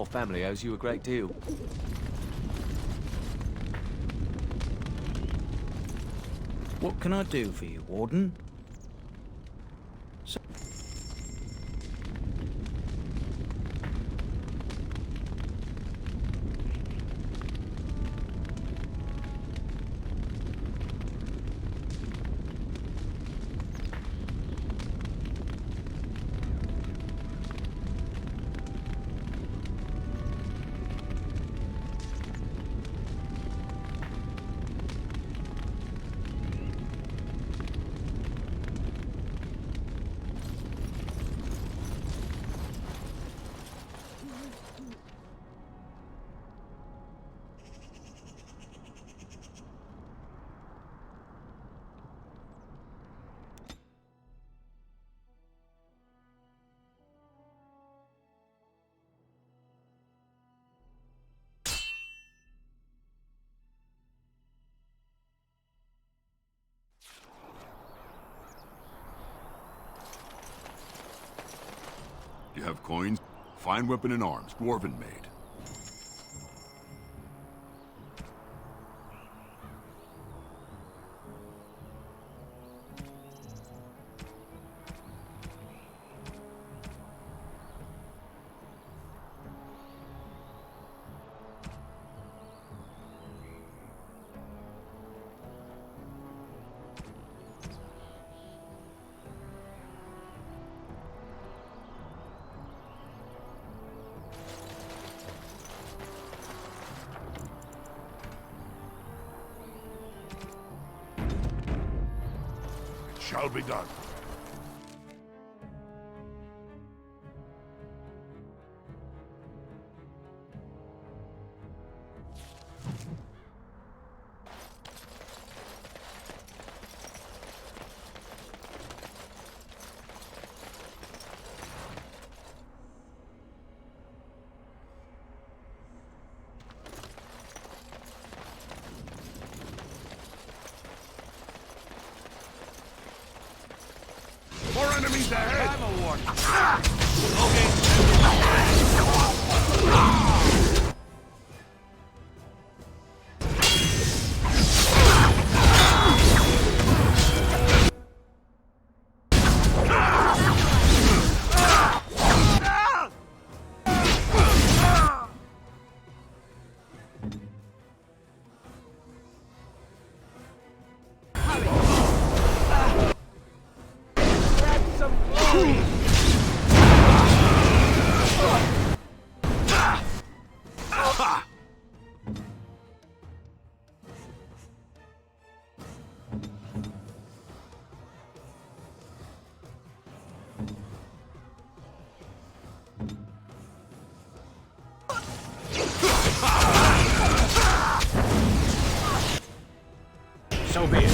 Our family owes you a great deal. What can I do for you, Warden? You have coins? Fine weapon and arms, dwarven made. Shall be done. More enemies ahead! I'm a warden. So be it.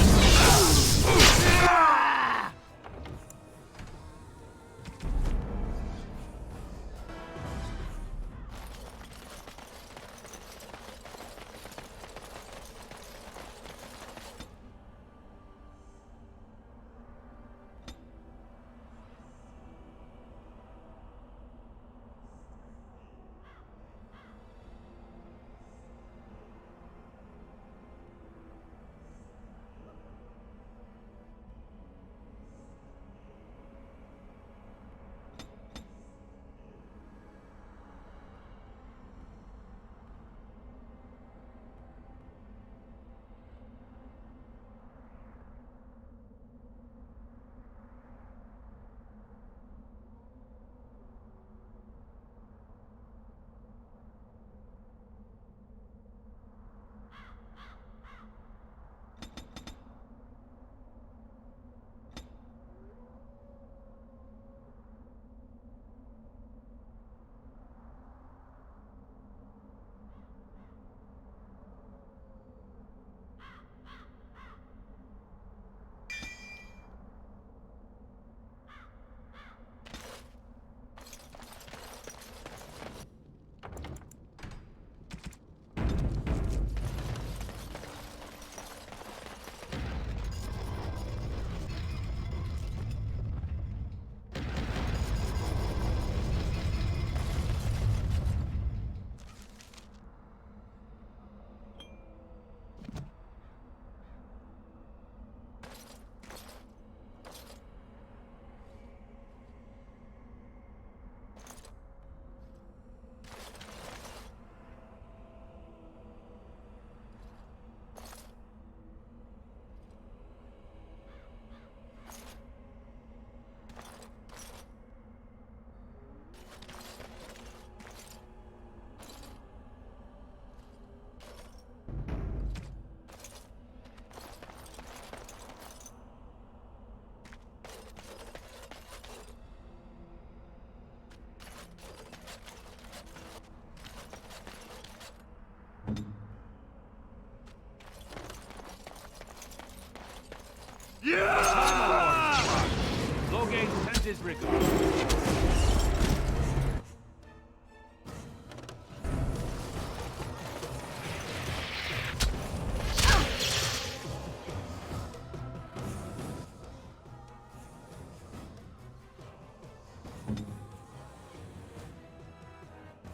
Logain sends his regards.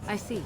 I see.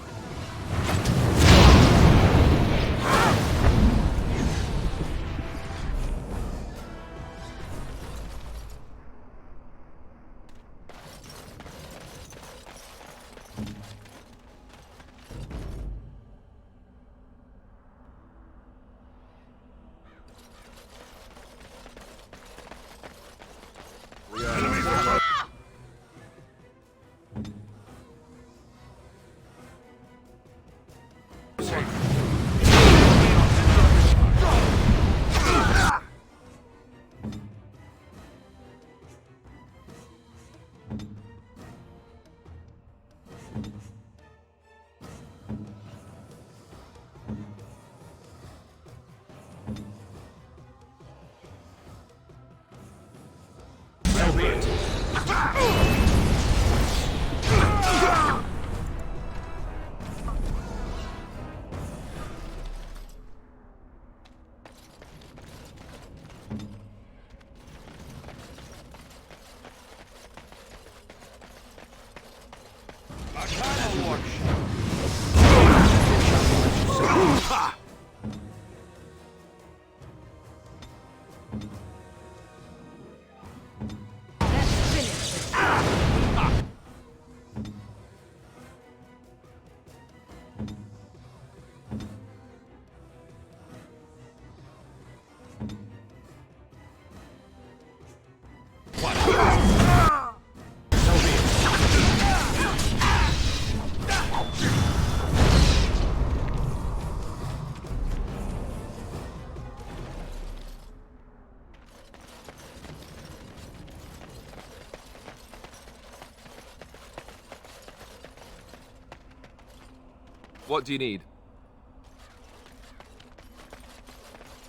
What do you need?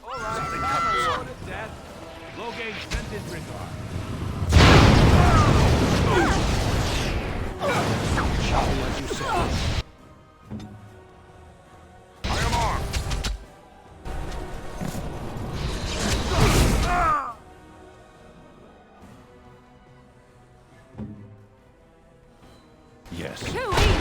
All right, time to death. Logain sends his regards. Shall be as you say. I am armed. Yes. Too easy!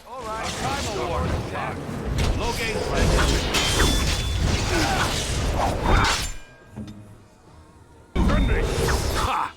All right, time award. Logain sends his Defend me. Ha!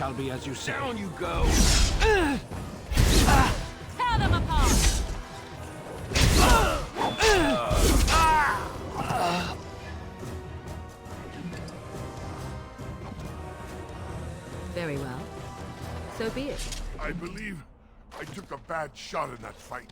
shall be as you say. Down you go! Tear them apart! Very well. So be it. I believe I took a bad shot in that fight.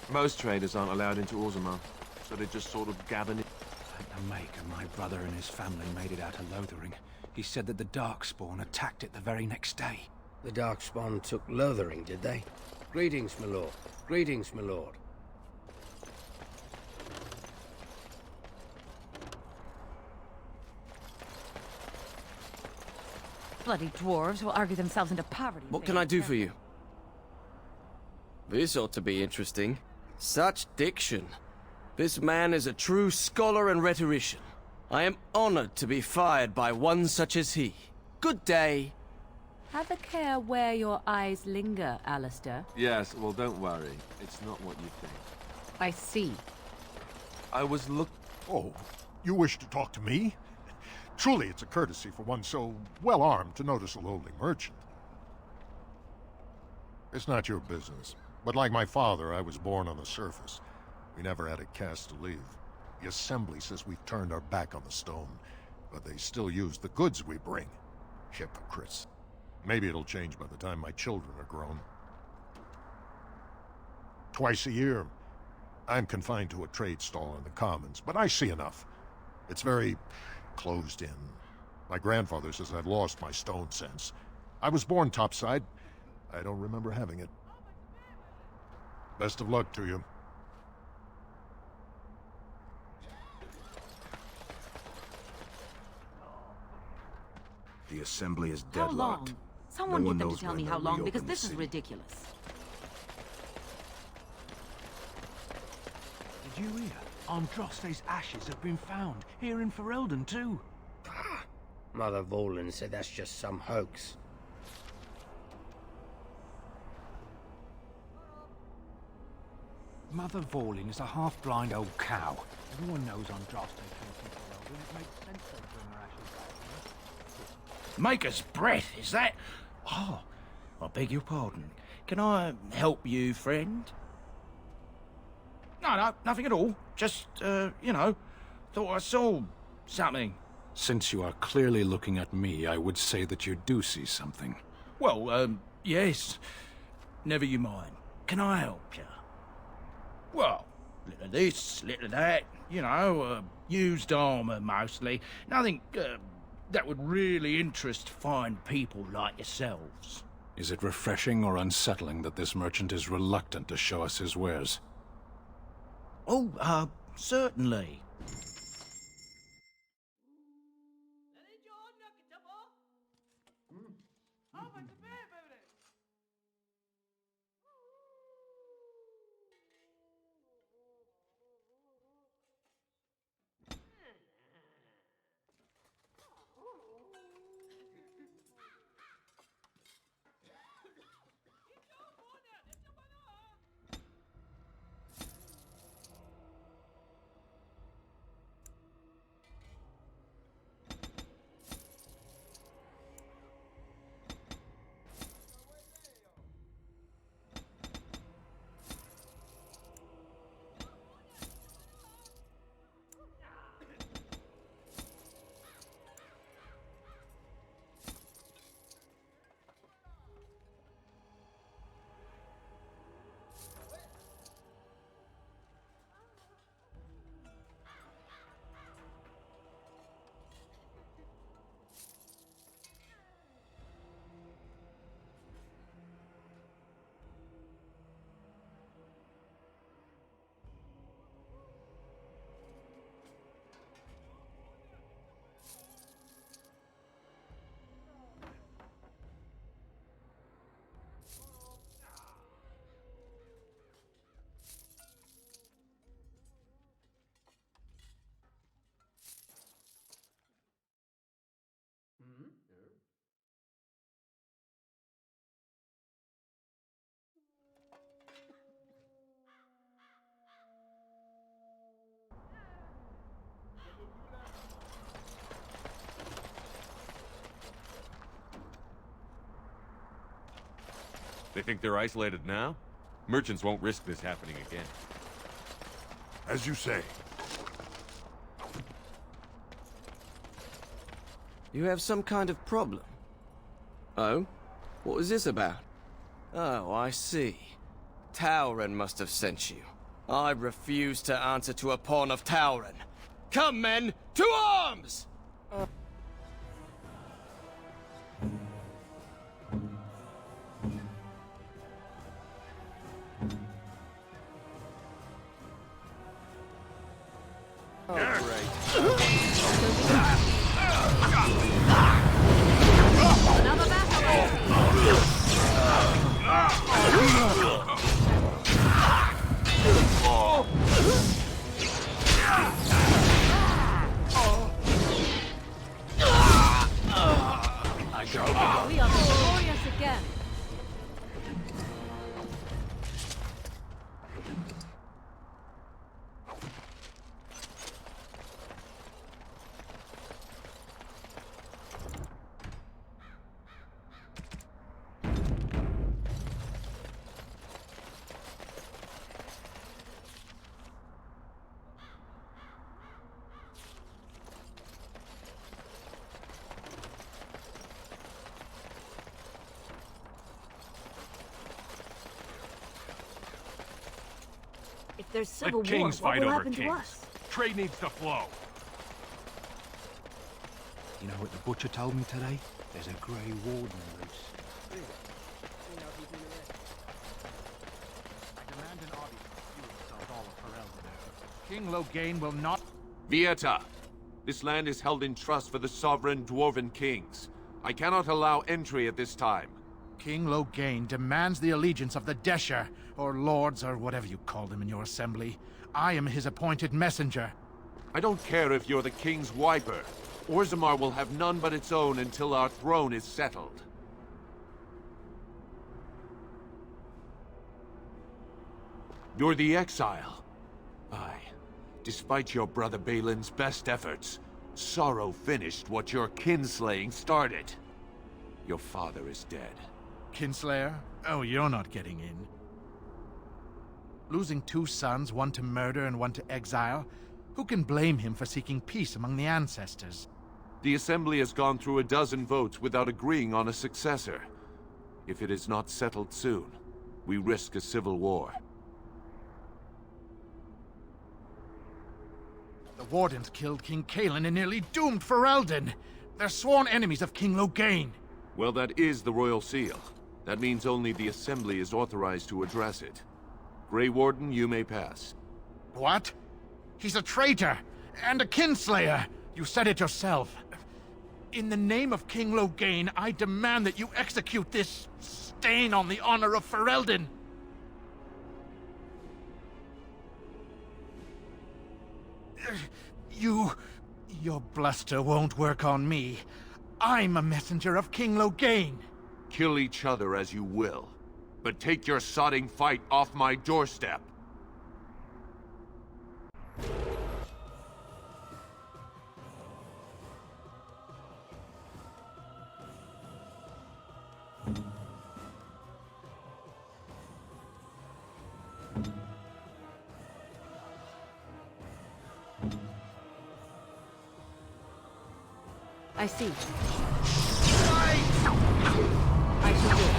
Most traders aren't allowed into Orzammar, so they just sort of gather in. The Maker, my brother and his family made it out of Lothering. He said that the Darkspawn attacked it the very next day. The Darkspawn took Lothering, did they? Greetings, my lord. Greetings, my lord. Bloody dwarves will argue themselves into poverty. What can I do for you? This ought to be interesting. Such diction. This man is a true scholar and rhetorician. I am honored to be fired by one such as he. Good day. Have a care where your eyes linger, Alistair. Yes, well, don't worry. It's not what you think. I see. I was Oh, you wish to talk to me? Truly, it's a courtesy for one so well-armed to notice a lowly merchant. It's not your business, but like my father, I was born on the surface. We never had a caste to leave. The Assembly says we've turned our back on the stone, but they still use the goods we bring. Hypocrites. Maybe it'll change by the time my children are grown. Twice a year, I'm confined to a trade stall in the Commons, but I see enough. It's very closed in. My grandfather says I've lost my stone sense. I was born topside. I don't remember having it. Best of luck to you. The Assembly is How deadlocked. long? Someone No get one them to knows tell when me how they'll long, reopen because the this is city. ridiculous. Did you hear? Androste's ashes have been found, here in Ferelden too. Mother Volan said that's just some hoax. Mother Vorling is a half-blind old cow. Everyone knows Androste came from Ferelden. It makes sense they bring her ashes back. Maker's breath, is that? Oh, I beg your pardon. Can I help you, friend? No, nothing at all. Just, you know, thought I saw something. Since you are clearly looking at me, I would say that you do see something. Well, yes. Never you mind. Can I help you? Well, little of this, little of that. You know, used armour mostly. Nothing, that would really interest fine people like yourselves. Is it refreshing or unsettling that this merchant is reluctant to show us his wares? Oh, certainly. They think they're isolated now? Merchants won't risk this happening again. As you say. You have some kind of problem. Oh? What was this about? Oh, I see. Tauren must have sent you. I refuse to answer to a pawn of Tauren. Come, men, to arms! Another battle. We are victorious again. If there's civil Let war, kings what fight will over happen to kings. us? Trade needs to flow. You know what the butcher told me today? There's a grey warden loose. I demand an audience of you and all of Ferelden. King Loghain will not... Vieta! This land is held in trust for the sovereign dwarven kings. I cannot allow entry at this time. King Loghain demands the allegiance of the Desher, or lords, or whatever you call them in your assembly. I am his appointed messenger. I don't care if you're the king's wiper. Orzammar will have none but its own until our throne is settled. You're the exile. Aye. Despite your brother Balin's best efforts, sorrow finished what your kinslaying started. Your father is dead. Kinslayer? Oh, you're not getting in. Losing two sons, one to murder and one to exile, who can blame him for seeking peace among the ancestors? The Assembly has gone through a dozen votes without agreeing on a successor. If it is not settled soon, we risk a civil war. The Wardens killed King Cailan and nearly doomed Ferelden. They're sworn enemies of King Loghain. Well, that is the Royal Seal. That means only the Assembly is authorized to address it. Grey Warden, you may pass. What? He's a traitor and a kinslayer. You said it yourself. In the name of King Loghain, I demand that you execute this stain on the honor of Ferelden. Your bluster won't work on me. I'm a messenger of King Loghain. Kill each other as you will, but take your sodding fight off my doorstep. I see. I shall do it.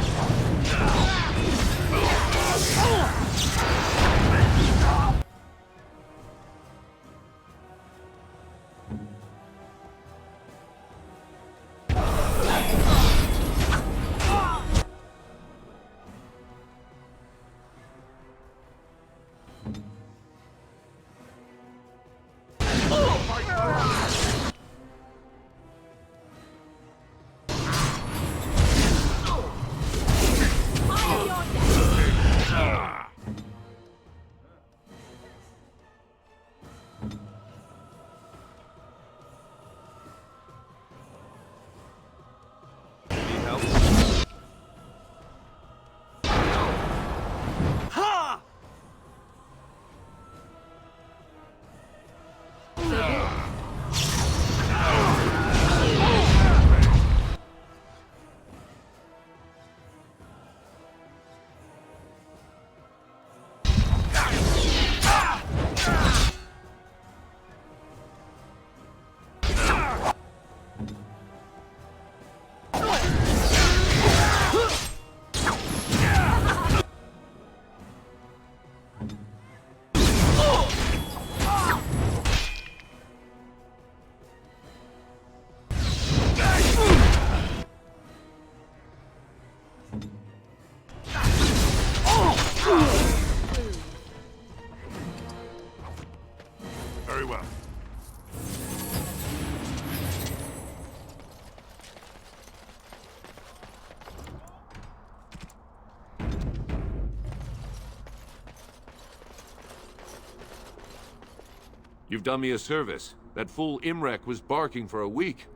You've done me a service. That fool Imrek was barking for a week.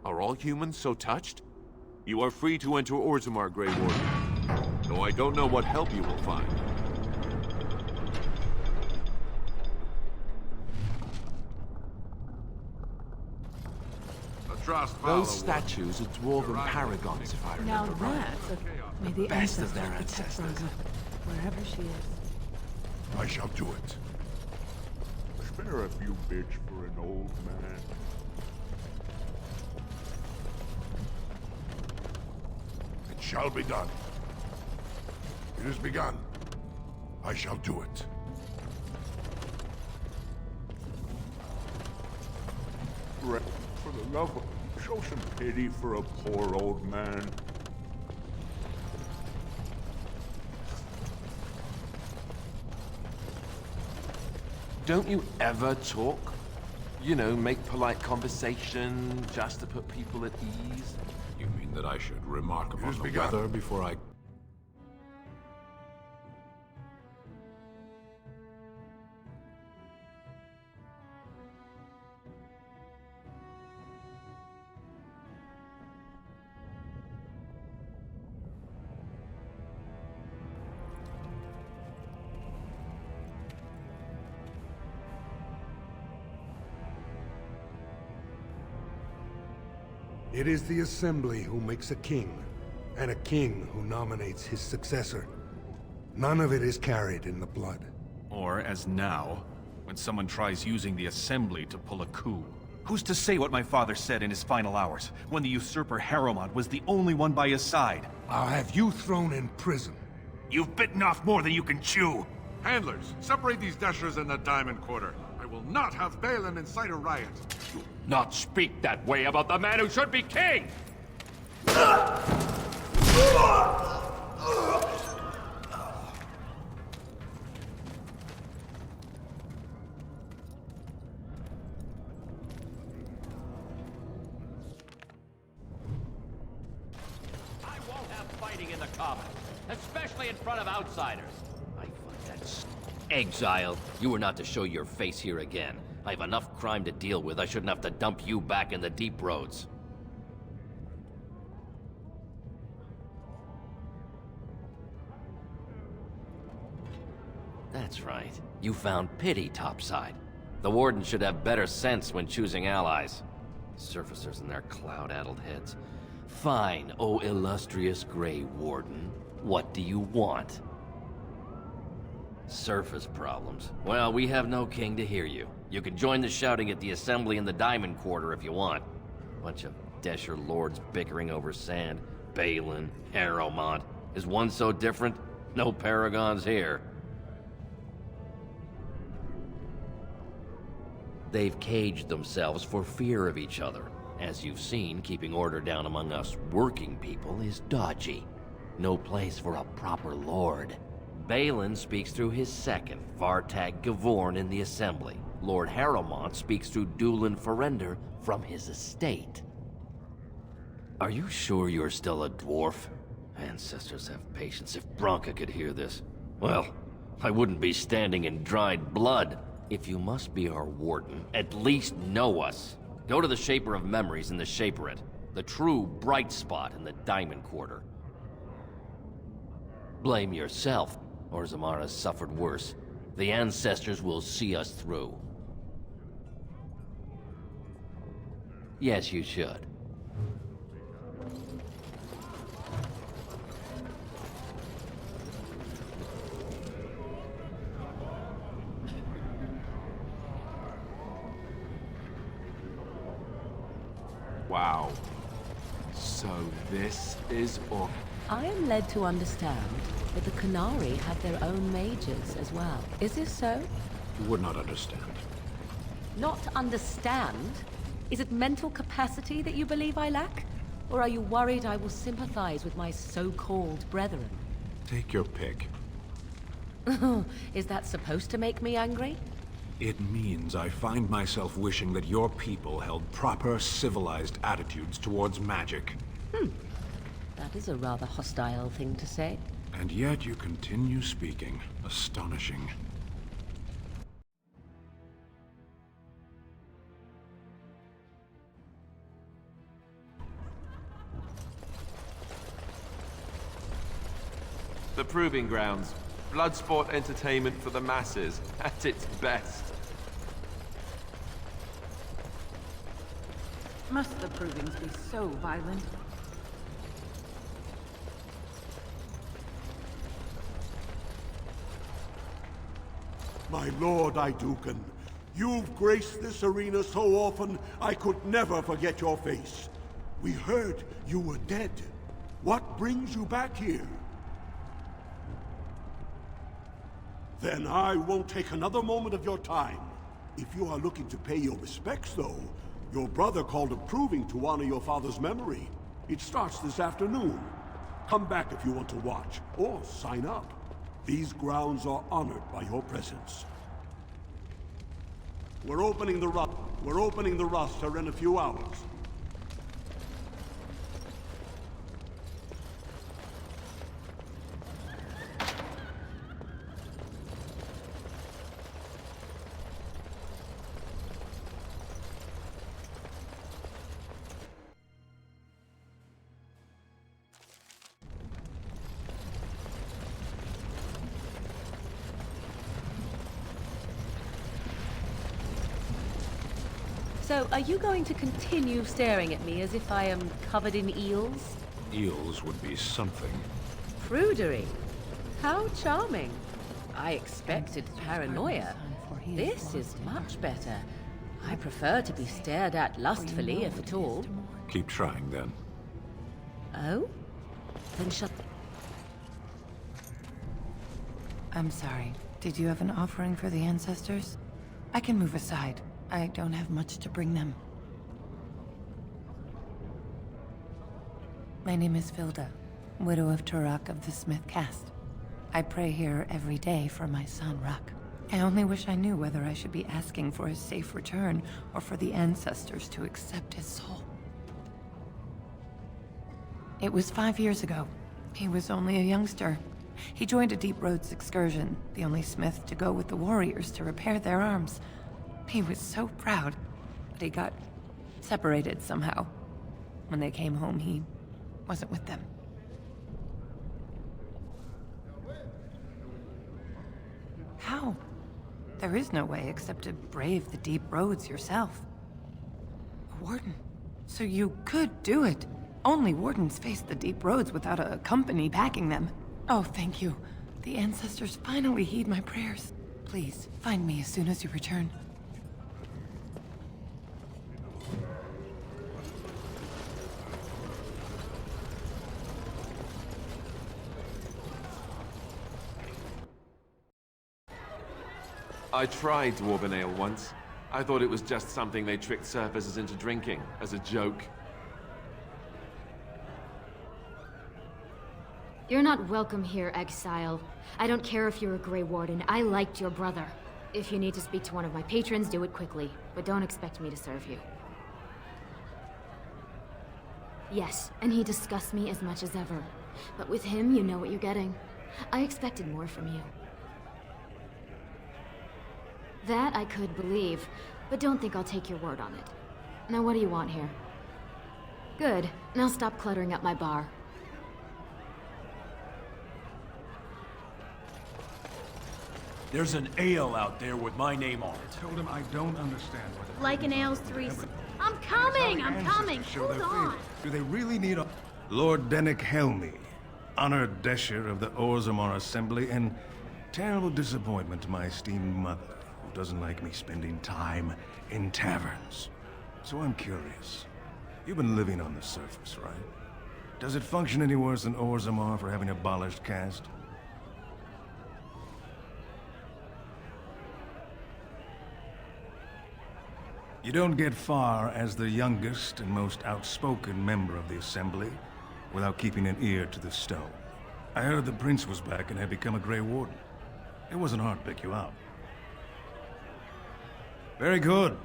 Are all humans so touched? You are free to enter Orzammar, Grey Warden. Though I don't know what help you will find. Those statues are dwarven paragons, if I Now remember right. may the best of their ancestors protect ancestors. Branka, wherever she is. I shall do it. Spare a few bits for an old man. It shall be done. It is begun. I shall do it. For the love of... Show some pity for a poor old man. Don't you ever talk? You know, make polite conversation just to put people at ease? You mean that I should remark upon has the begun. weather before I... It is the Assembly who makes a king, and a king who nominates his successor. None of it is carried in the blood. Or, as now, when someone tries using the Assembly to pull a coup. Who's to say what my father said in his final hours, when the usurper Harrowmont was the only one by his side? I'll have you thrown in prison. You've bitten off more than you can chew! Handlers, separate these dashers in the Diamond Quarter. I will not have Balin incite a riot. Not speak that way about the man who should be king! I won't have fighting in the Commons, especially in front of outsiders. I find that exile. You were not to show your face here again. I have enough crime to deal with. I shouldn't have to dump you back in the deep roads. That's right. You found pity topside. The Warden should have better sense when choosing allies. Surfacers and their cloud-addled heads. Fine, oh illustrious Grey Warden. What do you want? Surface problems. Well, we have no king to hear you. You can join the shouting at the Assembly in the Diamond Quarter if you want. Bunch of Desher lords bickering over sand. Balin, Harrowmont. Is one so different? No paragons here. They've caged themselves for fear of each other. As you've seen, keeping order down among us working people is dodgy. No place for a proper lord. Balin speaks through his second, Vartag Gavorn, in the Assembly. Lord Harrowmont speaks through Dulin Ferender from his estate. Are you sure you're still a dwarf? Ancestors have patience. If Branka could hear this, well, I wouldn't be standing in dried blood. If you must be our warden, at least know us. Go to the Shaper of Memories in the Shaperate, the true bright spot in the Diamond Quarter. Blame yourself. Orzammar has suffered worse. The ancestors will see us through. Yes, you should. Wow. So this is all... I am led to understand that the Canary have their own mages as well. Is this so? You would not understand. Not understand? Is it mental capacity that you believe I lack? Or are you worried I will sympathize with my so-called brethren? Take your pick. Is that supposed to make me angry? It means I find myself wishing that your people held proper, civilized attitudes towards magic. That is a rather hostile thing to say. And yet you continue speaking. Astonishing. The Proving Grounds. Bloodsport entertainment for the masses, at its best. Must the provings be so violent? My lord Idukan, you've graced this arena so often, I could never forget your face. We heard you were dead. What brings you back here? Then I won't take another moment of your time. If you are looking to pay your respects, though, your brother called a proving to honor your father's memory. It starts this afternoon. Come back if you want to watch, or sign up. These grounds are honored by your presence. We're opening the roster in a few hours. So, are you going to continue staring at me as if I am covered in eels? Eels would be something. Prudery. How charming. I expected paranoia. This is much better. I prefer to be stared at lustfully, if at all. Keep trying, then. Oh? Then shut... I'm sorry. Did you have an offering for the ancestors? I can move aside. I don't have much to bring them. My name is Vilda, widow of Turok of the Smith caste. I pray here every day for my son, Rock. I only wish I knew whether I should be asking for his safe return or for the ancestors to accept his soul. It was 5 years ago. He was only a youngster. He joined a Deep Roads excursion, the only smith to go with the warriors to repair their arms. He was so proud, but he got separated somehow. When they came home, he wasn't with them. How? There is no way except to brave the deep roads yourself. A warden. So you could do it. Only wardens face the deep roads without a company backing them. Oh, thank you. The ancestors finally heed my prayers. Please, find me as soon as you return. I tried Dwarven Ale once. I thought it was just something they tricked surfacers into drinking, as a joke. You're not welcome here, exile. I don't care if you're a Grey Warden. I liked your brother. If you need to speak to one of my patrons, do it quickly. But don't expect me to serve you. Yes, and he disgusts me as much as ever. But with him, you know what you're getting. I expected more from you. That I could believe, but don't think I'll take your word on it. Now what do you want here? Good. Now stop cluttering up my bar. There's an ale out there with my name on it. Told him I don't understand what it Like an ale's three... I'm coming! I'm coming! Hold on! Do they really need a... Lord Dennick Helmy, honored Desher of the Orzammar Assembly, and terrible disappointment to my esteemed mother, who doesn't like me spending time in taverns. So I'm curious. You've been living on the surface, right? Does it function any worse than Orzammar for having abolished caste? You don't get far as the youngest and most outspoken member of the Assembly without keeping an ear to the stone. I heard the Prince was back and had become a Grey Warden. It wasn't hard to pick you out. Very good.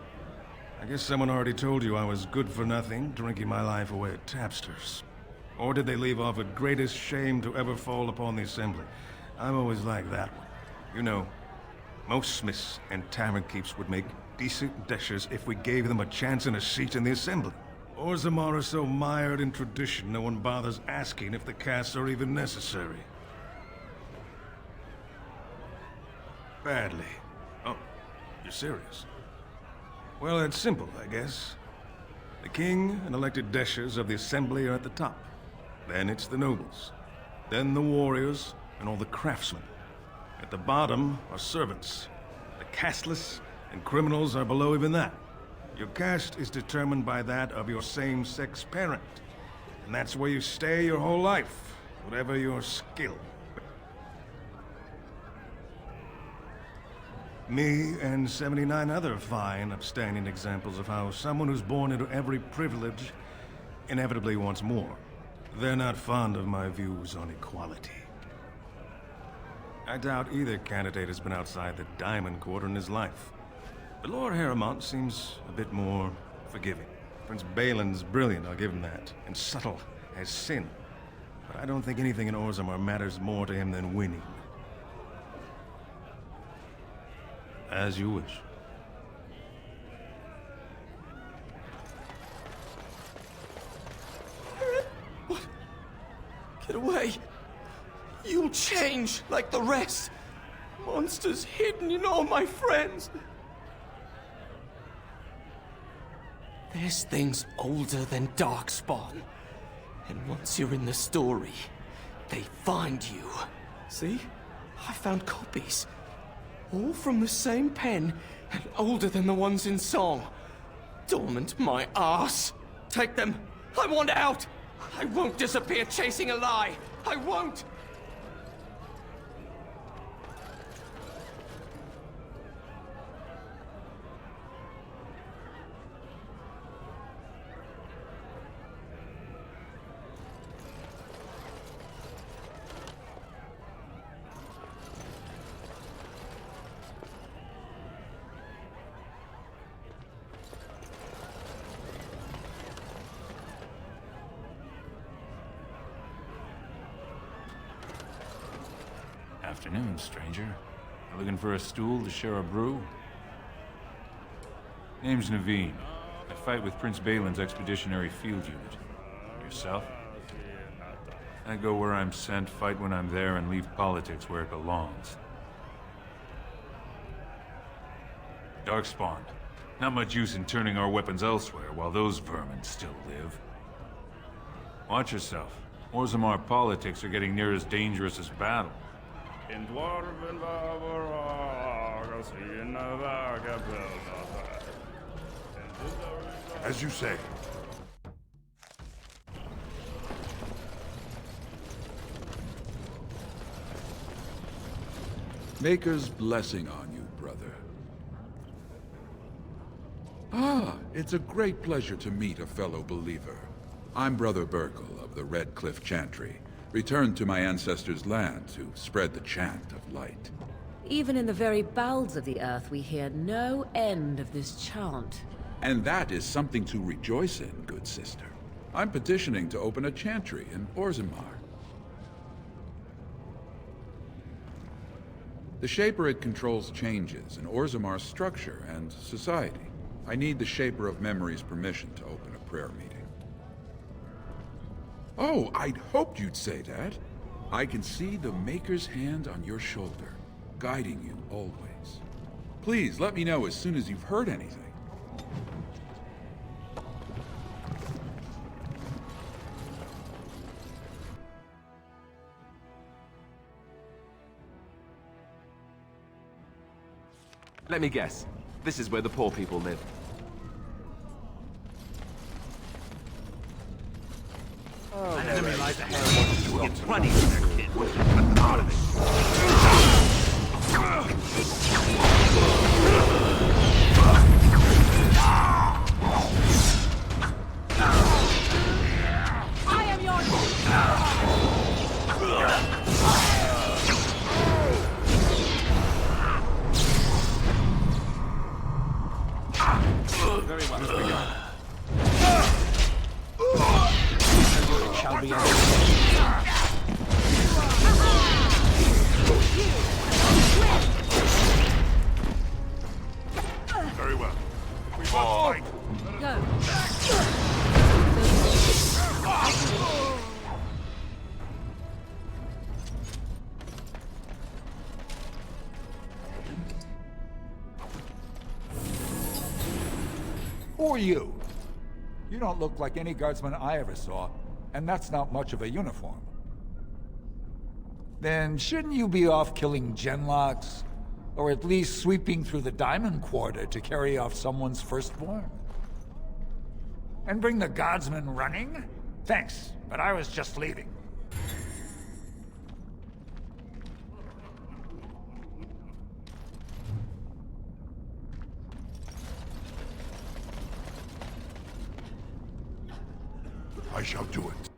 I guess someone already told you I was good for nothing, drinking my life away at tapsters. Or did they leave off at greatest shame to ever fall upon the Assembly? I've always liked that one. You know, most smiths and tavern keeps would make decent deshers if we gave them a chance and a seat in the Assembly. Orzammar is so mired in tradition, no one bothers asking if the castes are even necessary. Badly. Oh, you're serious? Well, it's simple, I guess. The king and elected deshers of the assembly are at the top. Then it's the nobles. Then the warriors and all the craftsmen. At the bottom are servants. The casteless and criminals are below even that. Your caste is determined by that of your same-sex parent. And that's where you stay your whole life, whatever your skill. Me and 79 other fine, upstanding examples of how someone who's born into every privilege inevitably wants more. They're not fond of my views on equality. I doubt either candidate has been outside the Diamond Quarter in his life. But Lord Harrowmont seems a bit more forgiving. Prince Balin's brilliant, I'll give him that, and subtle as sin. But I don't think anything in Orzammar matters more to him than winning. As you wish. What? Get away! You'll change like the rest! Monsters hidden in all my friends! There's things older than Darkspawn. And once you're in the story, they find you. See? I found copies. All from the same pen, and older than the ones in song. Dormant my ass! Take them! I want out! I won't disappear chasing a lie! I won't! Afternoon, stranger. You looking for a stool to share a brew? Name's Naveen. I fight with Prince Balin's Expeditionary Field Unit. Yourself? I go where I'm sent, fight when I'm there, and leave politics where it belongs. Darkspawn. Not much use in turning our weapons elsewhere while those vermin still live. Watch yourself. Orzammar politics are getting near as dangerous as battle. In dwarven As you say. Maker's blessing on you, brother. Ah, it's a great pleasure to meet a fellow believer. I'm Brother Burkle of the Red Cliff Chantry, returned to my ancestors' land to spread the chant of light. Even in the very bowels of the earth, we hear no end of this chant. And that is something to rejoice in, good sister. I'm petitioning to open a chantry in Orzammar. The Shaperid controls changes in Orzammar's structure and society. I need the Shaper of Memory's permission to open a prayer meeting. Oh, I'd hoped you'd say that. I can see the Maker's hand on your shoulder, guiding you always. Please, let me know as soon as you've heard anything. Let me guess. This is where the poor people live. An enemy lies ahead. You will get plenty of their kid. Out of I am yours! Very well. Shall be Who are you? You don't look like any guardsman I ever saw, and that's not much of a uniform. Then shouldn't you be off killing genlocks? Or at least sweeping through the Diamond Quarter to carry off someone's firstborn? And bring the guardsmen running? Thanks, but I was just leaving. I shall do it.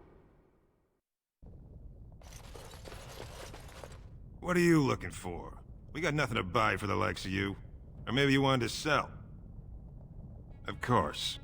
What are you looking for? We got nothing to buy for the likes of you. Or maybe you wanted to sell. Of course.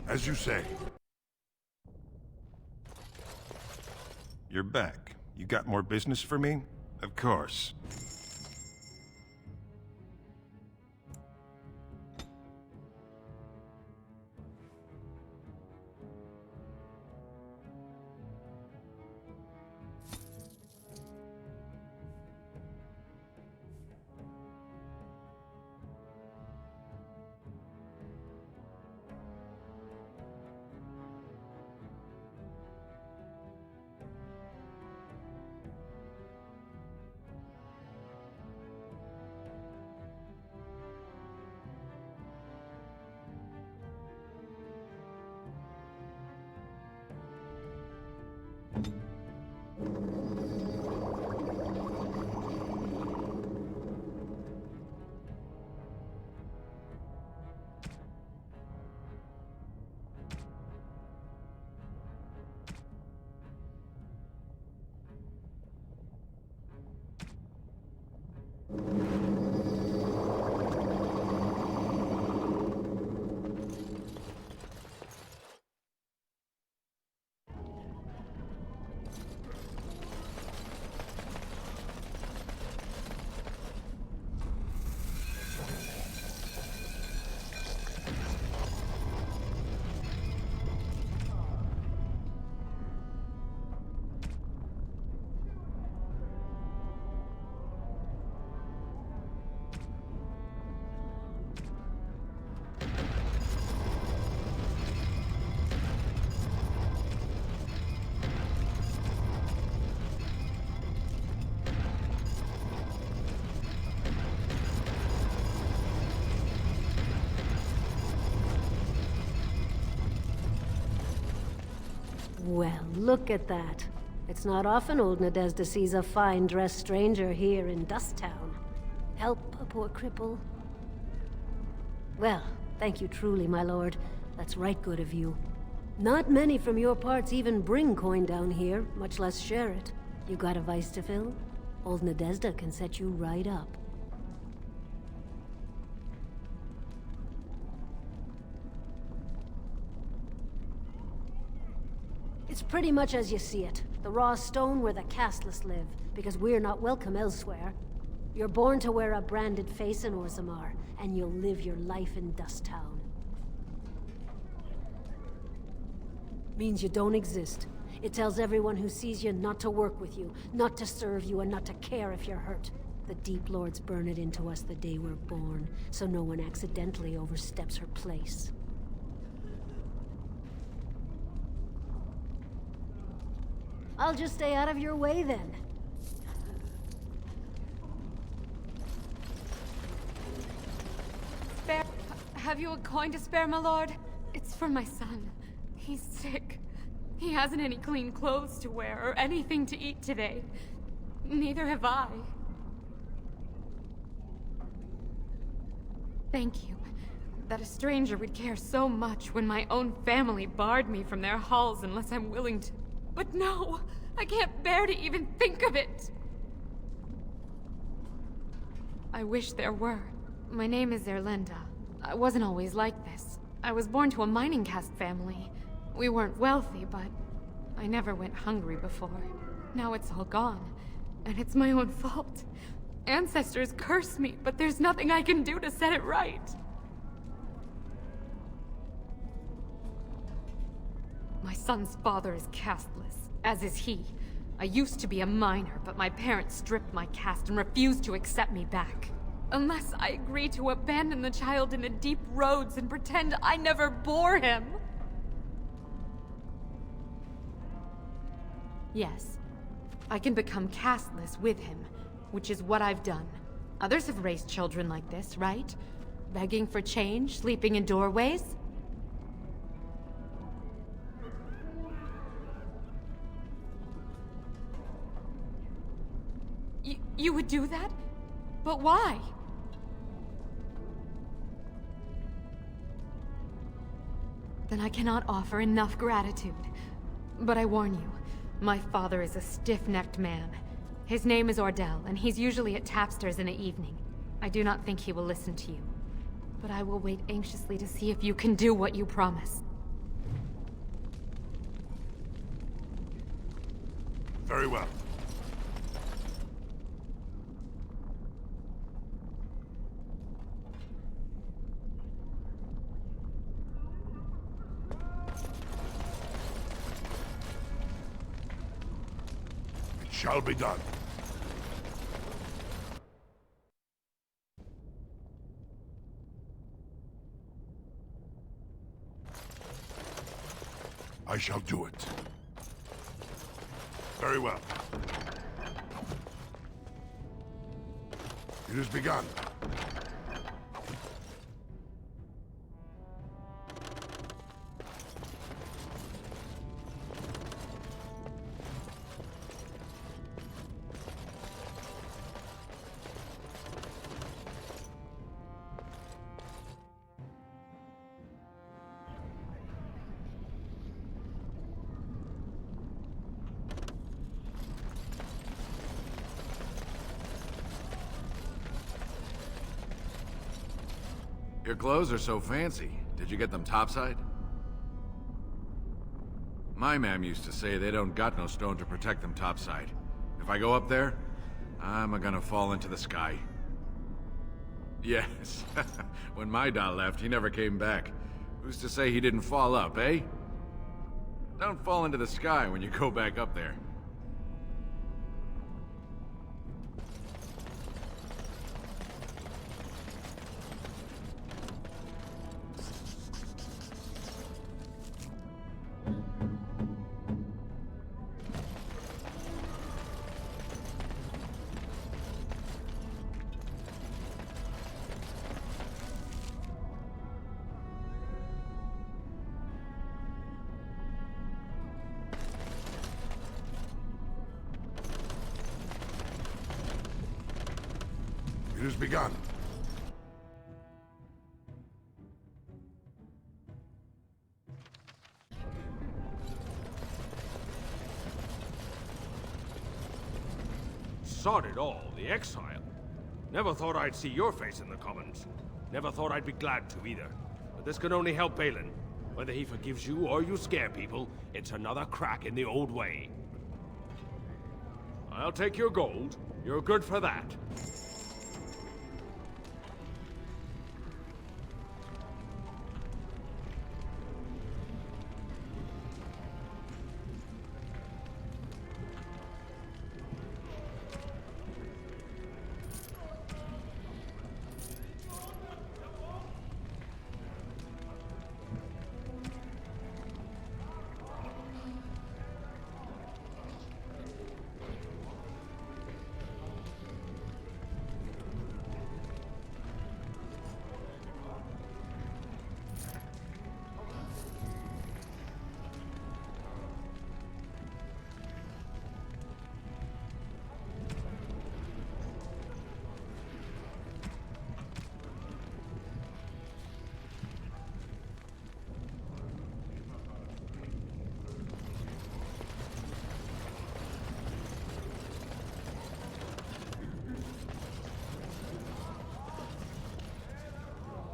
As you say. You're back. You got more business for me? Of course. Well, look at that. It's not often old Nadezda sees a fine-dressed stranger here in Dusttown. Help a poor cripple. Well, thank you truly, my lord. That's right good of you. Not many from your parts even bring coin down here, much less share it. You got a vice to fill? Old Nadezda can set you right up. It's pretty much as you see it. The raw stone where the casteless live, because we're not welcome elsewhere. You're born to wear a branded face in Orzammar, and you'll live your life in Dusttown. Means you don't exist. It tells everyone who sees you not to work with you, not to serve you, and not to care if you're hurt. The Deep Lords burn it into us the day we're born, so no one accidentally oversteps her place. I'll just stay out of your way then. Spare... Have you a coin to spare, my lord? It's for my son. He's sick. He hasn't any clean clothes to wear or anything to eat today. Neither have I. Thank you. That a stranger would care so much when my own family barred me from their halls unless I'm willing to... But no! I can't bear to even think of it! I wish there were. My name is Erlinda. I wasn't always like this. I was born to a mining caste family. We weren't wealthy, but I never went hungry before. Now it's all gone, and it's my own fault. Ancestors curse me, but there's nothing I can do to set it right. My son's father is casteless, as is he. I used to be a miner, but my parents stripped my caste and refused to accept me back. Unless I agree to abandon the child in the deep roads and pretend I never bore him. Yes, I can become casteless with him, which is what I've done. Others have raised children like this, right? Begging for change, sleeping in doorways? You would do that? But why? Then I cannot offer enough gratitude. But I warn you, my father is a stiff-necked man. His name is Ordell, and he's usually at Tapster's in the evening. I do not think he will listen to you. But I will wait anxiously to see if you can do what you promise. Very well. It shall be done. I shall do it. Very well. It has begun. Your clothes are so fancy. Did you get them topside? My ma'am used to say they don't got no stone to protect them topside. If I go up there, I'm gonna fall into the sky. Yes. When my dad left, he never came back. Who's to say he didn't fall up, eh? Don't fall into the sky when you go back up there. It has begun. Sod it all, the exile. Never thought I'd see your face in the Commons. Never thought I'd be glad to either. But this can only help Balin. Whether he forgives you or you scare people, it's another crack in the old way. I'll take your gold. You're good for that.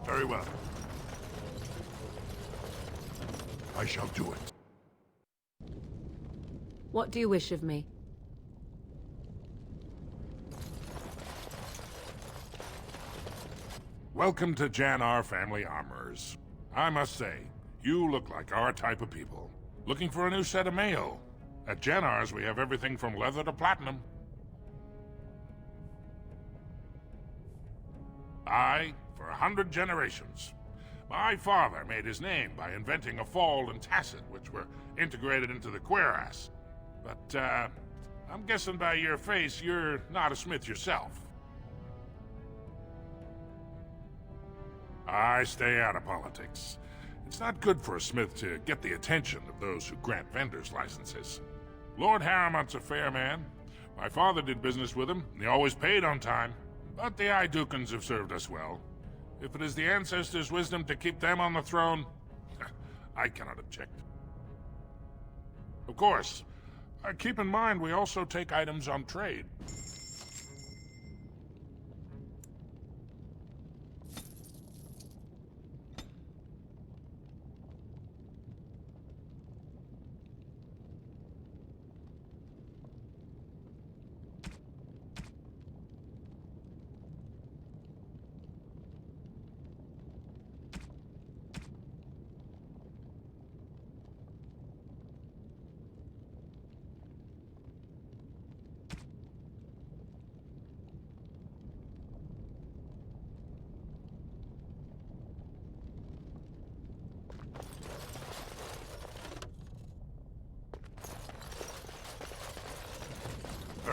Very well. I shall do it. What do you wish of me? Welcome to Jan Family Armorers. I must say, you look like our type of people. Looking for a new set of mail? At Janar's, we have everything from leather to platinum. Aye, for 100 generations. My father made his name by inventing a fall and tacet, which were integrated into the cuirass. But, I'm guessing by your face, you're not a smith yourself. I stay out of politics. It's not good for a smith to get the attention of those who grant vendors licenses. Lord Harriman's a fair man. My father did business with him, and he always paid on time. But the Idukans have served us well. If it is the ancestors' wisdom to keep them on the throne, I cannot object. Of course, keep in mind we also take items on trade.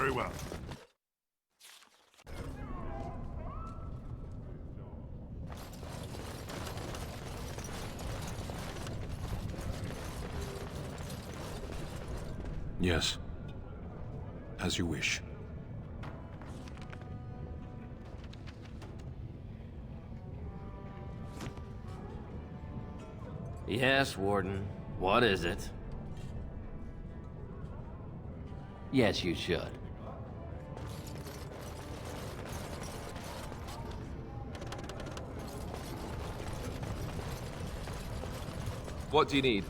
Very well. Yes. As you wish. Yes, Warden. What is it? Yes, you should. What do you need?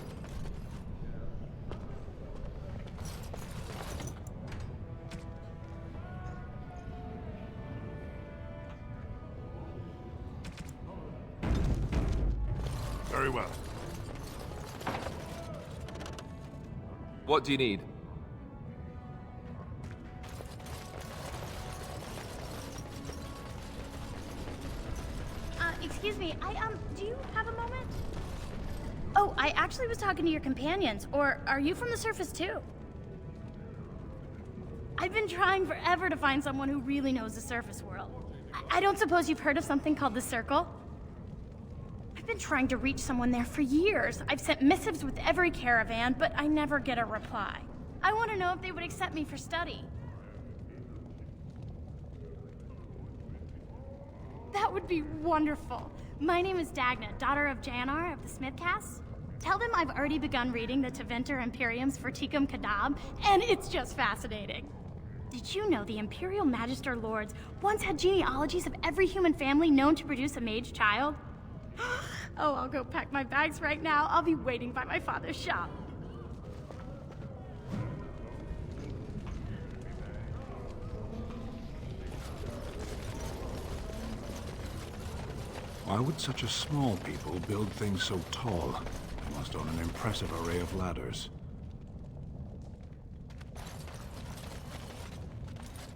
Very well. What do you need? Excuse me, do you have a moment? Oh, I actually was talking to your companions, or are you from the surface too? I've been trying forever to find someone who really knows the surface world. I don't suppose you've heard of something called the Circle? I've been trying to reach someone there for years. I've sent missives with every caravan, but I never get a reply. I want to know if they would accept me for study. That would be wonderful. My name is Dagna, daughter of Janar of the Smithcasts. Tell them I've already begun reading the Teventer Imperium's Verticum Kadab, and it's just fascinating. Did you know the Imperial Magister Lords once had genealogies of every human family known to produce a mage child? Oh, I'll go pack my bags right now. I'll be waiting by my father's shop. Why would such a small people build things so tall? They must own an impressive array of ladders.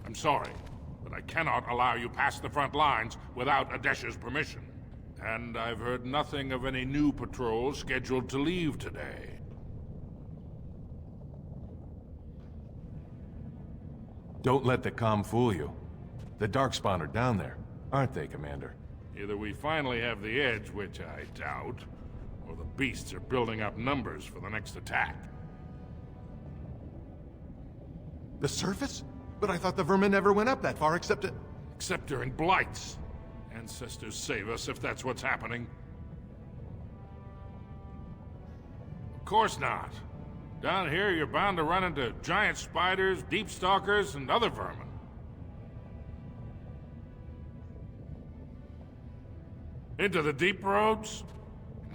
I'm sorry, but I cannot allow you past the front lines without Adesh's permission. And I've heard nothing of any new patrols scheduled to leave today. Don't let the comm fool you. The Darkspawn are down there, aren't they, Commander? Either we finally have the edge, which I doubt, or the beasts are building up numbers for the next attack. The surface? But I thought the vermin never went up that far except during blights. Ancestors save us if that's what's happening. Of course not. Down here, you're bound to run into giant spiders, deep stalkers, and other vermin. Into the deep roads?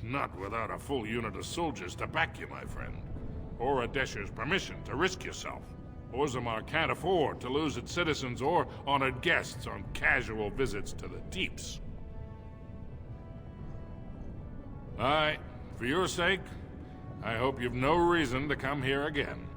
Not without a full unit of soldiers to back you, my friend. Or Adesher's permission to risk yourself. Orzammar can't afford to lose its citizens or honored guests on casual visits to the deeps. Aye, for your sake, I hope you've no reason to come here again.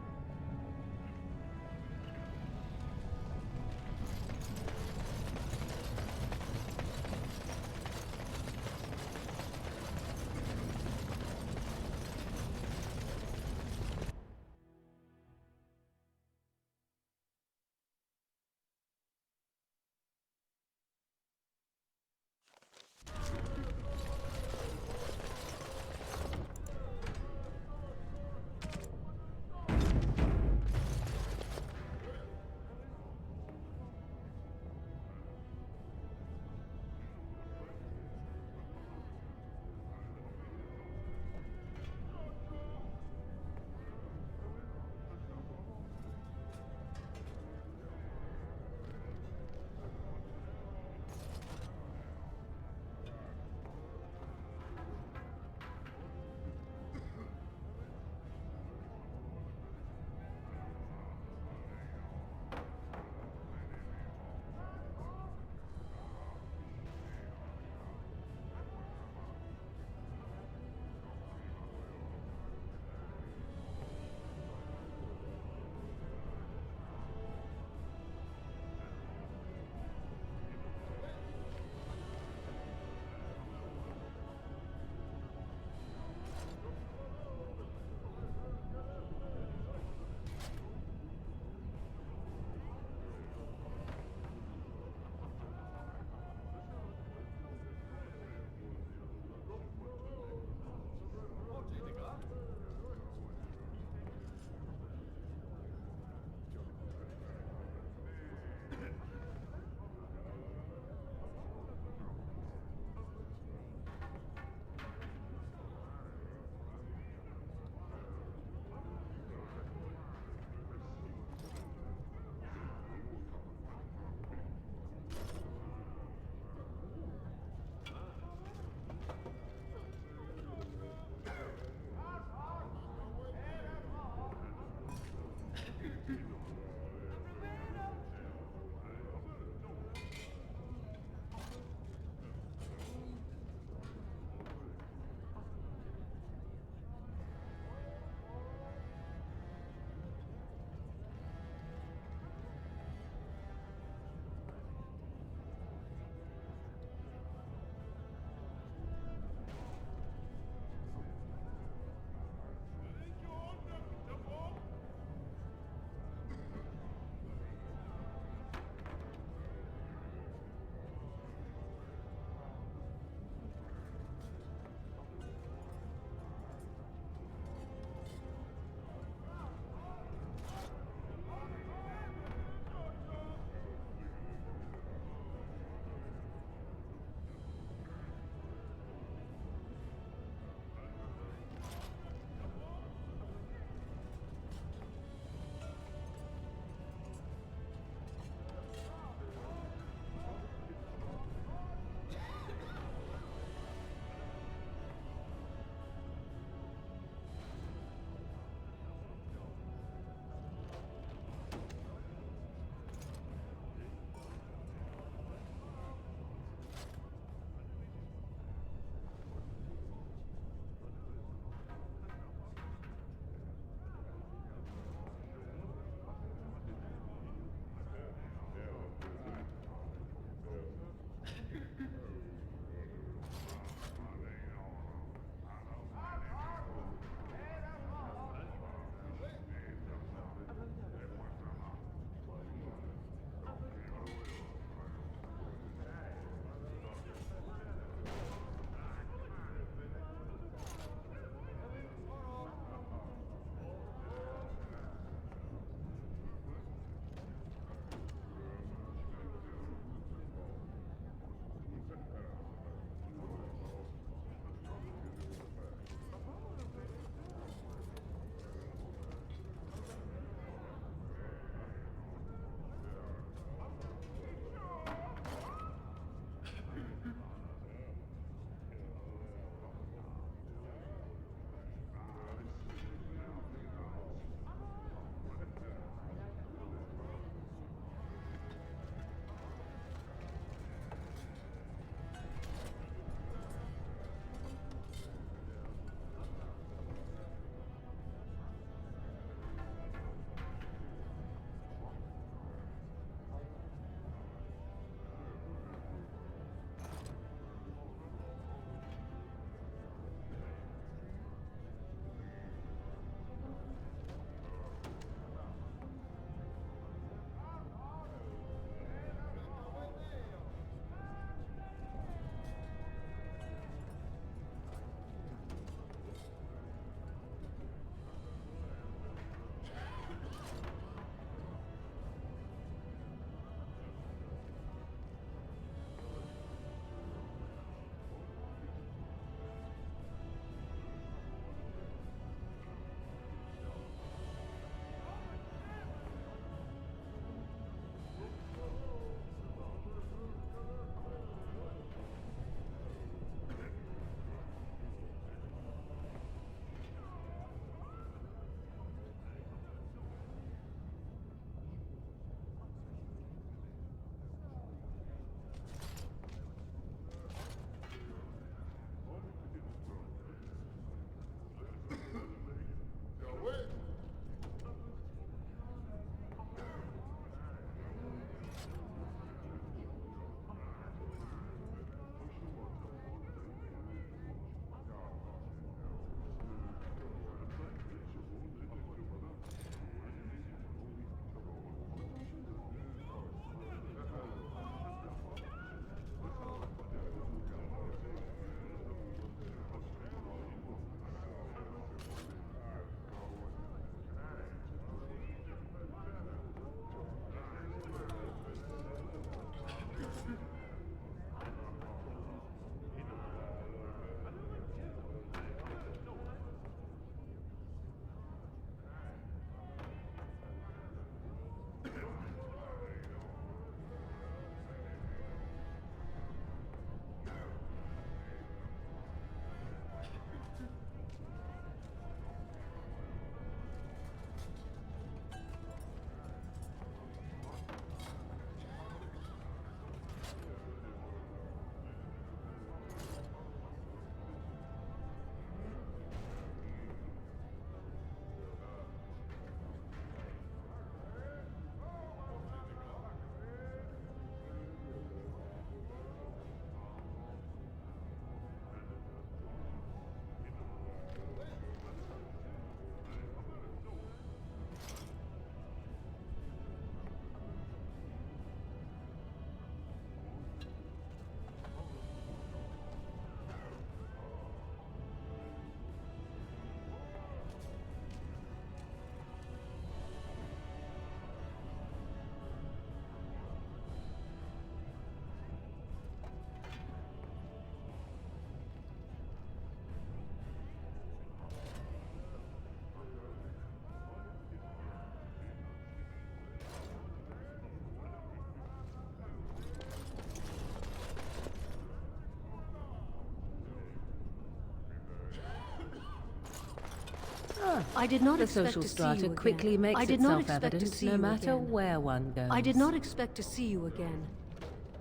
I did not The expect social to see strata you quickly again. makes I did not itself expect to evident see no you matter again. where one goes. I did not expect to see you again.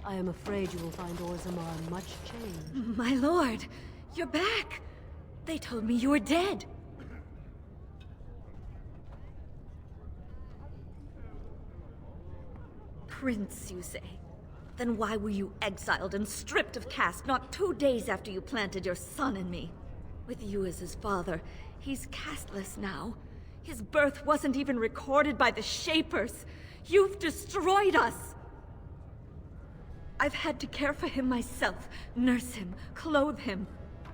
I am afraid you will find Orzammar much changed. My lord, you're back. They told me you were dead. Prince, you say? Then why were you exiled and stripped of caste not 2 days after you planted your son in me? With you as his father, he's casteless now. His birth wasn't even recorded by the Shapers. You've destroyed us! I've had to care for him myself, nurse him, clothe him.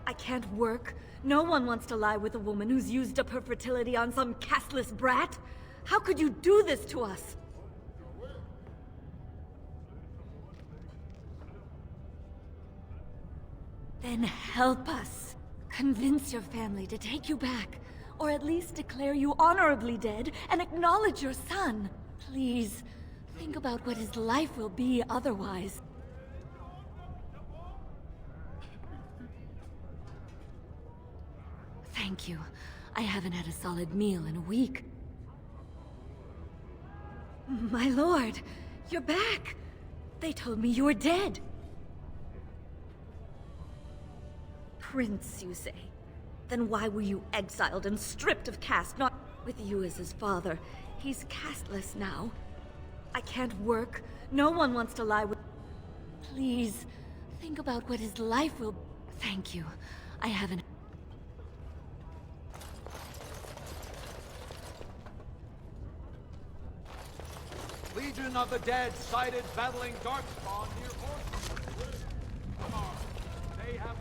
I can't work. No one wants to lie with a woman who's used up her fertility on some casteless brat. How could you do this to us? Then help us. Convince your family to take you back, or at least declare you honorably dead and acknowledge your son. Please, think about what his life will be otherwise. Thank you. I haven't had a solid meal in a week. My lord, you're back. They told me you were dead. Prince, you say? Then why were you exiled and stripped of caste, not with you as his father? He's casteless now. I can't work. No one wants to lie with... Please, think about what his life will... Thank you. I haven't... Legion of the Dead sighted battling Darkspawn near Orzammar. They have...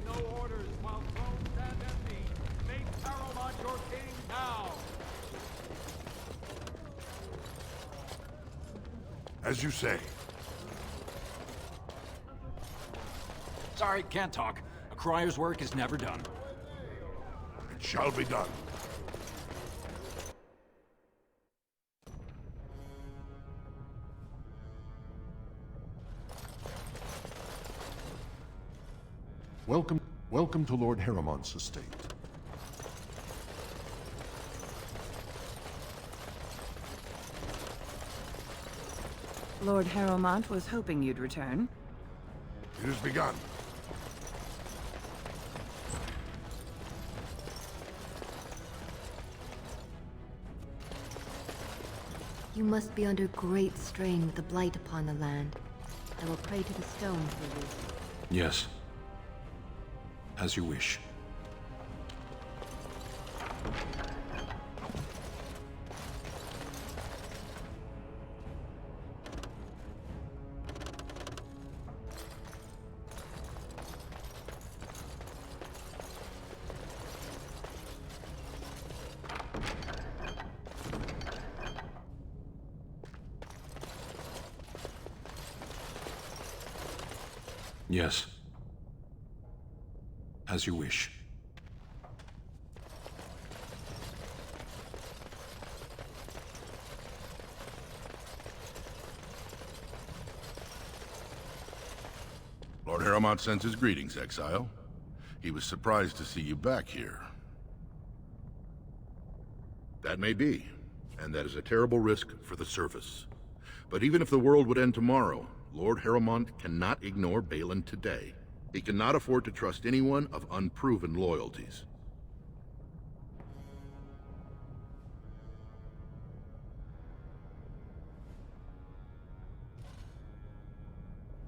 No orders while thrones stand empty. Make Paramount your king now. As you say. Sorry, can't talk. A crier's work is never done. It shall be done. Welcome to Lord Haramont's estate. Lord Harrowmont was hoping you'd return. It has begun. You must be under great strain with the blight upon the land. I will pray to the stone for you. Yes. As you wish. Yes. As you wish. Lord Harrowmont sends his greetings, exile. He was surprised to see you back here. That may be, and that is a terrible risk for the service. But even if the world would end tomorrow, Lord Harrowmont cannot ignore Balin today. He cannot afford to trust anyone of unproven loyalties.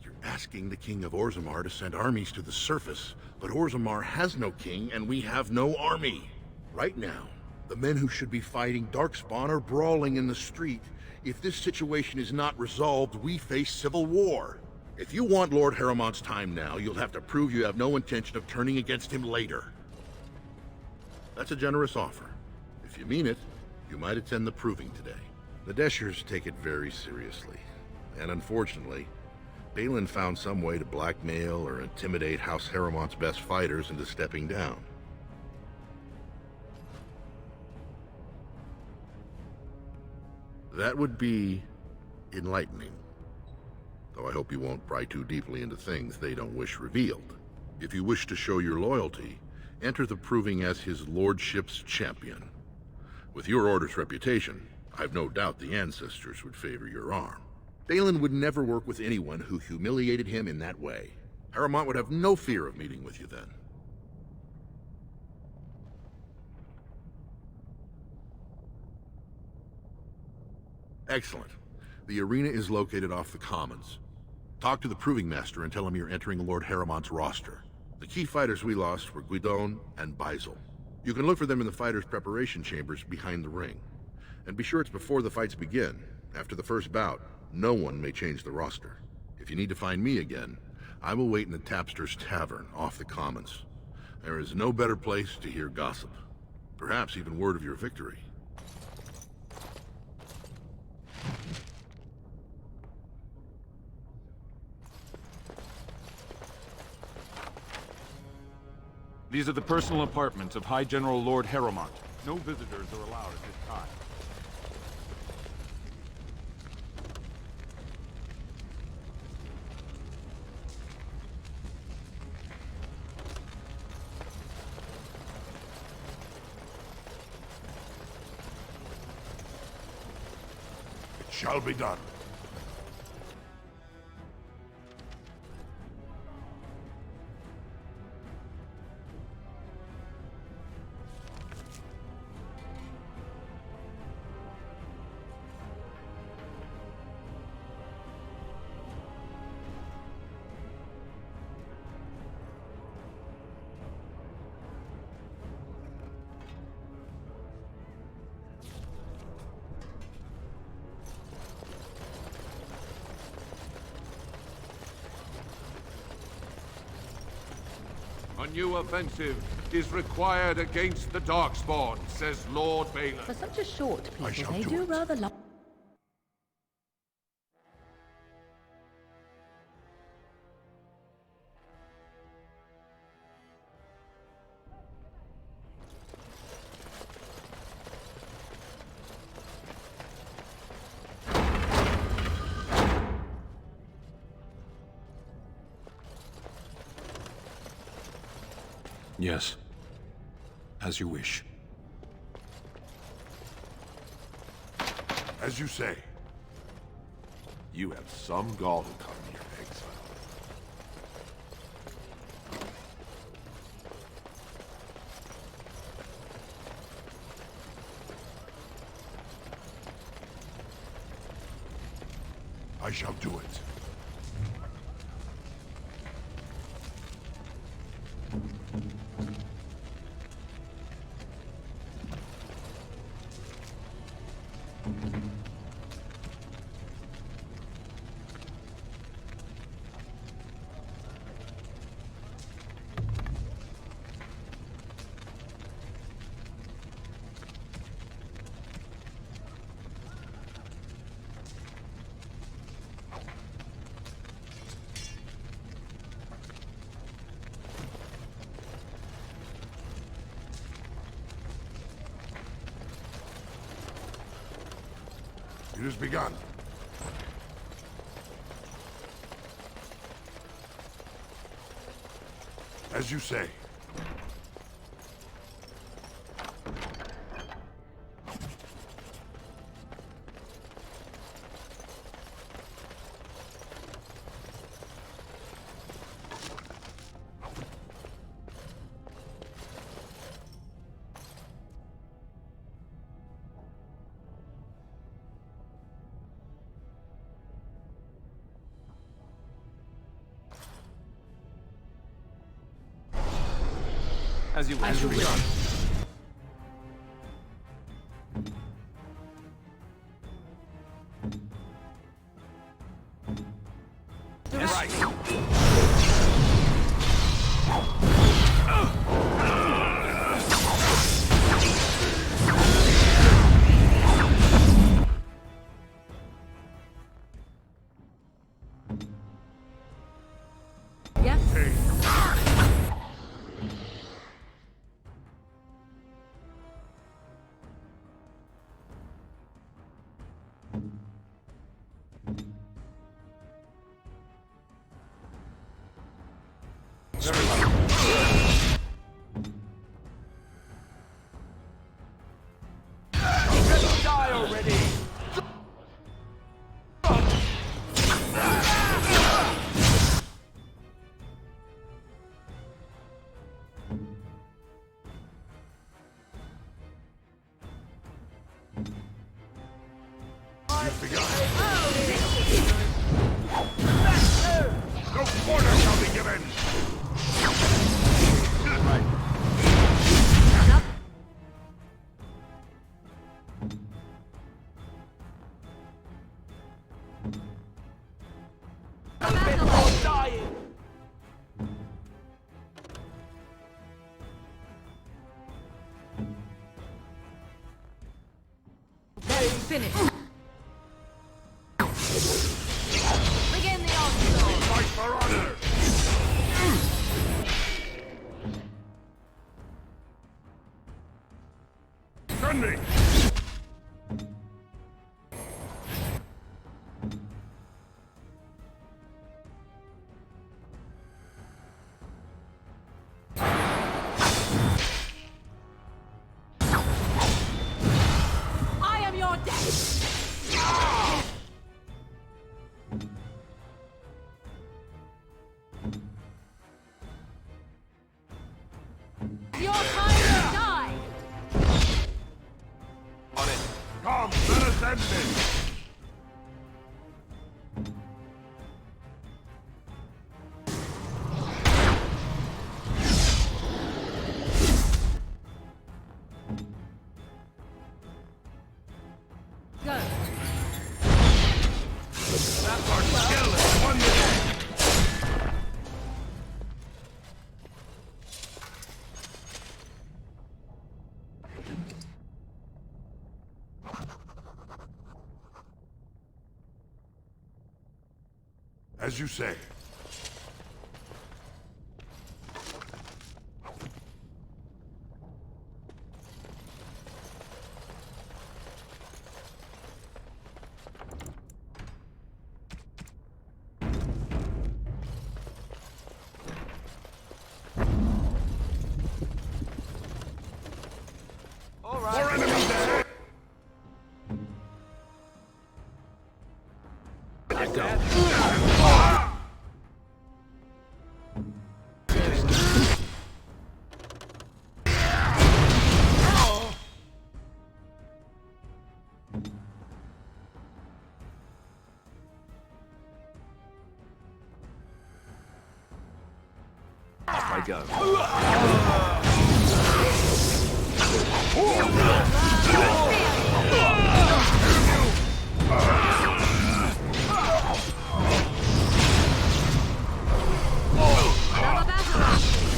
You're asking the King of Orzammar to send armies to the surface, but Orzammar has no king and we have no army. Right now, the men who should be fighting Darkspawn are brawling in the street. If this situation is not resolved, we face civil war. If you want Lord Harrowmont's time now, you'll have to prove you have no intention of turning against him later. That's a generous offer. If you mean it, you might attend the proving today. The Deshers take it very seriously. And unfortunately, Balin found some way to blackmail or intimidate House Harrowmont's best fighters into stepping down. That would be enlightening. Though I hope you won't pry too deeply into things they don't wish revealed. If you wish to show your loyalty, enter the proving as his lordship's champion. With your order's reputation, I've no doubt the ancestors would favor your arm. Balin would never work with anyone who humiliated him in that way. Harrowmont would have no fear of meeting with you then. Excellent. The arena is located off the Commons. Talk to the Proving Master and tell him you're entering Lord Harrowmont's roster. The key fighters we lost were Guidon and Baisel. You can look for them in the fighters' preparation chambers behind the ring. And be sure it's before the fights begin. After the first bout, no one may change the roster. If you need to find me again, I will wait in the Tapster's Tavern off the Commons. There is no better place to hear gossip. Perhaps even word of your victory. These are the personal apartments of High General Lord Harrowmont. No visitors are allowed at this time. It shall be done. A new offensive is required against the Darkspawn, says Lord Balin. For such a short I people, shall they do do it. rather long. Yes. As you wish. As you say. You have some gall to come here, exile. I shall do it. It has begun. As you say. As you wish. Die already! You've begun. No quarter shall be given! Dying! Finish. Begin the onslaught! Fight for honor! Send me! I am your death! Your time to die! On it! Come, let us end this! Go. That part skill is won the day! As you say. All right. More enemies there! Let go. Off I go.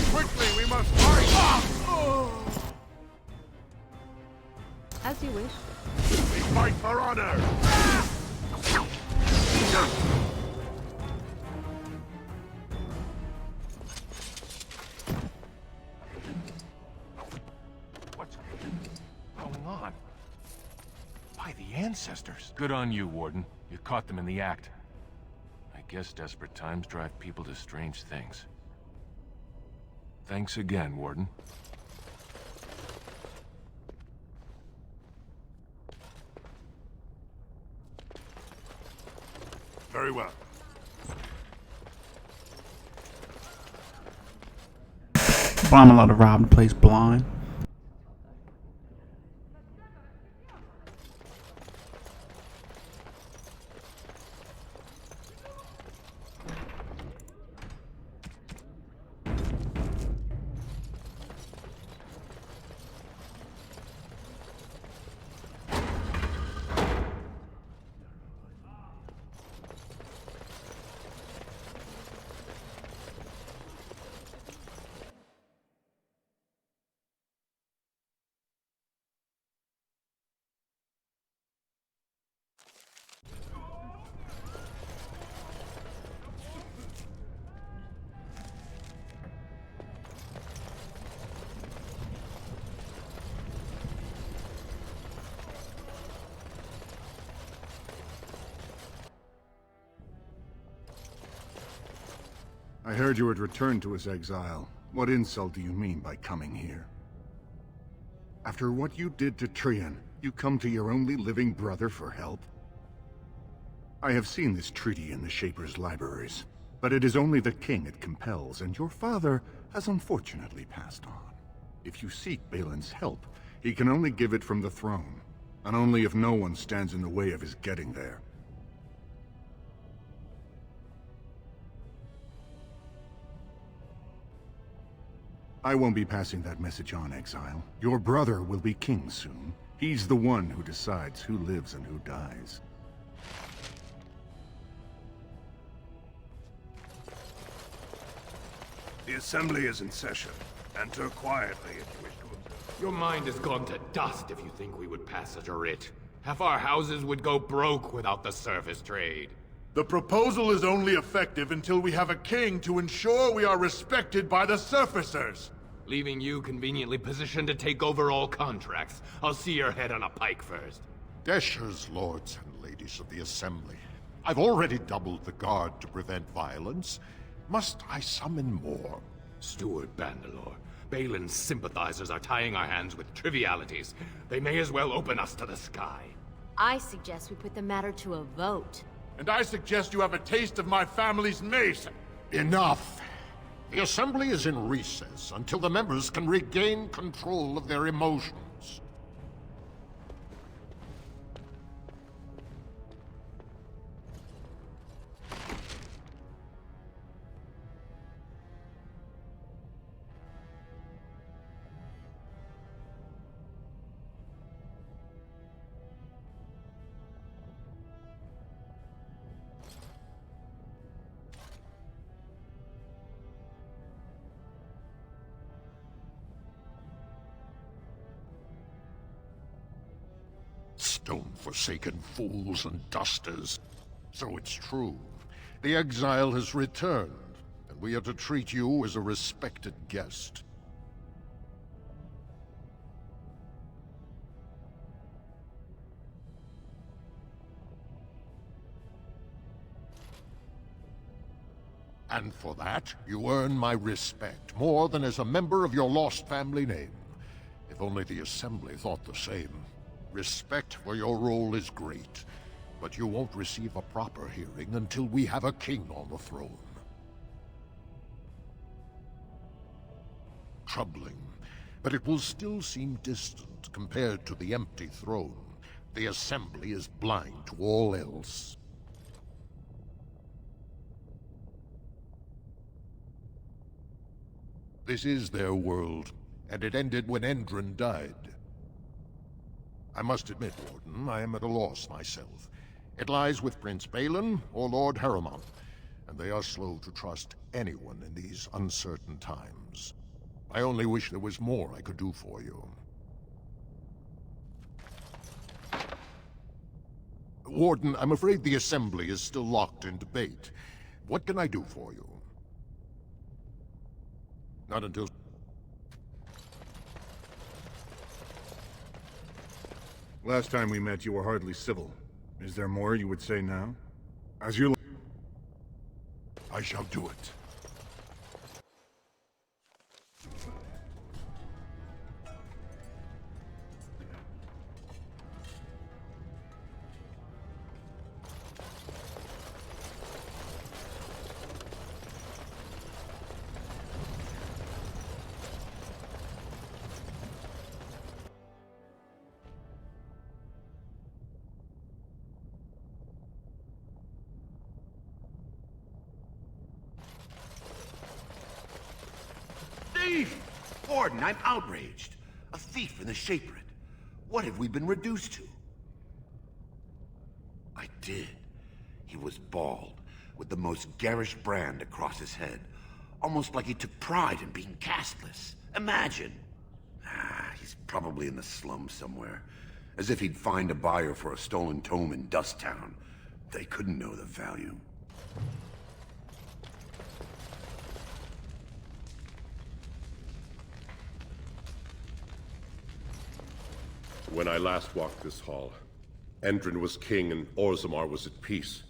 Quickly, we must fight! As you wish. We fight for honor! What's going on? By the ancestors. Good on you, Warden. You caught them in the act. I guess desperate times drive people to strange things. Thanks again, Warden. Very well. Well, I'm allowed to rob the place blind. I heard you had returned to his exile. What insult do you mean by coming here? After what you did to Trian, you come to your only living brother for help? I have seen this treaty in the Shaper's libraries, but it is only the king it compels, and your father has unfortunately passed on. If you seek Balin's help, he can only give it from the throne, and only if no one stands in the way of his getting there. I won't be passing that message on, Exile. Your brother will be king soon. He's the one who decides who lives and who dies. The assembly is in session. Enter quietly if you wish to observe. Your mind has gone to dust if you think we would pass such a writ. Half our houses would go broke without the service trade. The proposal is only effective until we have a king to ensure we are respected by the surfacers. Leaving you conveniently positioned to take over all contracts. I'll see your head on a pike first. Desher's lords and ladies of the Assembly. I've already doubled the guard to prevent violence. Must I summon more? Steward Bandalore, Balin's sympathizers are tying our hands with trivialities. They may as well open us to the sky. I suggest we put the matter to a vote. And I suggest you have a taste of my family's mace. Enough! The Assembly is in recess until the members can regain control of their emotions. Stone-forsaken fools and dusters. So it's true. The exile has returned, and we are to treat you as a respected guest. And for that, you earn my respect, more than as a member of your lost family name. If only the Assembly thought the same. Respect for your role is great. But you won't receive a proper hearing until we have a king on the throne. Troubling, but it will still seem distant compared to the empty throne. The Assembly is blind to all else. This is their world, and it ended when Endron died. I must admit, Warden, I am at a loss myself. It lies with Prince Balin or Lord Harriman, and they are slow to trust anyone in these uncertain times. I only wish there was more I could do for you. Warden, I'm afraid the Assembly is still locked in debate. What can I do for you? Not until... Last time we met, you were hardly civil. Is there more you would say now? As you... I shall do it. Thief! Warden, I'm outraged. A thief in the Shapered. What have we been reduced to? I did. He was bald, with the most garish brand across his head. Almost like he took pride in being castless. Imagine! He's probably in the slums somewhere. As if he'd find a buyer for a stolen tome in Dust Town. They couldn't know the value. When I last walked this hall, Endron was king and Orzammar was at peace.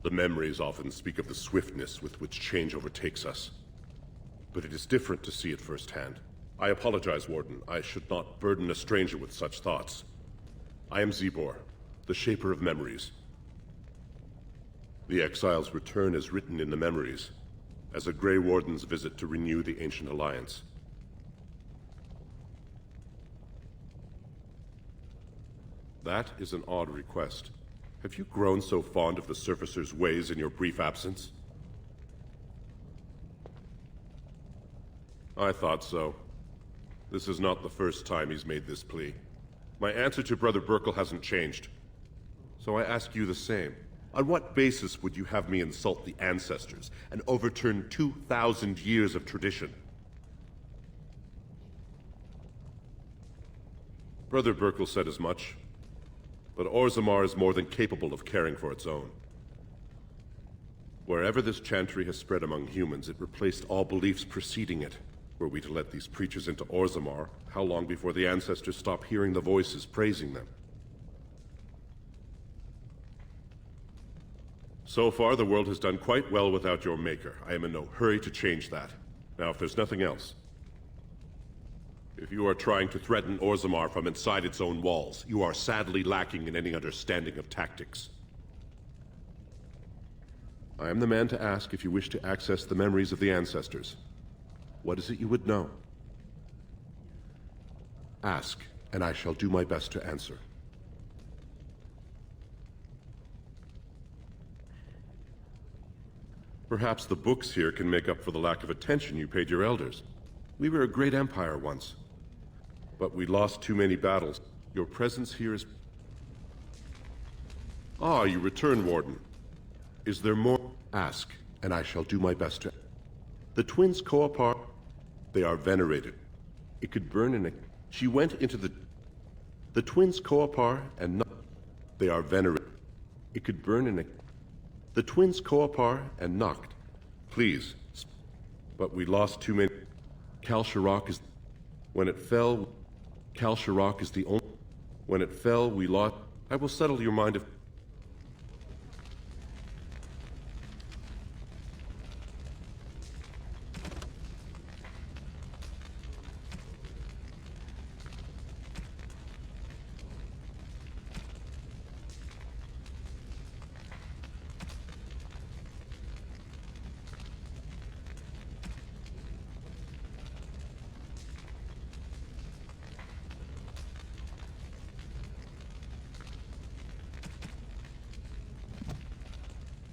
The memories often speak of the swiftness with which change overtakes us. But it is different to see it firsthand. I apologize, Warden. I should not burden a stranger with such thoughts. I am Zebor, the Shaper of Memories. The Exile's return is written in the memories, as a Grey Warden's visit to renew the ancient alliance. That is an odd request. Have you grown so fond of the Surfacer's ways in your brief absence? I thought so. This is not the first time he's made this plea. My answer to Brother Burkle hasn't changed. So I ask you the same. On what basis would you have me insult the ancestors and overturn 2,000 years of tradition? Brother Burkle said as much. But Orzammar is more than capable of caring for its own. Wherever this chantry has spread among humans, it replaced all beliefs preceding it. Were we to let these preachers into Orzammar, how long before the ancestors stop hearing the voices praising them? So far, the world has done quite well without your maker. I am in no hurry to change that. Now, if there's nothing else, if you are trying to threaten Orzammar from inside its own walls, you are sadly lacking in any understanding of tactics. I am the man to ask if you wish to access the memories of the ancestors. What is it you would know? Ask, and I shall do my best to answer. Perhaps the books here can make up for the lack of attention you paid your elders. We were a great empire once. But we lost too many battles. Your presence here is... Ah, you return, Warden. Is there more? Ask, and I shall do my best to... The twins Koapar, they are venerated. It could burn in a... She went into the... The twins Koapar and... They are venerated. It could burn in a... The twins Koapar and Noct. Please. But we lost too many... Kalsharok is... When it fell... Kalsharok is the only... When it fell, we lost... I will settle your mind if...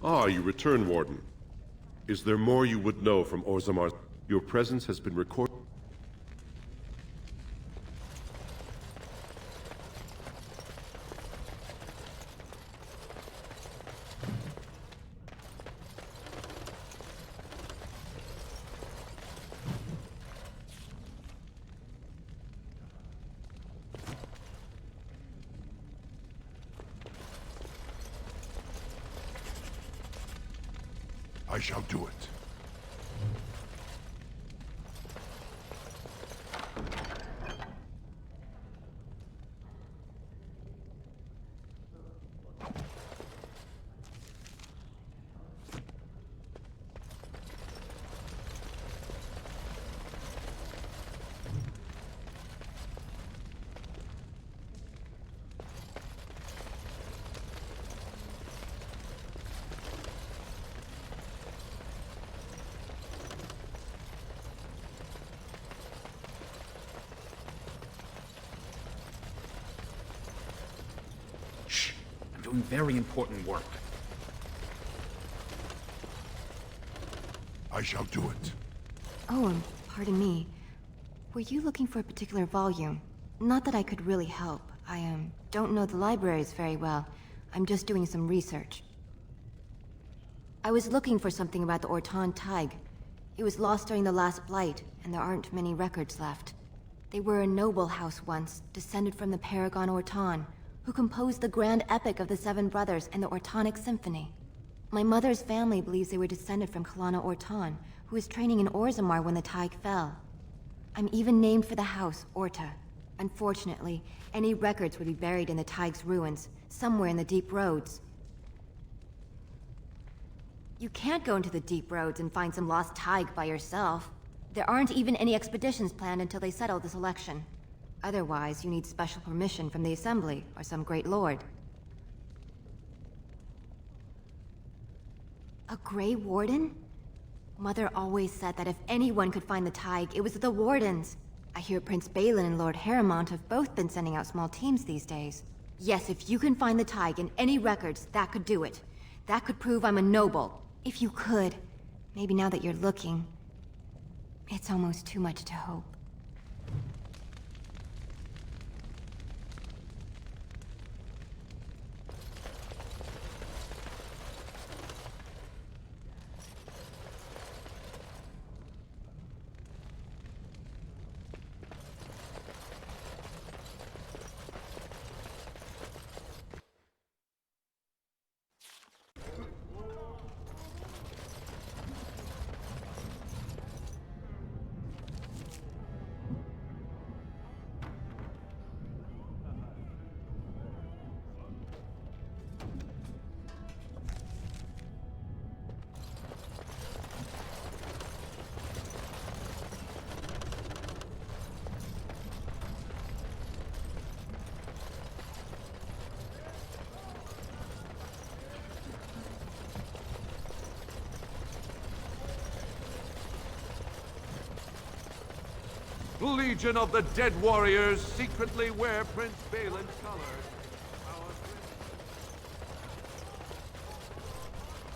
Ah, you return, Warden. Is there more you would know from Orzammar? Your presence has been recorded. I shall do it. Shh! I'm doing very important work. I shall do it. Oh, pardon me. Were you looking for a particular volume? Not that I could really help. I, don't know the libraries very well. I'm just doing some research. I was looking for something about the Orton Tig. It was lost during the last Blight, and there aren't many records left. They were a noble house once, descended from the Paragon Orton, who composed the grand epic of the Seven Brothers and the Ortonic Symphony. My mother's family believes they were descended from Kalana Orton, who was training in Orzammar when the Tig fell. I'm even named for the house, Orta. Unfortunately, any records would be buried in the Tig's ruins, somewhere in the Deep Roads. You can't go into the Deep Roads and find some lost Tig by yourself. There aren't even any expeditions planned until they settle the selection. Otherwise, you need special permission from the Assembly or some great lord. A Grey Warden? Mother always said that if anyone could find the Tig, it was the Wardens. I hear Prince Balin and Lord Harrimont have both been sending out small teams these days. Yes, if you can find the Tig in any records, that could do it. That could prove I'm a noble. If you could. Maybe now that you're looking. It's almost too much to hope. Legion of the Dead Warriors secretly wear Prince Balin's colors.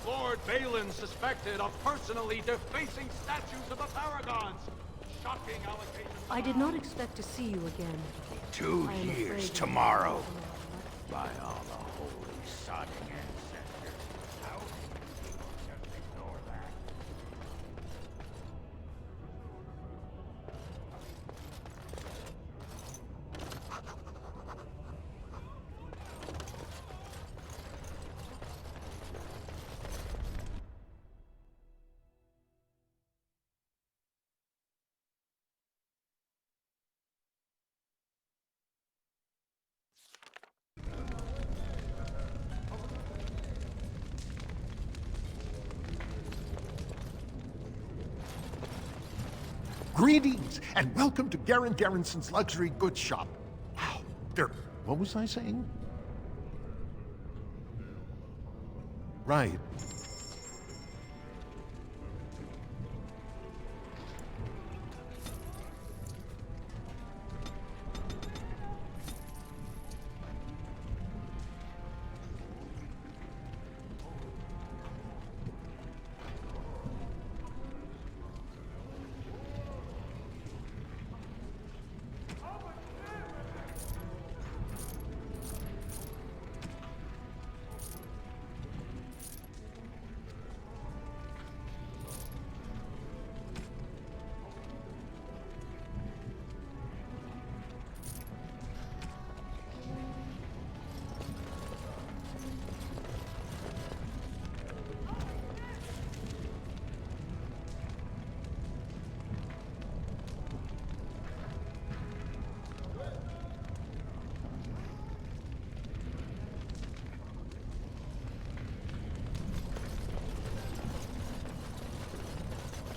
Lord Balin suspected of personally defacing statues of the Paragons. Shocking allegation. I did not expect to see you again. 2 years tomorrow. By all the holy sodding ancestors. How can you just ignore that? Greetings, and welcome to Garen Garrison's Luxury Goods Shop. Wow, what was I saying? Right.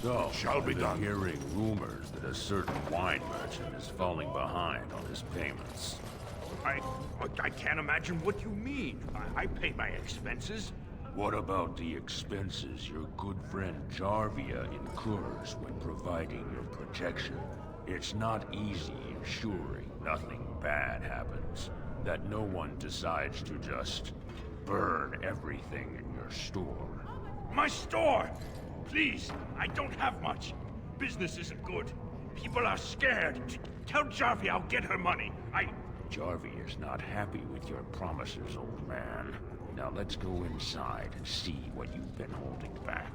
So, Shall be I've been done. hearing rumors that a certain wine merchant is falling behind on his payments. I can't imagine what you mean. I pay my expenses. What about the expenses your good friend Jarvia incurs when providing your protection? It's not easy ensuring nothing bad happens, that no one decides to just burn everything in your store. My store! Please, I don't have much. Business isn't good. People are scared. Tell Jarvia I'll get her money. Jarvia is not happy with your promises, old man. Now let's go inside and see what you've been holding back.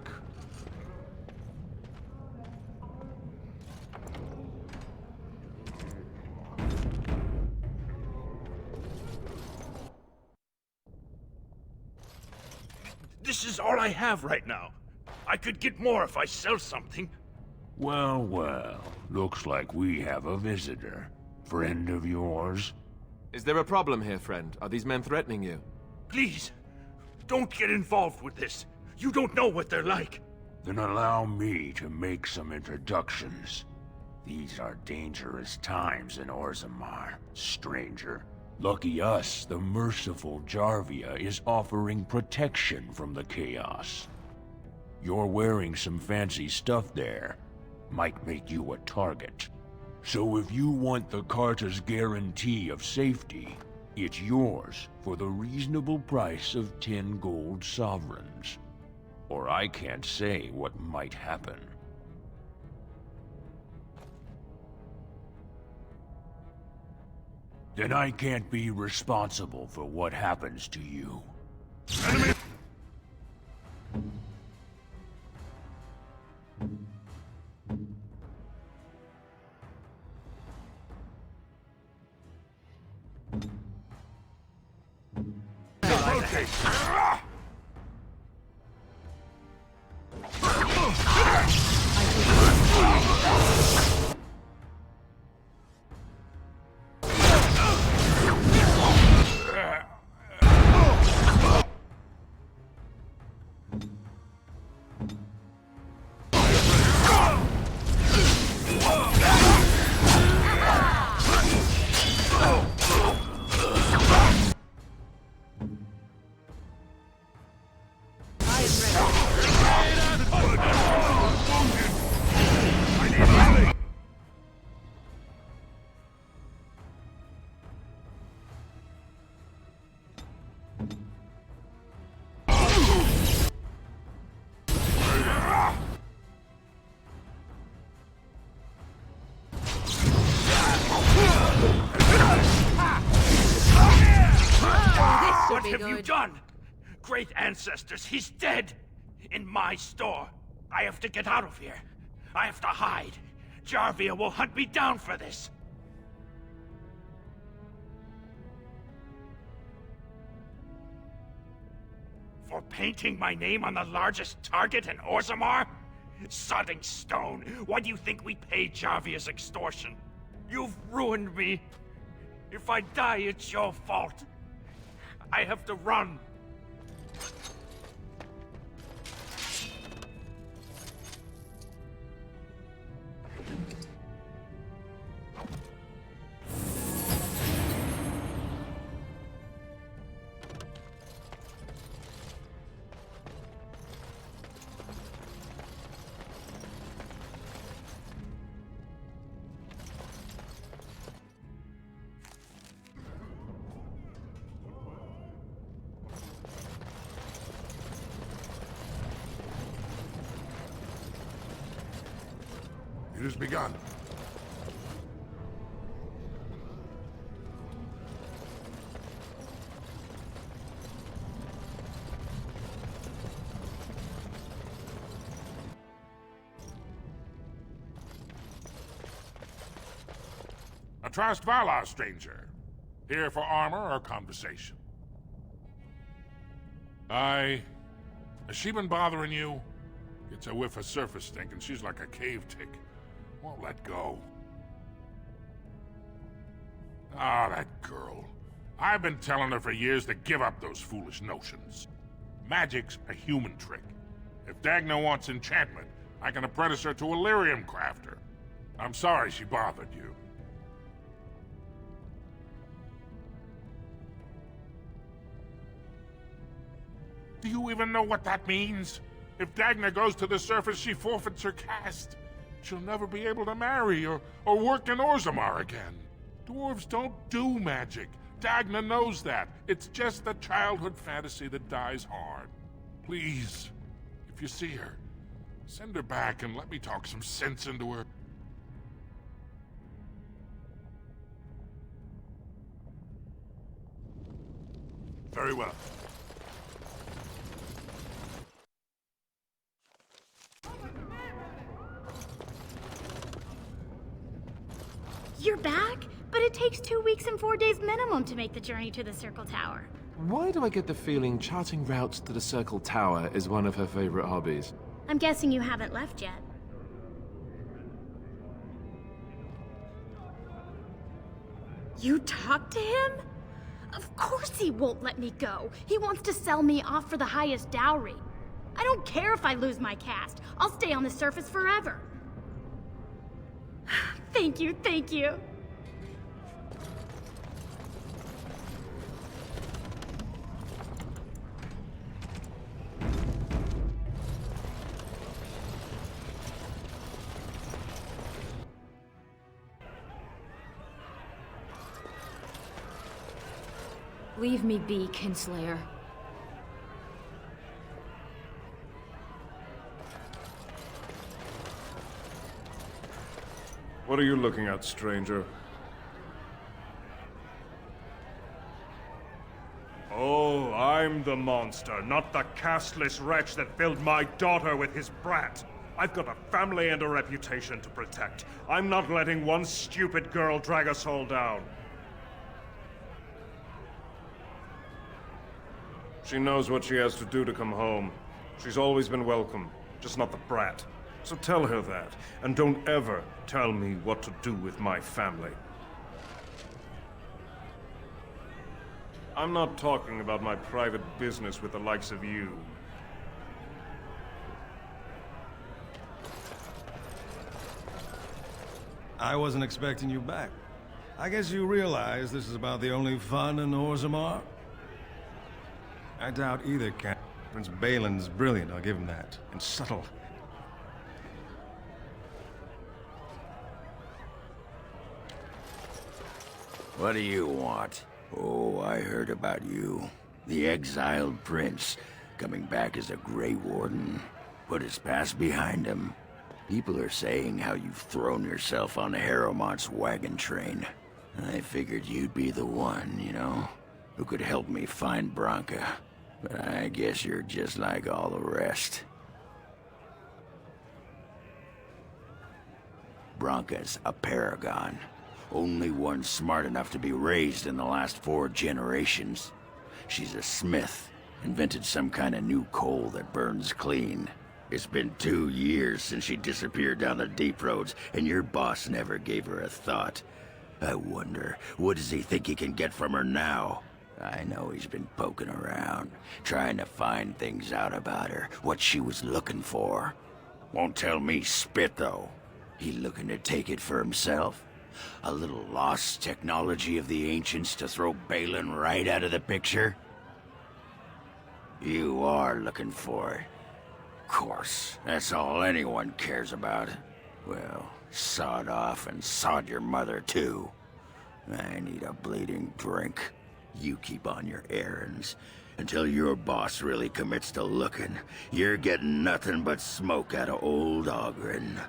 This is all I have right now. I could get more if I sell something. Well, well. Looks like we have a visitor. Friend of yours? Is there a problem here, friend? Are these men threatening you? Please, don't get involved with this. You don't know what they're like. Then allow me to make some introductions. These are dangerous times in Orzammar, stranger. Lucky us, the merciful Jarvia is offering protection from the chaos. You're wearing some fancy stuff there. Might make you a target. So if you want the Carta's guarantee of safety, it's yours for the reasonable price of 10 gold sovereigns. Or I can't say what might happen. Then I can't be responsible for what happens to you. Enemy! What have you done? Great ancestors, he's dead! In my store. I have to get out of here. I have to hide. Jarvia will hunt me down for this. For painting my name on the largest target in Orzammar? Sodding stone, why do you think we pay Jarvia's extortion? You've ruined me. If I die, it's your fault. I have to run. It has begun. A Trust Valar, stranger. Here for armor or conversation? Has she been bothering you? Gets a whiff of surface stink and she's like a cave tick. Won't let go. Ah, that girl. I've been telling her for years to give up those foolish notions. Magic's a human trick. If Dagna wants enchantment, like an apprentice to a lyrium crafter. I'm sorry she bothered you. Do you even know what that means? If Dagna goes to the surface, she forfeits her caste. She'll never be able to marry or work in Orzammar again. Dwarves don't do magic. Dagna knows that. It's just a childhood fantasy that dies hard. Please, if you see her, send her back and let me talk some sense into her. Very well. You're back? But it takes 2 weeks and 4 days minimum to make the journey to the Circle Tower. Why do I get the feeling charting routes to the Circle Tower is one of her favorite hobbies? I'm guessing you haven't left yet. You talked to him? Of course he won't let me go. He wants to sell me off for the highest dowry. I don't care if I lose my caste. I'll stay on the surface forever. Thank you, thank you. Leave me be, Kinslayer. What are you looking at, stranger? Oh, I'm the monster, not the casteless wretch that filled my daughter with his brat. I've got a family and a reputation to protect. I'm not letting one stupid girl drag us all down. She knows what she has to do to come home. She's always been welcome, just not the brat. So tell her that, and don't ever tell me what to do with my family. I'm not talking about my private business with the likes of you. I wasn't expecting you back. I guess you realize this is about the only fun in Orzammar? I doubt either cat. Prince Balin's brilliant, I'll give him that. And subtle. What do you want? Oh, I heard about you. The exiled prince, coming back as a Grey Warden. Put his past behind him. People are saying how you've thrown yourself on Harrowmont's wagon train. I figured you'd be the one, you know, who could help me find Branka. But I guess you're just like all the rest. Branka's a paragon. Only one smart enough to be raised in the last 4 generations. She's a smith. Invented some kind of new coal that burns clean. It's been 2 years since she disappeared down the deep roads, and your boss never gave her a thought. I wonder, what does he think he can get from her now? I know he's been poking around, trying to find things out about her, what she was looking for. Won't tell me spit, though. He looking to take it for himself? A little lost technology of the ancients to throw Balin right out of the picture? You are looking for it. Of course, that's all anyone cares about. Well, sod off and sod your mother, too. I need a bleeding drink. You keep on your errands. Until your boss really commits to looking, you're getting nothing but smoke out of old Ogren.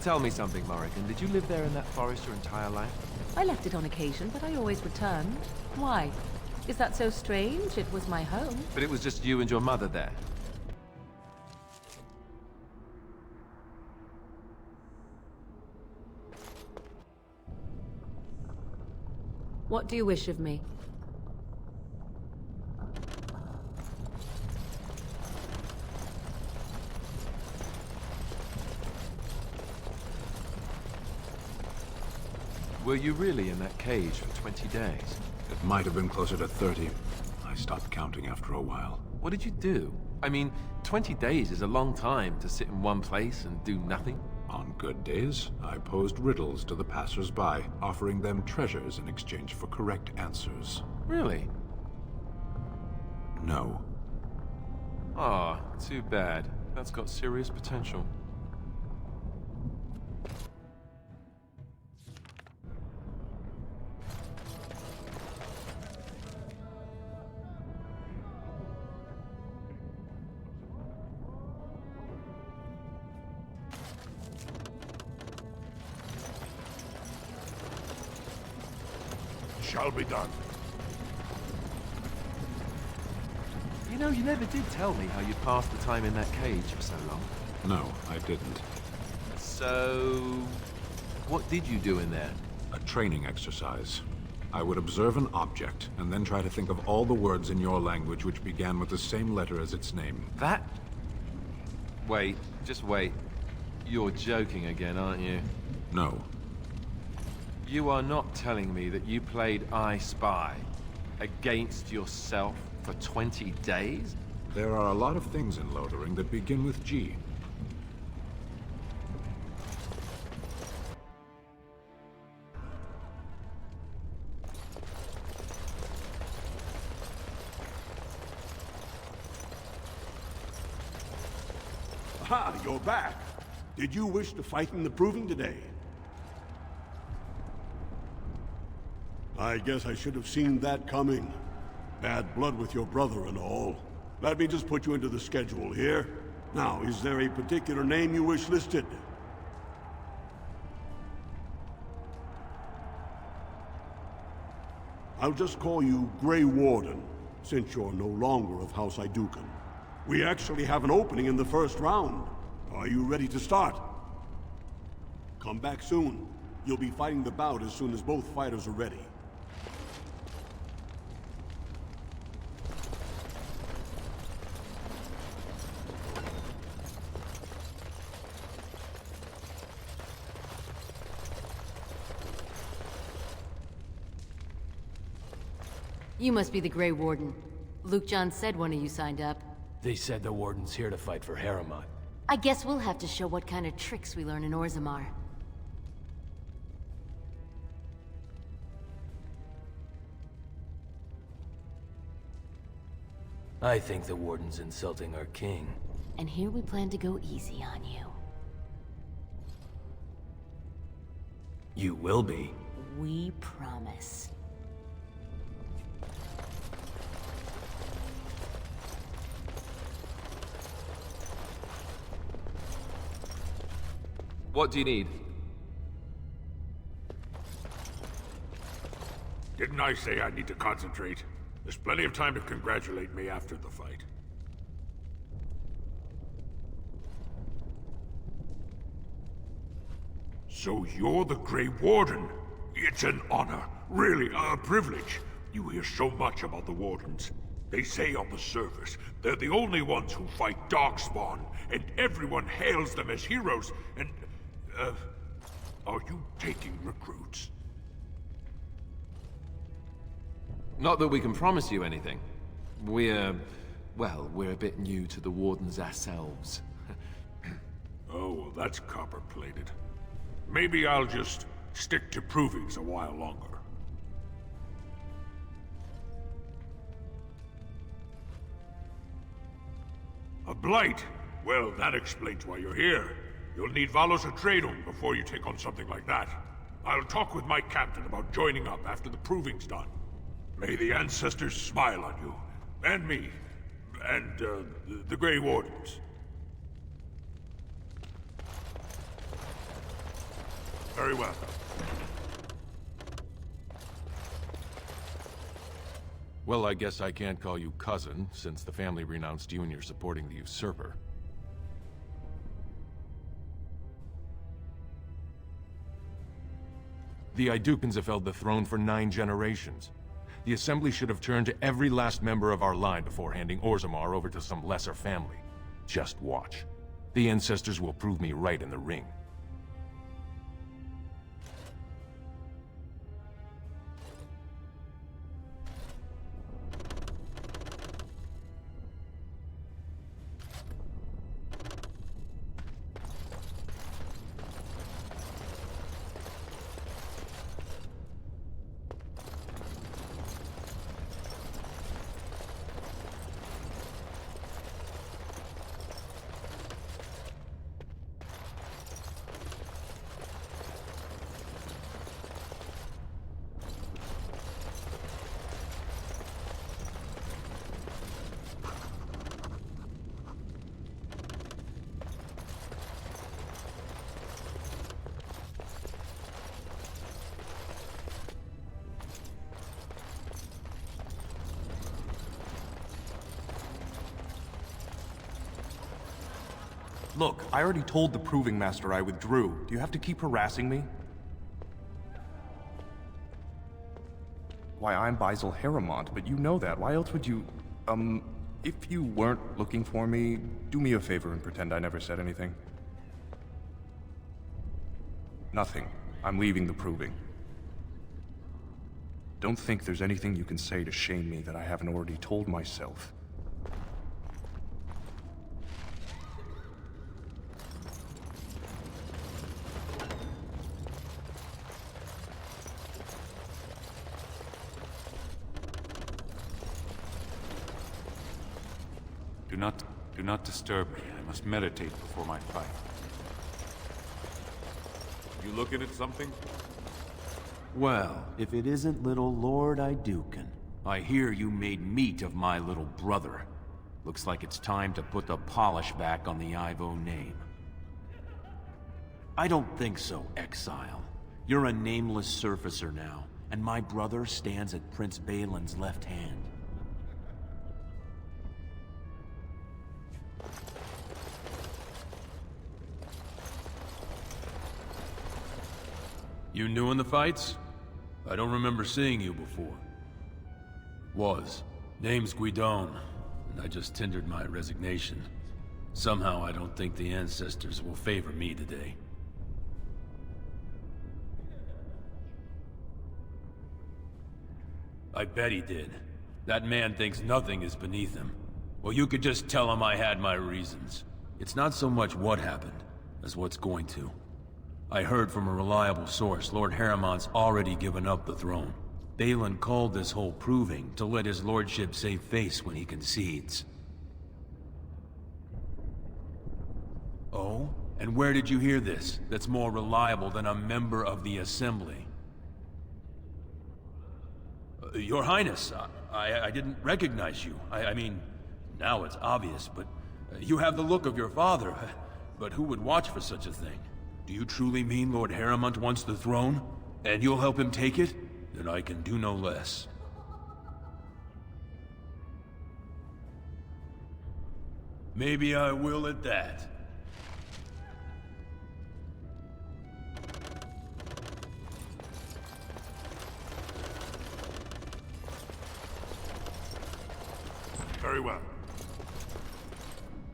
Tell me something, Morrigan. Did you live there in that forest your entire life? I left it on occasion, but I always returned. Why? Is that so strange? It was my home. But it was just you and your mother there. What do you wish of me? Were you really in that cage for 20 days? It might have been closer to 30. I stopped counting after a while. What did you do? I mean, 20 days is a long time to sit in one place and do nothing. On good days, I posed riddles to the passers-by, offering them treasures in exchange for correct answers. Really? No. Ah, too bad. That's got serious potential. Shall be done. You know, you never did tell me how you passed the time in that cage for so long. No, I didn't. So... what did you do in there? A training exercise. I would observe an object, and then try to think of all the words in your language which began with the same letter as its name. That? Wait, just wait. You're joking again, aren't you? No. You are not telling me that you played I Spy against yourself for 20 days? There are a lot of things in Lothering that begin with G. Aha, you're back. Did you wish to fight in the proving today? I guess I should have seen that coming. Bad blood with your brother and all. Let me just put you into the schedule here. Now, is there a particular name you wish listed? I'll just call you Grey Warden, since you're no longer of House Idukan. We actually have an opening in the first round. Are you ready to start? Come back soon. You'll be fighting the bout as soon as both fighters are ready. You must be the Grey Warden. Luke John said one of you signed up. They said the Warden's here to fight for Harriman. I guess we'll have to show what kind of tricks we learn in Orzammar. I think the Warden's insulting our king. And here we plan to go easy on you. You will be. We promise. What do you need? Didn't I say I need to concentrate? There's plenty of time to congratulate me after the fight. So you're the Grey Warden? It's an honor. Really, a privilege. You hear so much about the Wardens. They say on the surface, they're the only ones who fight Darkspawn, and everyone hails them as heroes, and... are you taking recruits? Not that we can promise you anything. Well, we're a bit new to the Wardens ourselves. Oh, well, that's copper-plated. Maybe I'll just stick to provings a while longer. A blight? Well, that explains why you're here. You'll need Valos Atreides before you take on something like that. I'll talk with my captain about joining up after the proving's done. May the ancestors smile on you, and me, and the Grey Wardens. Very well. Well, I guess I can't call you cousin, since the family renounced you and you're supporting the usurper. The Idukans have held the throne for 9 generations. The Assembly should have turned to every last member of our line before handing Orzammar over to some lesser family. Just watch. The ancestors will prove me right in the ring. Look, I already told the Proving Master I withdrew. Do you have to keep harassing me? Why, I'm Basil Harrimont, but you know that. Why else would you... if you weren't looking for me, do me a favor and pretend I never said anything. Nothing. I'm leaving the Proving. Don't think there's anything you can say to shame me that I haven't already told myself. Do not disturb me. I must meditate before my fight. You looking at something? Well, if it isn't little Lord Idukan. I hear you made meat of my little brother. Looks like it's time to put the polish back on the Ivo name. I don't think so, Exile. You're a nameless surfacer now, and my brother stands at Prince Balin's left hand. You new in the fights? I don't remember seeing you before. Name's Guidon, and I just tendered my resignation. Somehow I don't think the ancestors will favor me today. I bet he did. That man thinks nothing is beneath him. Well, you could just tell him I had my reasons. It's not so much what happened, as what's going to. I heard from a reliable source Lord Harrimon's already given up the throne. Balin called this whole proving to let his lordship save face when he concedes. Oh? And where did you hear this that's more reliable than a member of the Assembly? Your Highness, I didn't recognize you. I mean, now it's obvious, but you have the look of your father. But who would watch for such a thing? Do you truly mean Lord Harrimont wants the throne? And you'll help him take it? Then I can do no less. Maybe I will at that. Very well.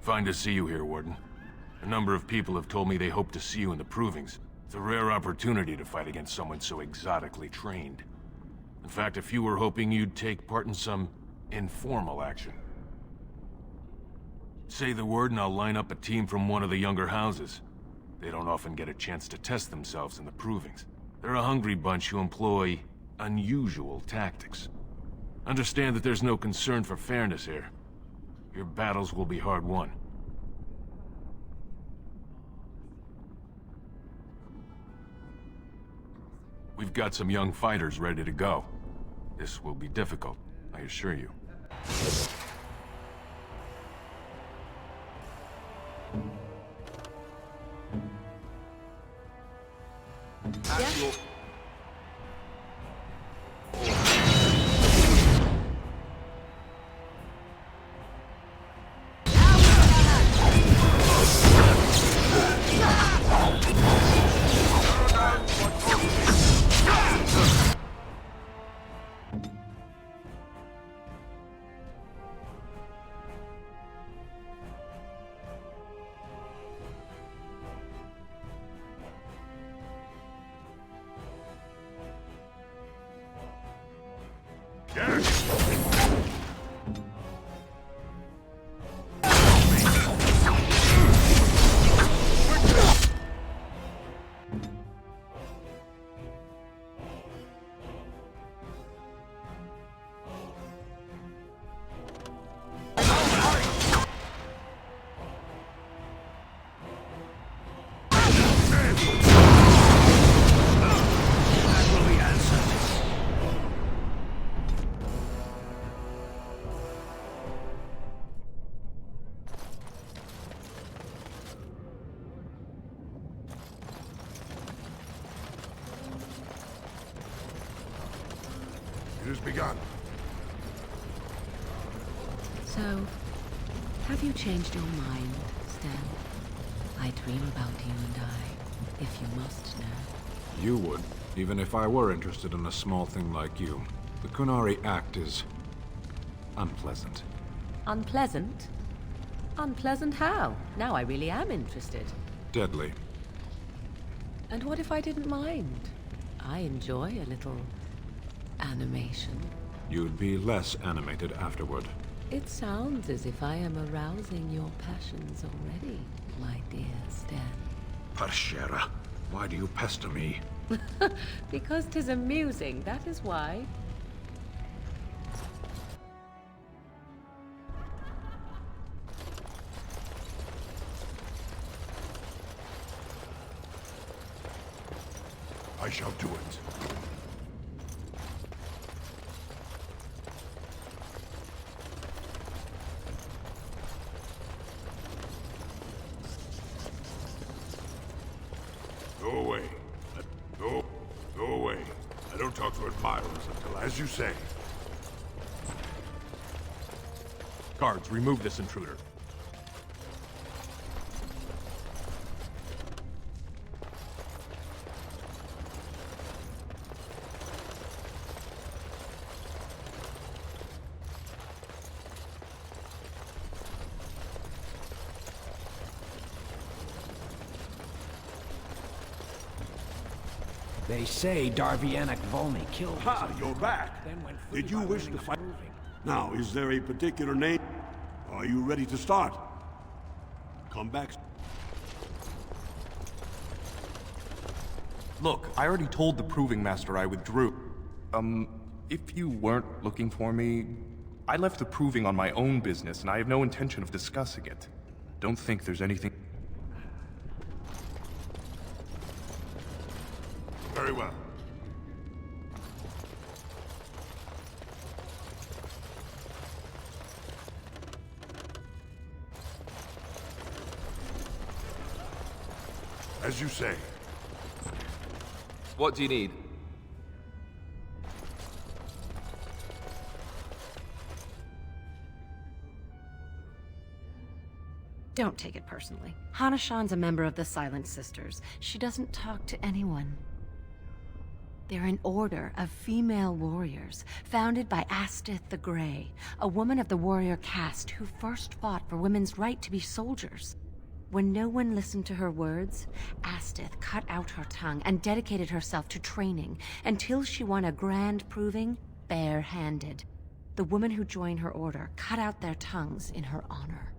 Fine to see you here, Warden. A number of people have told me they hope to see you in the Provings. It's a rare opportunity to fight against someone so exotically trained. In fact, a few were hoping you'd take part in some informal action. Say the word and I'll line up a team from one of the younger houses. They don't often get a chance to test themselves in the Provings. They're a hungry bunch who employ unusual tactics. Understand that there's no concern for fairness here. Your battles will be hard won. We've got some young fighters ready to go. This will be difficult, I assure you. It has begun. So, have you changed your mind, Stan? I dream about you and I, if you must know. You would, even if I were interested in a small thing like you. The Kunari Act is unpleasant. Unpleasant? Unpleasant how? Now I really am interested. Deadly. And what if I didn't mind? I enjoy a little animation. You'd be less animated afterward. It sounds as if I am arousing your passions already, my dear Stan. Parshera, why do you pester me? Because 'tis amusing, that is why. I shall do it. Go away. Go away. I don't talk to admirers until As you say. Guards, remove this intruder. They say Darvianic Volny killed us. Ha, you're back. Did you wish to fight? Now, is there a particular name? Are you ready to start? Come back. Look, I already told the Proving Master I withdrew. If you weren't looking for me, I left the Proving on my own business, and I have no intention of discussing it. Don't think there's anything... Very well. As you say. What do you need? Don't take it personally. Hana-shan's a member of the Silent Sisters. She doesn't talk to anyone. They're an order of female warriors, founded by Astith the Grey, a woman of the warrior caste who first fought for women's right to be soldiers. When no one listened to her words, Astith cut out her tongue and dedicated herself to training until she won a grand proving bare-handed. The women who joined her order cut out their tongues in her honor.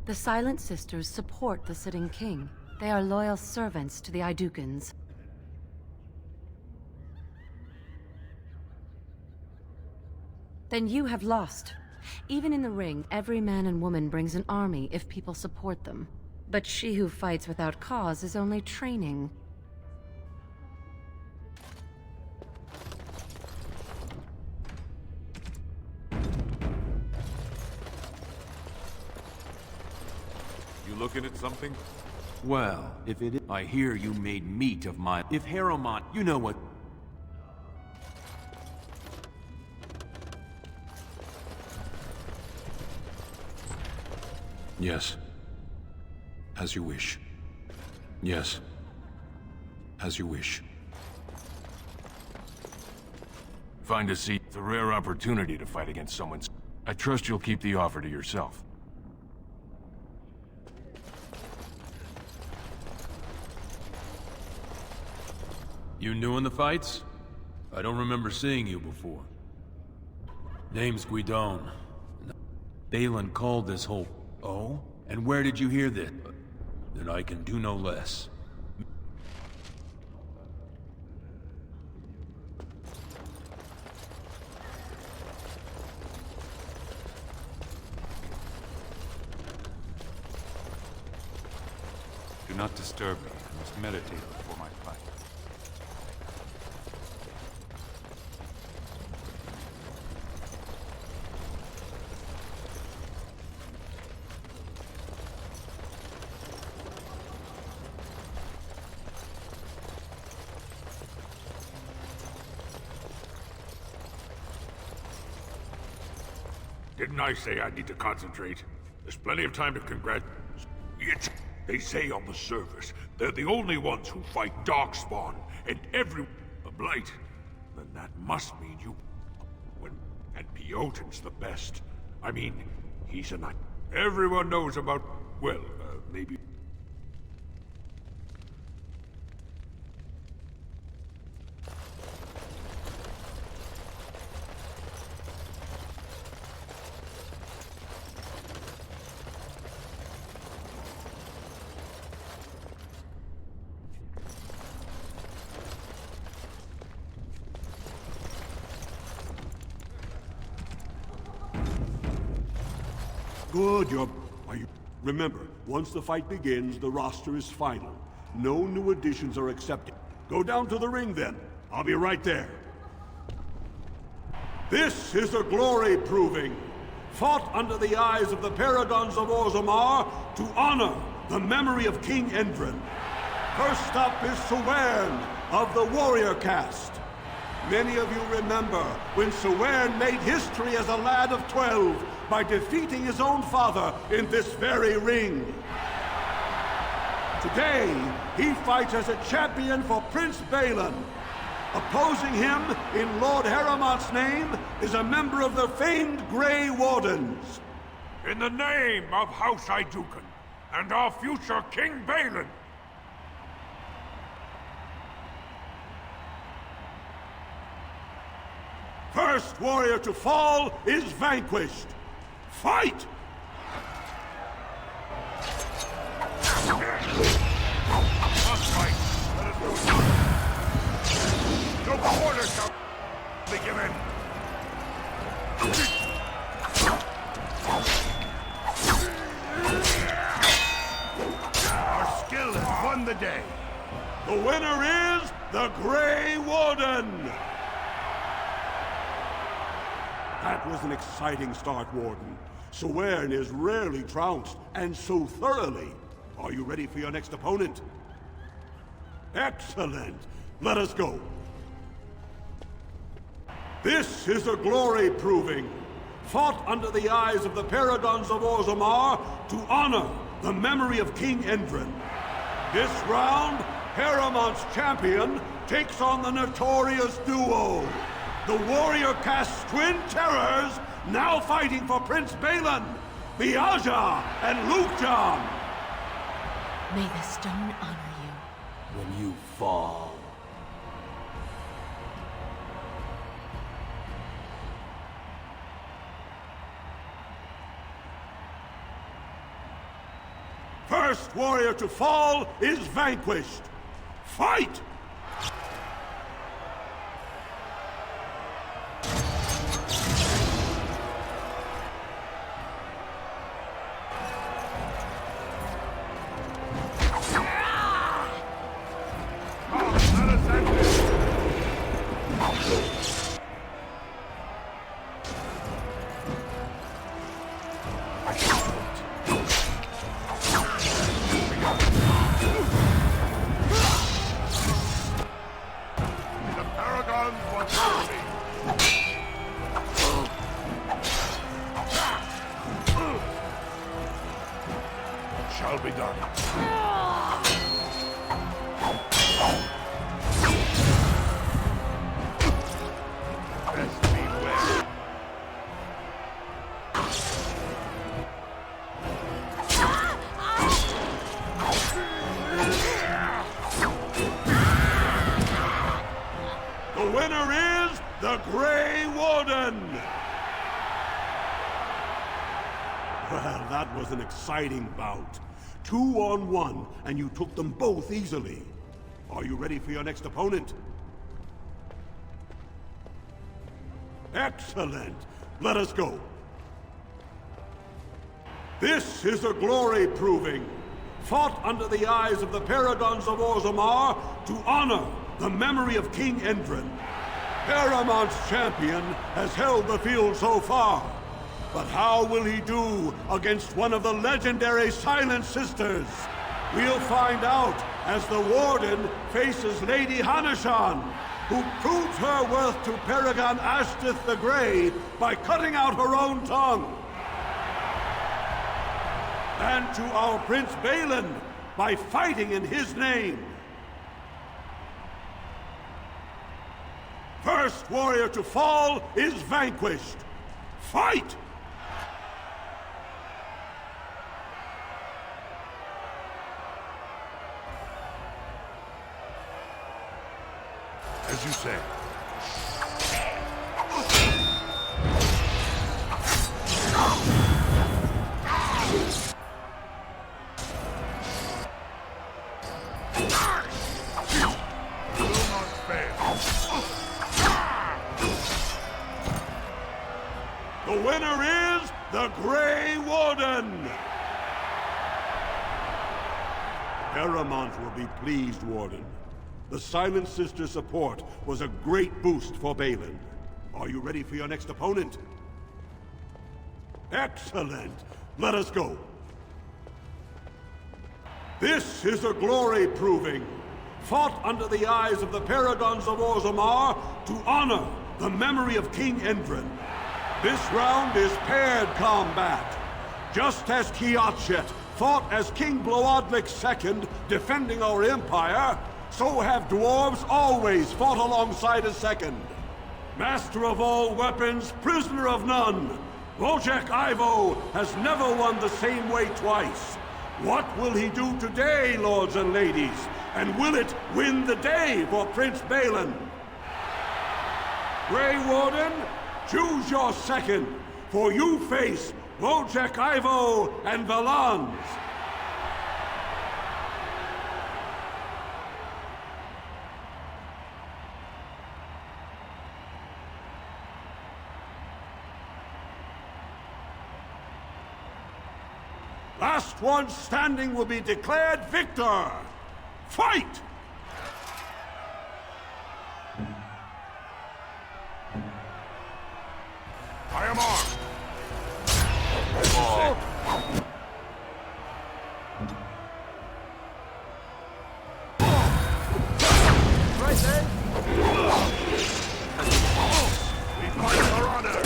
The Silent Sisters support the sitting king. They are loyal servants to the Aidukans. Then you have lost. Even in the ring, every man and woman brings an army if people support them. But she who fights without cause is only training. You looking at something? Well, if it is... I hear you made meat of my... If Harrowmont, you know what... Yes. As you wish. Yes. As you wish. Find a seat. It's a rare opportunity to fight against someone's... I trust you'll keep the offer to yourself. You new in the fights? I don't remember seeing you before. Name's Guidon. Balin called this whole... Oh? And where did you hear this? Then I can do no less. Do not disturb me. I must meditate before my fight. Didn't I say I need to concentrate? There's plenty of time to congratulate. They say on the surface, they're the only ones who fight Darkspawn, and every... a blight. Then that must mean you... And Pioten's the best. I mean, he's a knight. Everyone knows about... well, maybe... Good, remember, once the fight begins, the roster is final. No new additions are accepted. Go down to the ring then. I'll be right there. This is a glory proving, fought under the eyes of the Paragons of Orzammar to honor the memory of King Endrin. First up is Sewern of the Warrior Caste. Many of you remember when Sewern made history as a lad of 12 by defeating his own father in this very ring. Today, he fights as a champion for Prince Balin. Opposing him, in Lord Heramont's name, is a member of the famed Grey Wardens. In the name of House Idukan and our future King Balin. First warrior to fall is vanquished. Fight! Must fight. Let us do it. No quarter shall be given. Our skill has won the day. The winner is the Grey Warden! That was an exciting start, Warden. Sewern is rarely trounced, and so thoroughly. Are you ready for your next opponent? Excellent! Let us go. This is a glory proving, fought under the eyes of the Paragons of Orzammar to honor the memory of King Endrin. This round, Heramont's champion takes on the notorious duo, the Warrior Caste's twin terrors, now fighting for Prince Balin, Biaja and Lukjan. May the stone honor you. When you fall. First warrior to fall is vanquished. Fight! Shall be done. Best beware. The winner is the Grey Warden! Well, that was an exciting bout. 2-on-1, and you took them both easily. Are you ready for your next opponent? Excellent! Let us go. This is a glory proving, fought under the eyes of the Paragons of Orzammar to honor the memory of King Endrin. Paramount's champion has held the field so far, but how will he do against one of the legendary Silent Sisters? We'll find out as the Warden faces Lady Hanashan, who proves her worth to Paragon Ashtith the Grey by cutting out her own tongue. And to our Prince Balin by fighting in his name. First warrior to fall is vanquished. Fight! As you say. The winner is the Grey Warden! Paramount will be pleased, Warden. The Silent Sister support was a great boost for Balin. Are you ready for your next opponent? Excellent! Let us go. This is a glory proving, fought under the eyes of the Paragons of Orzammar to honor the memory of King Endrin. This round is paired combat. Just as Kiatchet fought as King Bloodlick II, defending our empire, so have dwarves always fought alongside a second. Master of all weapons, prisoner of none, Wojciech Ivo has never won the same way twice. What will he do today, lords and ladies? And will it win the day for Prince Balin? Grey Warden, choose your second, for you face Wojciech Ivo and Valans. Last one standing will be declared victor. Fight! I am armed. Right there. We fight for honor.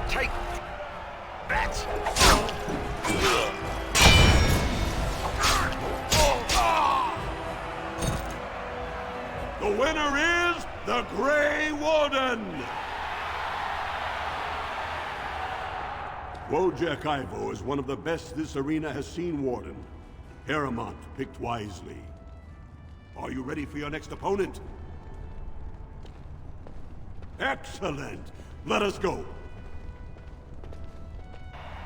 Take that! The winner is the Grey Warden! Wojciech Ivo is one of the best this arena has seen, Warden. Paramount picked wisely. Are you ready for your next opponent? Excellent! Let us go.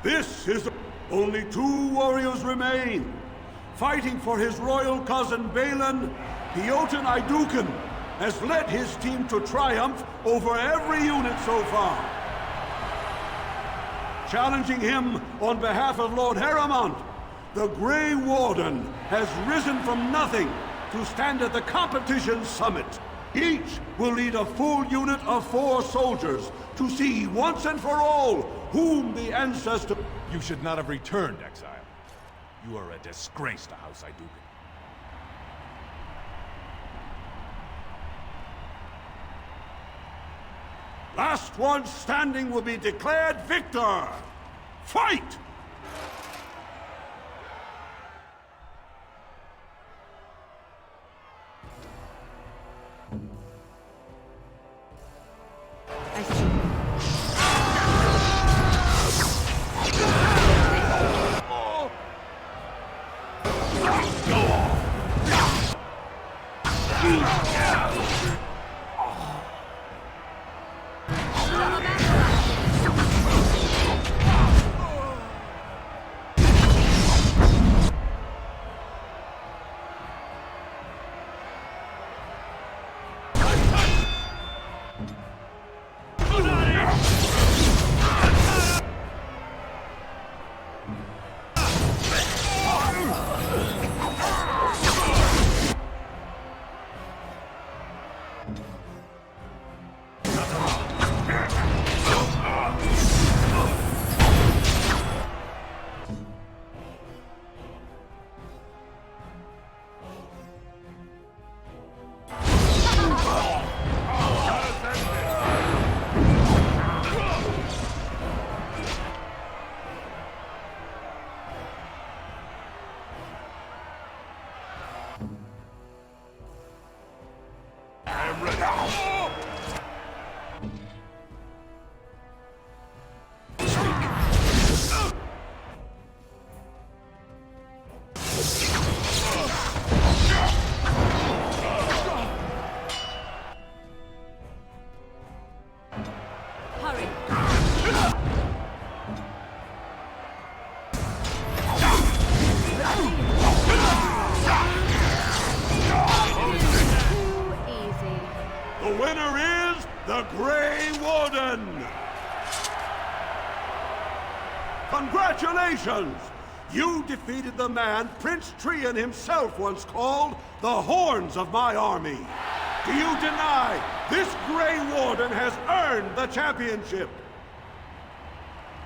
This is... Only 2 warriors remain. Fighting for his royal cousin Balin, Piotr Idukan has led his team to triumph over every unit so far. Challenging him on behalf of Lord Harrowmont, the Grey Warden has risen from nothing to stand at the competition's summit. Each will lead a full unit of 4 soldiers to see once and for all whom the ancestor... You should not have returned, exile. You are a disgrace to House Idukan. Last one standing will be declared victor. Fight! I see. The winner is the Grey Warden! Congratulations! You defeated the man Prince Trian himself once called the Horns of my army. Do you deny this Grey Warden has earned the championship?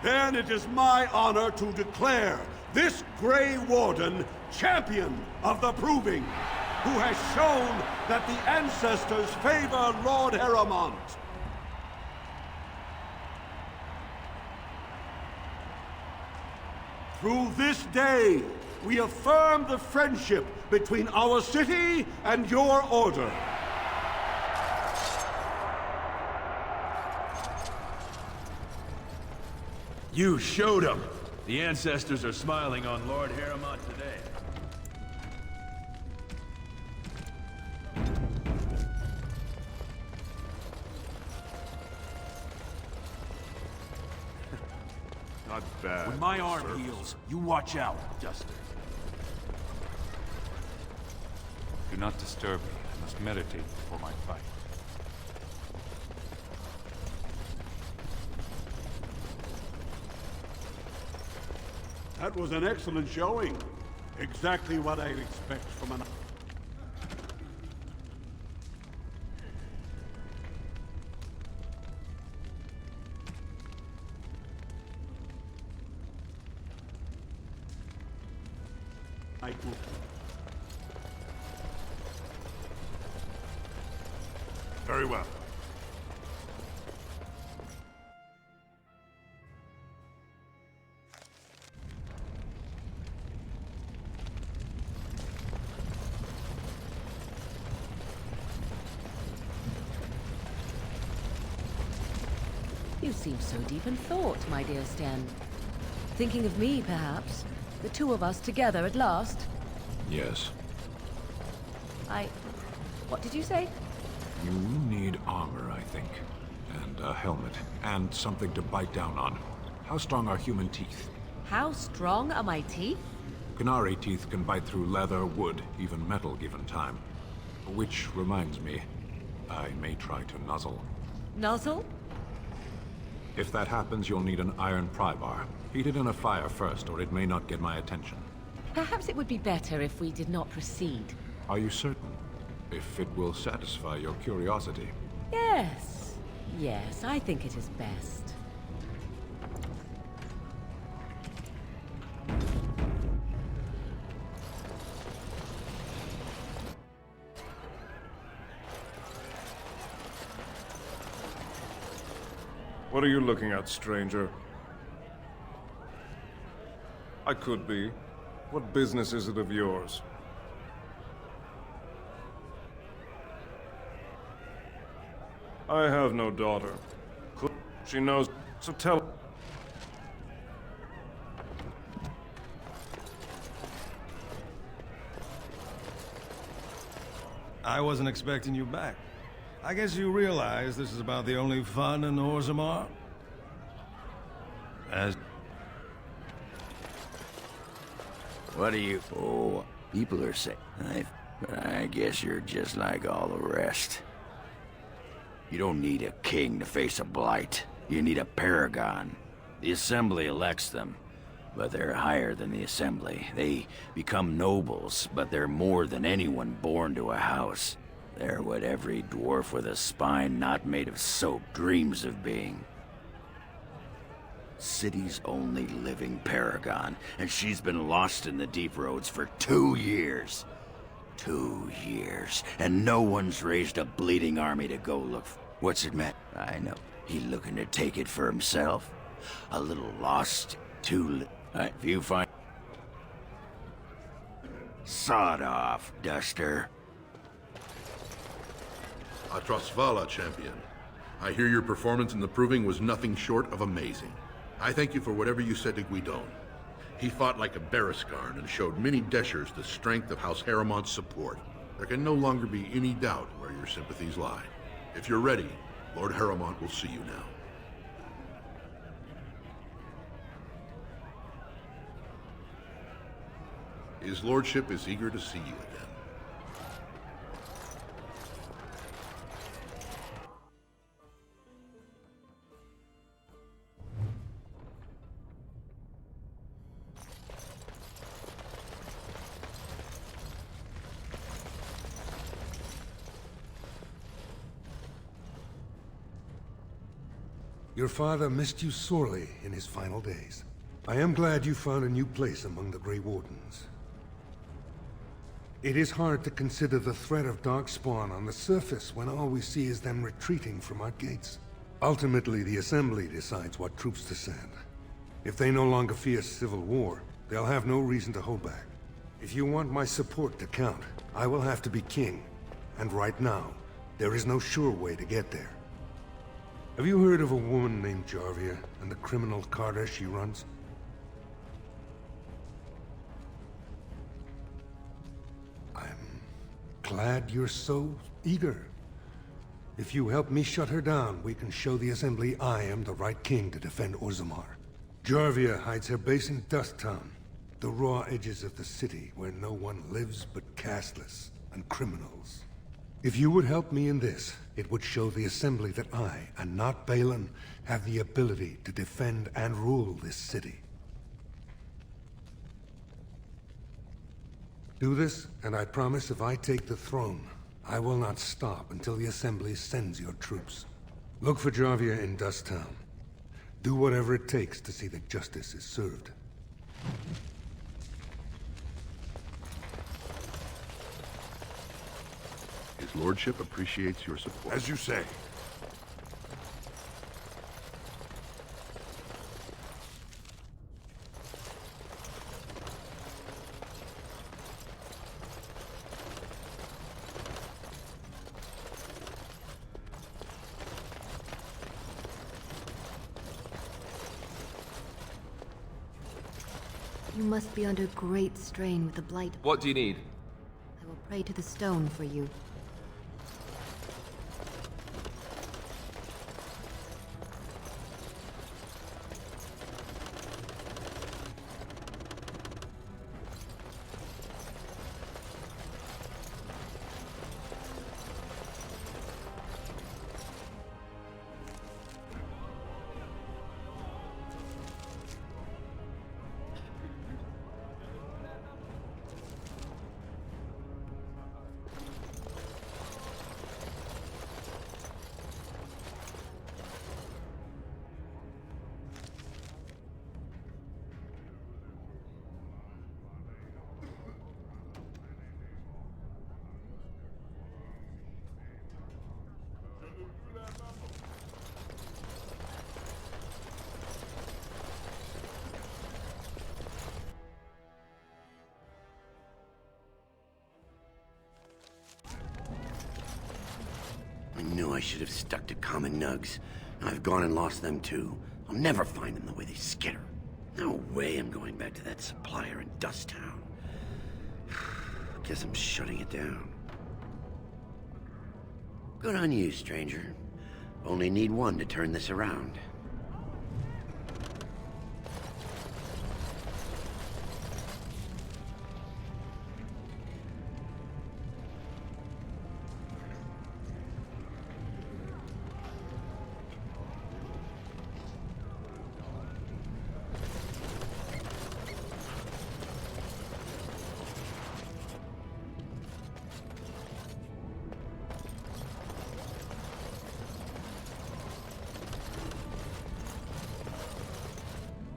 Then it is my honor to declare this Grey Warden champion of the Proving, who has shown that the ancestors favor Lord Heremont. Through this day, we affirm the friendship between our city and your order. You showed them. The ancestors are smiling on Lord Heremont today. Not bad. When my arm heals, you watch out, Duster. Do not disturb me. I must meditate before my fight. That was an excellent showing. Exactly what I'd expect from an... Very well. You seem so deep in thought, my dear Sten. Thinking of me, perhaps? The two of us together at last? Yes. What did you say? You need armor, I think. And a helmet. And something to bite down on. How strong are human teeth? How strong are my teeth? Canary teeth can bite through leather, wood, even metal given time. Which reminds me, I may try to nuzzle. Nuzzle? If that happens, you'll need an iron pry bar. Heat it in a fire first, or it may not get my attention. Perhaps it would be better if we did not proceed. Are you certain? If it will satisfy your curiosity. Yes. Yes, I think it is best. What are you looking at, stranger? I could be. What business is it of yours? I have no daughter. She knows, so tell her. I wasn't expecting you back. I guess you realize this is about the only fun in Orzammar? What do you... Oh, people are saying... I guess you're just like all the rest. You don't need a king to face a blight. You need a paragon. The Assembly elects them, but they're higher than the Assembly. They become nobles, but they're more than anyone born to a house. They're what every dwarf with a spine not made of soap dreams of being. City's only living paragon, and she's been lost in the deep roads for 2 years. 2 years, and no one's raised a bleeding army to go look for. What's it meant? I know. He looking to take it for himself? A little lost, if you find... Sod off, Duster. Atrasvala, champion. I hear your performance in the proving was nothing short of amazing. I thank you for whatever you said to Guidon. He fought like a Berescarn and showed many Deshers the strength of House Harriman's support. There can no longer be any doubt where your sympathies lie. If you're ready, Lord Harriman will see you now. His lordship is eager to see you again. Your father missed you sorely in his final days. I am glad you found a new place among the Grey Wardens. It is hard to consider the threat of Darkspawn on the surface when all we see is them retreating from our gates. Ultimately, the Assembly decides what troops to send. If they no longer fear civil war, they'll have no reason to hold back. If you want my support to count, I will have to be king. And right now, there is no sure way to get there. Have you heard of a woman named Jarvia and the criminal carter she runs? I'm glad you're so eager. If you help me shut her down, we can show the Assembly I am the right king to defend Orzammar. Jarvia hides her base in Dust Town, the raw edges of the city where no one lives but castless and criminals. If you would help me in this, it would show the Assembly that I, and not Balin, have the ability to defend and rule this city. Do this, and I promise if I take the throne, I will not stop until the Assembly sends your troops. Look for Jarvia in Dust Town. Do whatever it takes to see that justice is served. His lordship appreciates your support. As you say. You must be under great strain with the blight. What do you need? I will pray to the stone for you. I knew I should have stuck to common nugs. I've gone and lost them too. I'll never find them the way they skitter. No way I'm going back to that supplier in Dust Town. Guess I'm shutting it down. Good on you, stranger. Only need one to turn this around.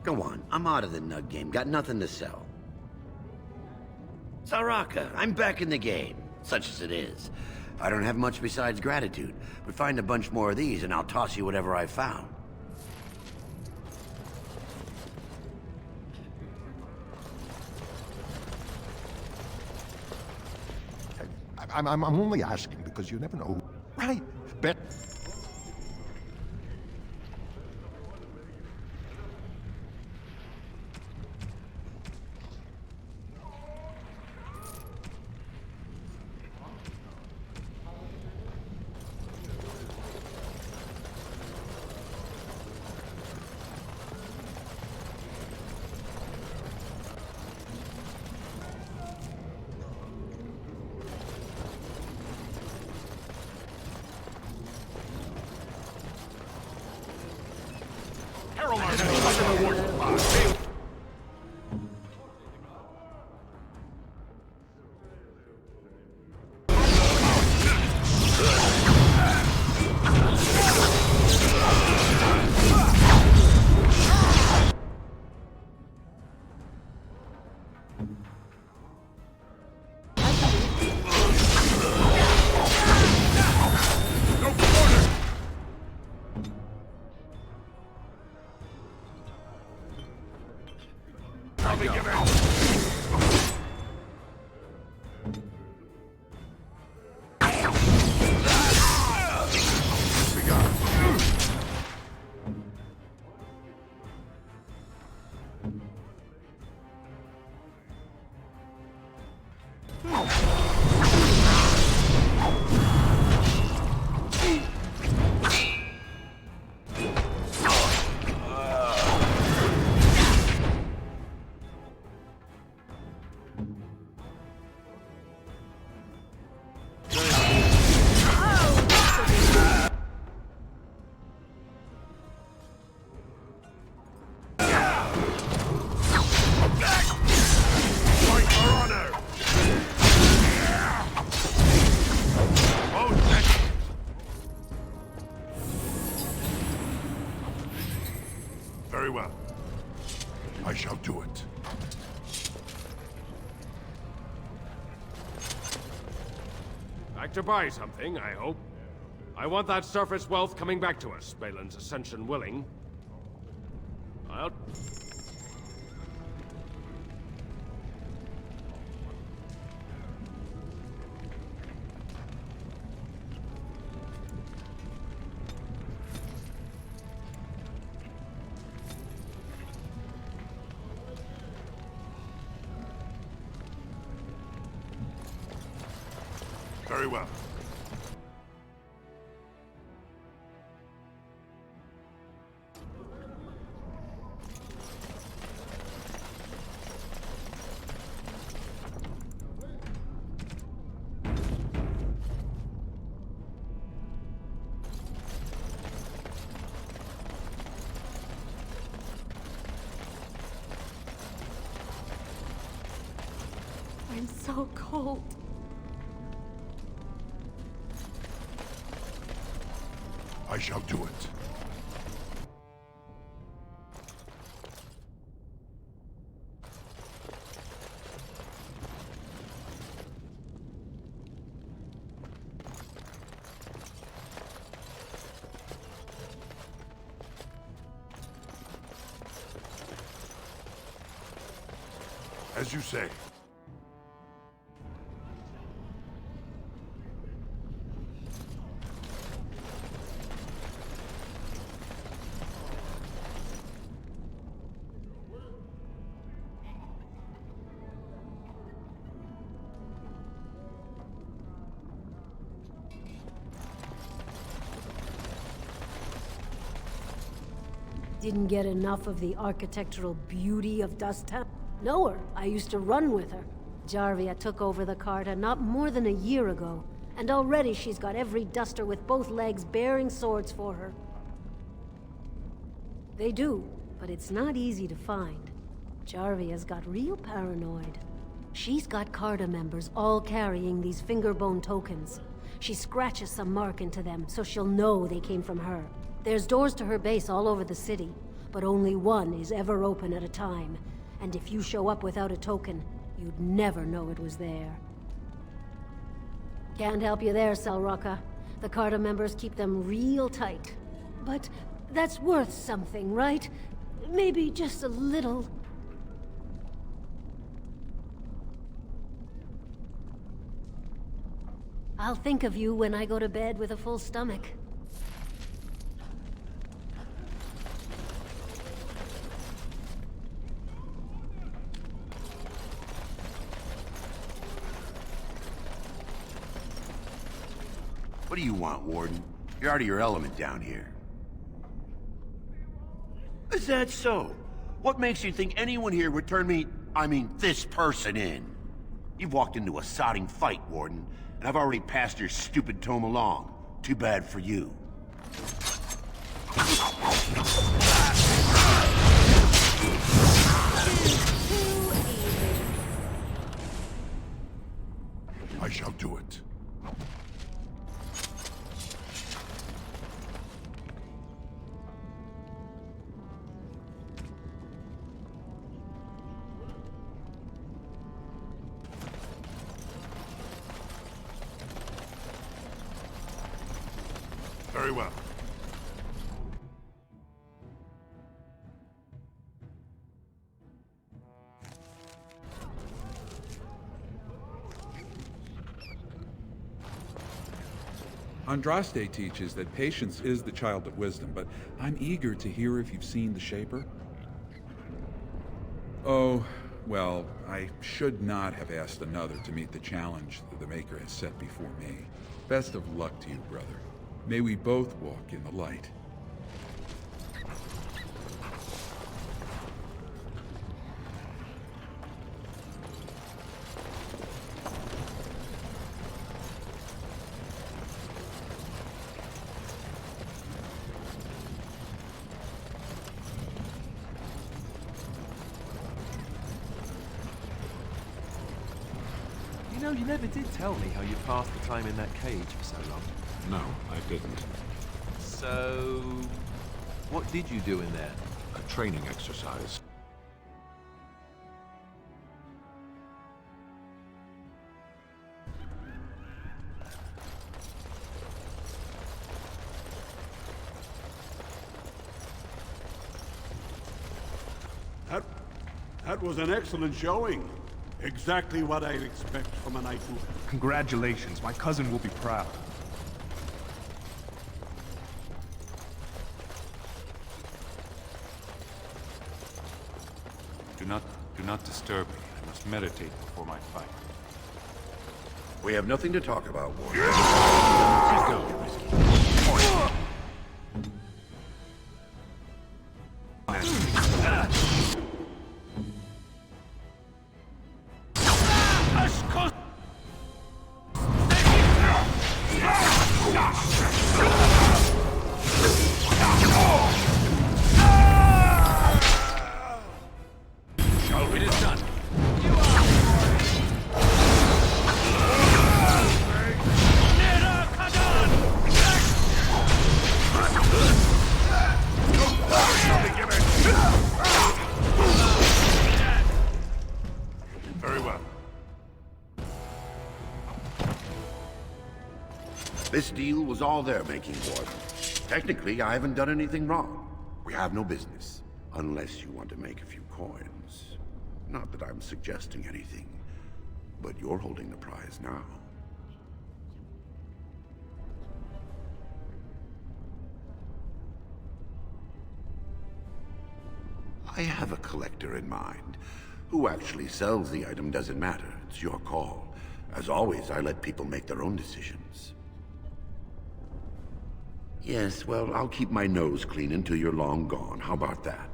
Go on, I'm out of the nug game, got nothing to sell. Saraka, I'm back in the game, such as it is. I don't have much besides gratitude, but find a bunch more of these and I'll toss you whatever I found. I'm only asking because you never know who... Right, bet... Very well. I shall do it. Back to buy something, I hope. I want that surface wealth coming back to us, Balin's ascension willing. I'll... Very well. I'm so cold. I shall do it. As you say. Didn't get enough of the architectural beauty of Dusttown? Know her. I used to run with her. Jarvia took over the Carta not more than a year ago, and already she's got every duster with both legs bearing swords for her. They do, but it's not easy to find. Jarvia's got real paranoid. She's got Carta members all carrying these fingerbone tokens. She scratches some mark into them so she'll know they came from her. There's doors to her base all over the city, but only one is ever open at a time. And if you show up without a token, you'd never know it was there. Can't help you there, Selrocka. The Carta members keep them real tight. But that's worth something, right? Maybe just a little. I'll think of you when I go to bed with a full stomach. What do you want, Warden? You're out of your element down here. Is that so? What makes you think anyone here would turn me, this person in? You've walked into a sodding fight, Warden, and I've already passed your stupid tome along. Too bad for you. I shall do it. Very well. Andraste teaches that patience is the child of wisdom, but I'm eager to hear if you've seen the Shaper. Oh, well, I should not have asked another to meet the challenge that the Maker has set before me. Best of luck to you, brother. May we both walk in the light. You know, you never did tell me how you passed the time in that cage for so long. No, I didn't. So... what did you do in there? A training exercise. That was an excellent showing. Exactly what I'd expect from a knight who... Congratulations, my cousin will be proud. Do not disturb me. I must meditate before my fight. We have nothing to talk about, Warden. Please don't be risky. This deal was all their making, Warden. Technically, I haven't done anything wrong. We have no business. Unless you want to make a few coins. Not that I'm suggesting anything, but you're holding the prize now. I have a collector in mind. Who actually sells the item doesn't matter. It's your call. As always, I let people make their own decisions. Yes, well, I'll keep my nose clean until you're long gone. How about that?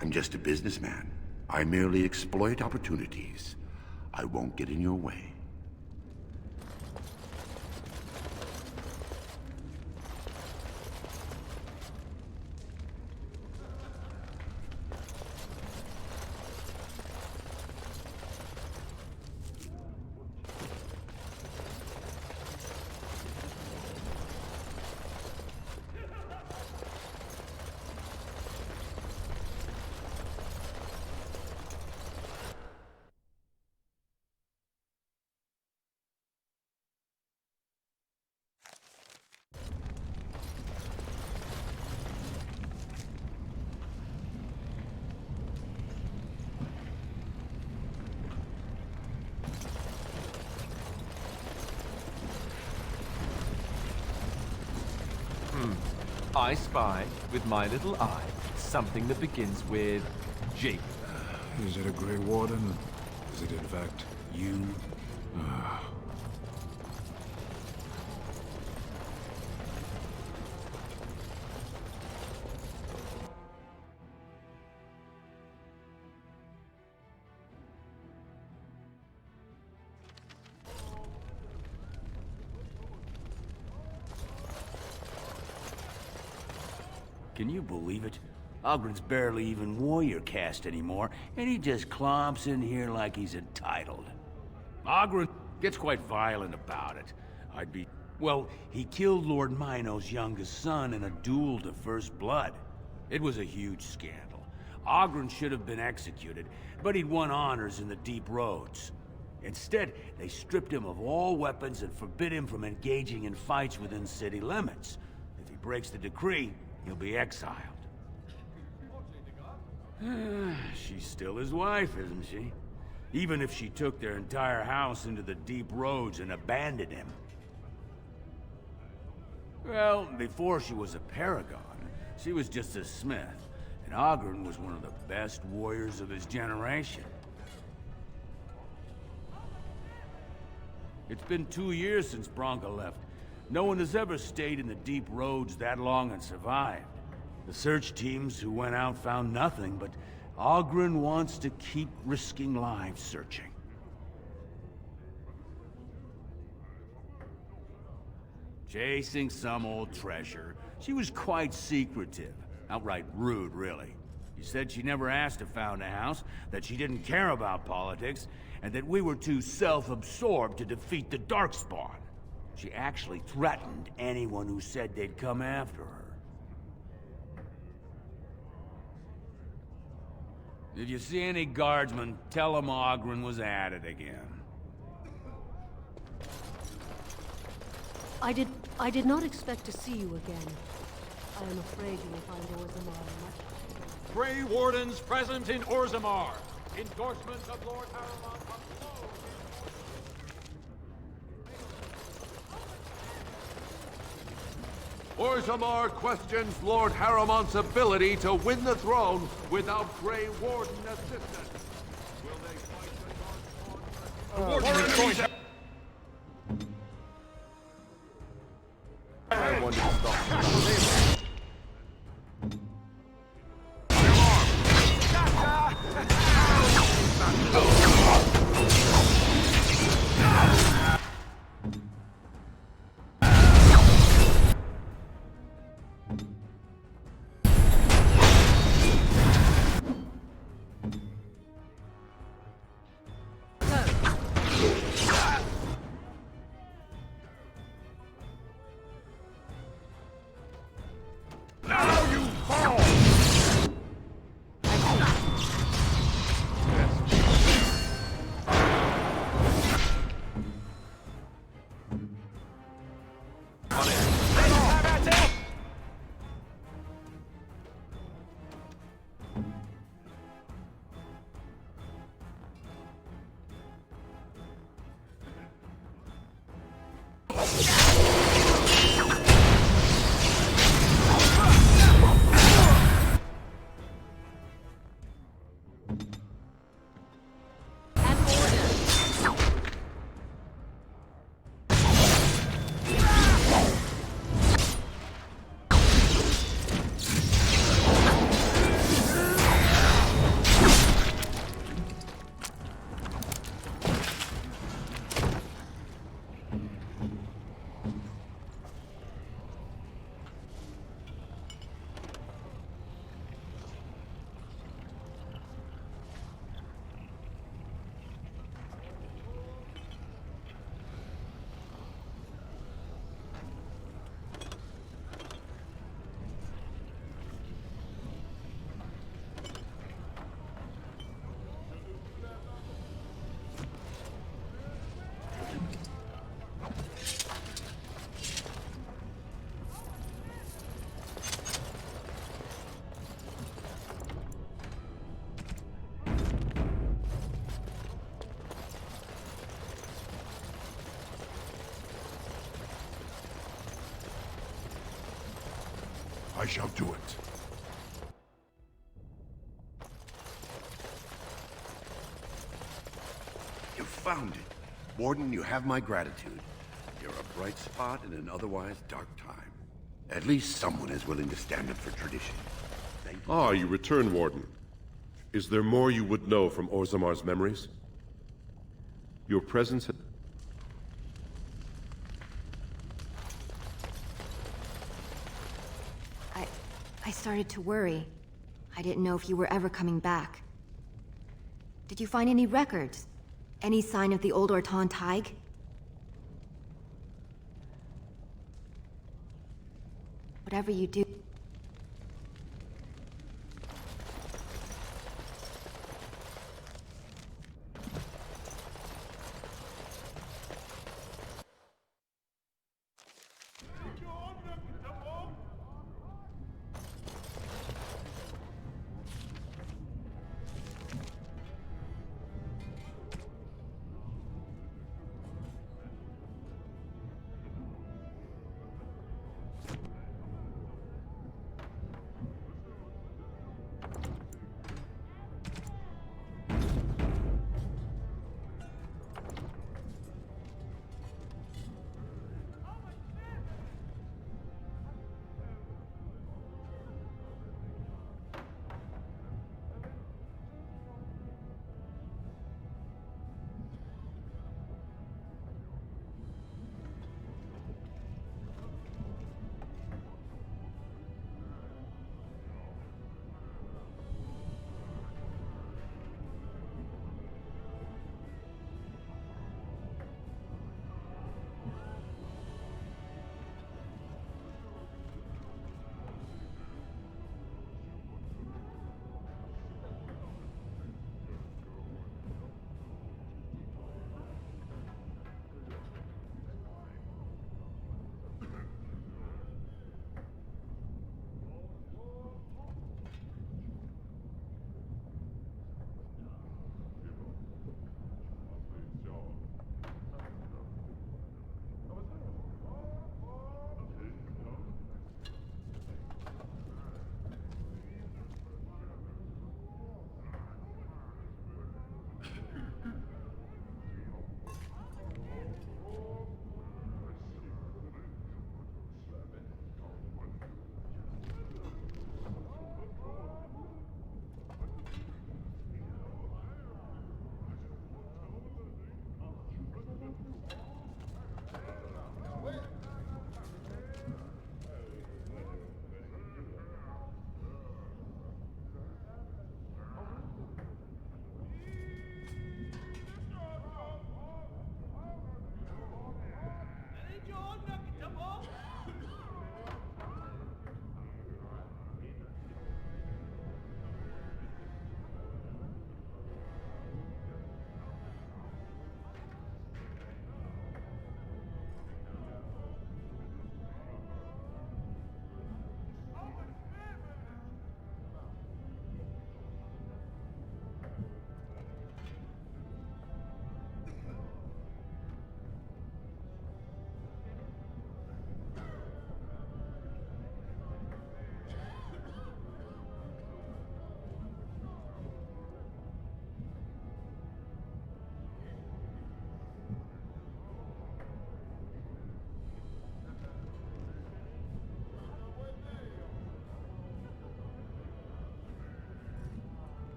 I'm just a businessman. I merely exploit opportunities. I won't get in your way. I spy, with my little eye, something that begins with G. Is it a Grey Warden? Is it in fact you? Can you believe it? Ogren's barely even warrior caste anymore, and he just clomps in here like he's entitled. Ogren gets quite violent about it. Well, he killed Lord Mino's youngest son in a duel to first blood. It was a huge scandal. Ogren should have been executed, but he'd won honors in the deep roads. Instead, they stripped him of all weapons and forbid him from engaging in fights within city limits. If he breaks the decree, he'll be exiled. She's still his wife, isn't she? Even if she took their entire house into the deep roads and abandoned him. Well, before she was a paragon, she was just a smith, and Ogren was one of the best warriors of his generation. It's been 2 years since Bronca left. No one has ever stayed in the deep roads that long and survived. The search teams who went out found nothing, but Ogren wants to keep risking lives searching. Chasing some old treasure. She was quite secretive. Outright rude, really. She said she never asked to found a house, that she didn't care about politics, and that we were too self-absorbed to defeat the Darkspawn. She actually threatened anyone who said they'd come after her. If you see any guardsmen, tell them Ogren was at it again. I did not expect to see you again. I am afraid you will find Orzammar much. Grey Wardens present in Orzammar. Endorsement of Lord Haramon. Orzammar questions Lord Haramont's ability to win the throne without Grey Warden assistance. Will they fight the Darkspawn? Warden is going to... I wanted to stop. I shall do it. You found it. Warden, you have my gratitude. You're a bright spot in an otherwise dark time. At least someone is willing to stand up for tradition. Ah, you return, Warden. Is there more you would know from Orzamar's memories? Your presence had... I started to worry. I didn't know if you were ever coming back. Did you find any records? Any sign of the old Orton Tig? Whatever you do...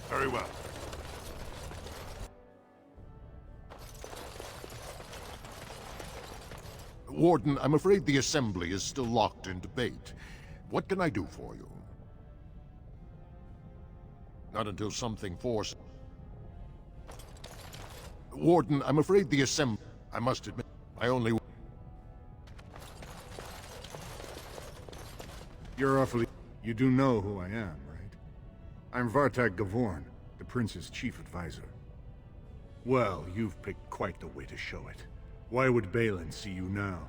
Very well. Warden, I'm afraid the Assembly is still locked in debate. What can I do for you? Not until something forced. Warden, I'm afraid the Assembly... I must admit, I only... You're awfully... You do know who I am, right? I'm Vartag Gavorn, the Prince's chief advisor. Well, you've picked quite the way to show it. Why would Balin see you now?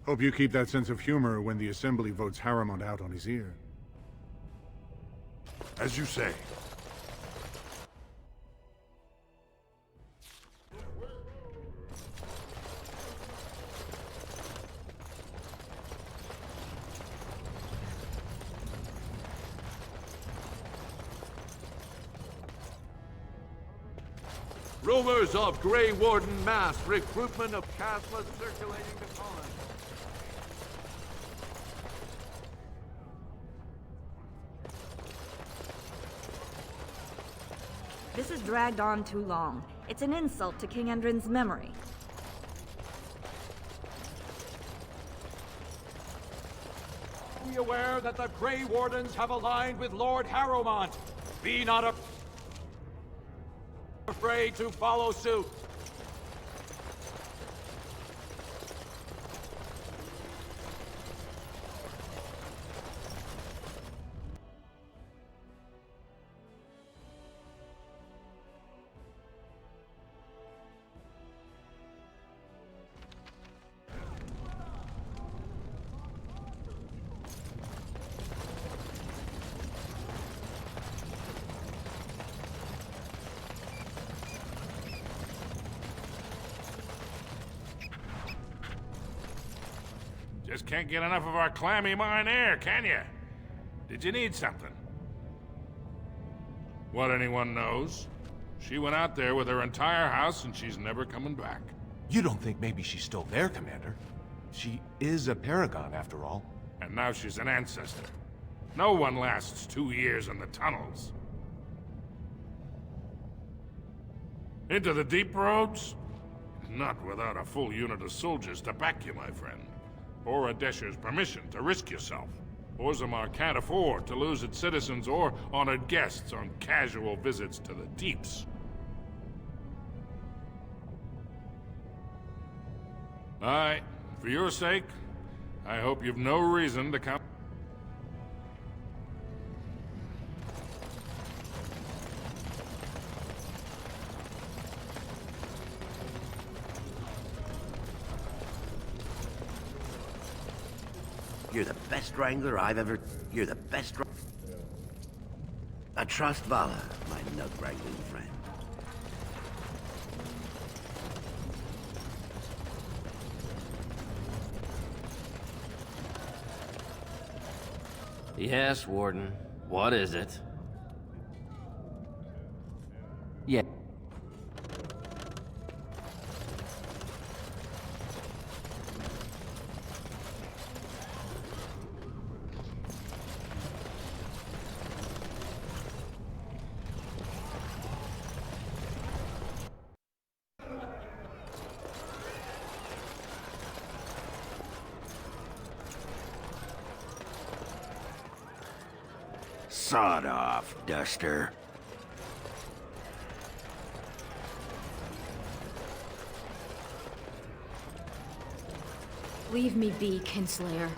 Hope you keep that sense of humor when the Assembly votes Harrimont out on his ear. As you say. Rumors of Grey Warden mass recruitment of Casla circulating the colony. This has dragged on too long. It's an insult to King Endrin's memory. Be aware that the Grey Wardens have aligned with Lord Harrowmont. Be not afraid to follow suit. Just can't get enough of our clammy mine air, can you? Did you need something? What anyone knows? She went out there with her entire house and she's never coming back. You don't think maybe she's still there, Commander? She is a paragon, after all. And now she's an ancestor. No one lasts 2 years in the tunnels. Into the deep roads? Not without a full unit of soldiers to back you, my friend. Or Adesher's permission to risk yourself. Orzammar can't afford to lose its citizens or honored guests on casual visits to the deeps. Aye, for your sake, I hope you've no reason to come. You're the best wrangler I've ever... You're the best... I trust Vala, my nug-wrangling friend. Yes, Warden. What is it? Yeah. Sod off, Duster. Leave me be, Kinslayer.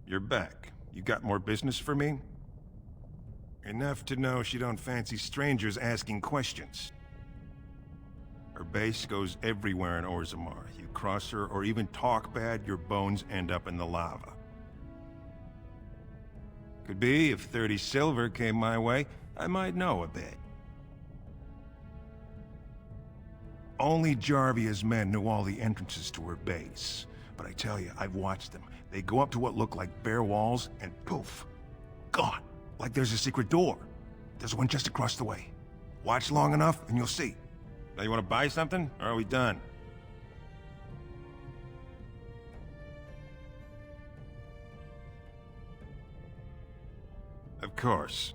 You're back. You got more business for me? Enough to know she don't fancy strangers asking questions. Her base goes everywhere in Orzammar. You cross her or even talk bad, your bones end up in the lava. Could be, if 30 silver came my way, I might know a bit. Only Jarvia's men knew all the entrances to her base. But I tell you, I've watched them. They go up to what look like bare walls, and poof! Gone! Like there's a secret door. There's one just across the way. Watch long enough, and you'll see. Now you want to buy something, or are we done? Of course.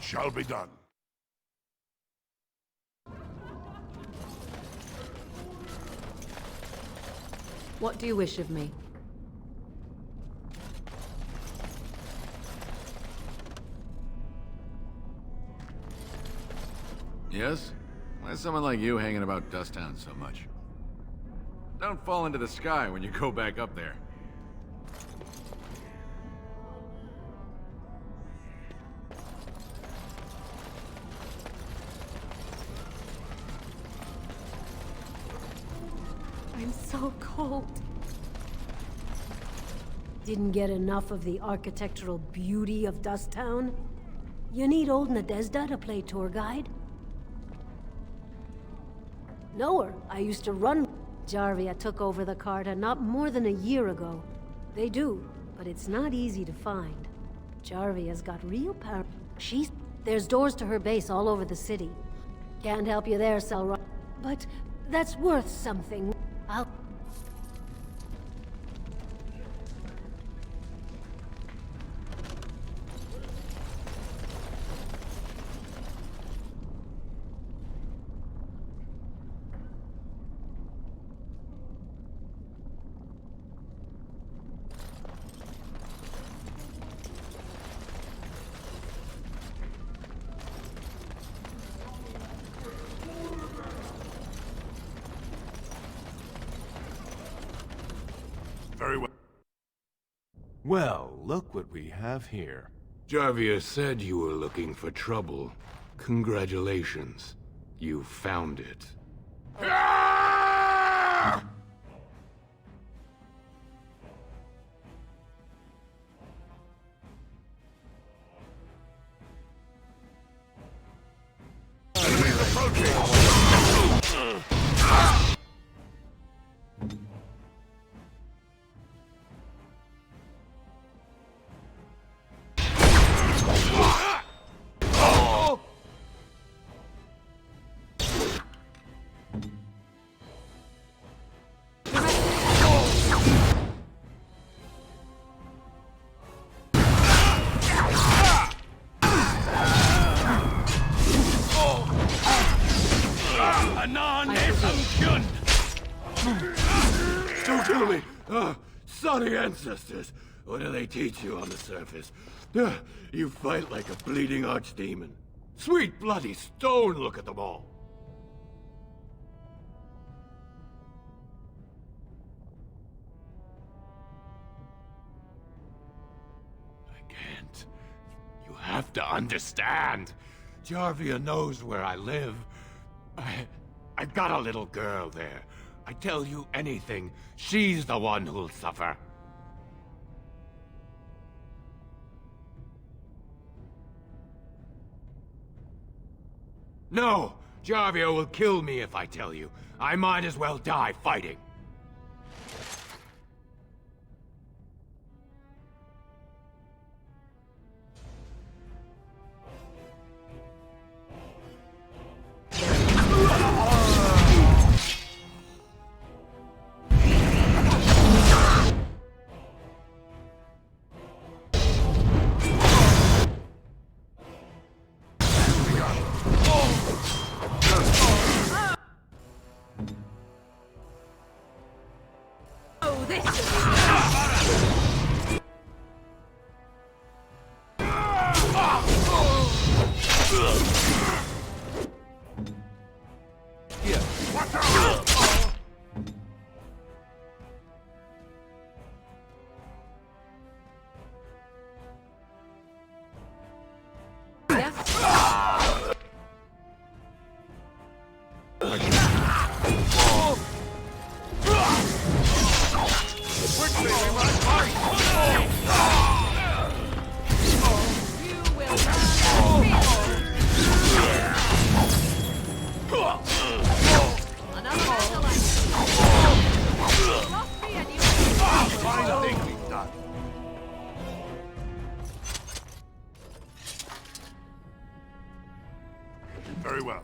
Shall be done. What do you wish of me? Yes? Why is someone like you hanging about Dust Town so much? Don't fall into the sky when you go back up there. I'm so cold. Didn't get enough of the architectural beauty of Dust Town? You need old Nadezhda to play tour guide? Know her. I used to run. Jarvia took over the Carta not more than a year ago. They do, but it's not easy to find. Jarvia's got real power. There's doors to her base all over the city. Can't help you there, Selra. But that's worth something. I'll... Very well. Well, look what we have here. Jarvia said you were looking for trouble. Congratulations. You found it. Don't kill me! Sorry ancestors! What do they teach you on the surface? You fight like a bleeding archdemon. Sweet bloody stone, look at them all! I can't. You have to understand. Jarvia knows where I live. I've got a little girl there. I tell you anything, she's the one who'll suffer. No! Jarvia will kill me if I tell you. I might as well die fighting. Very well.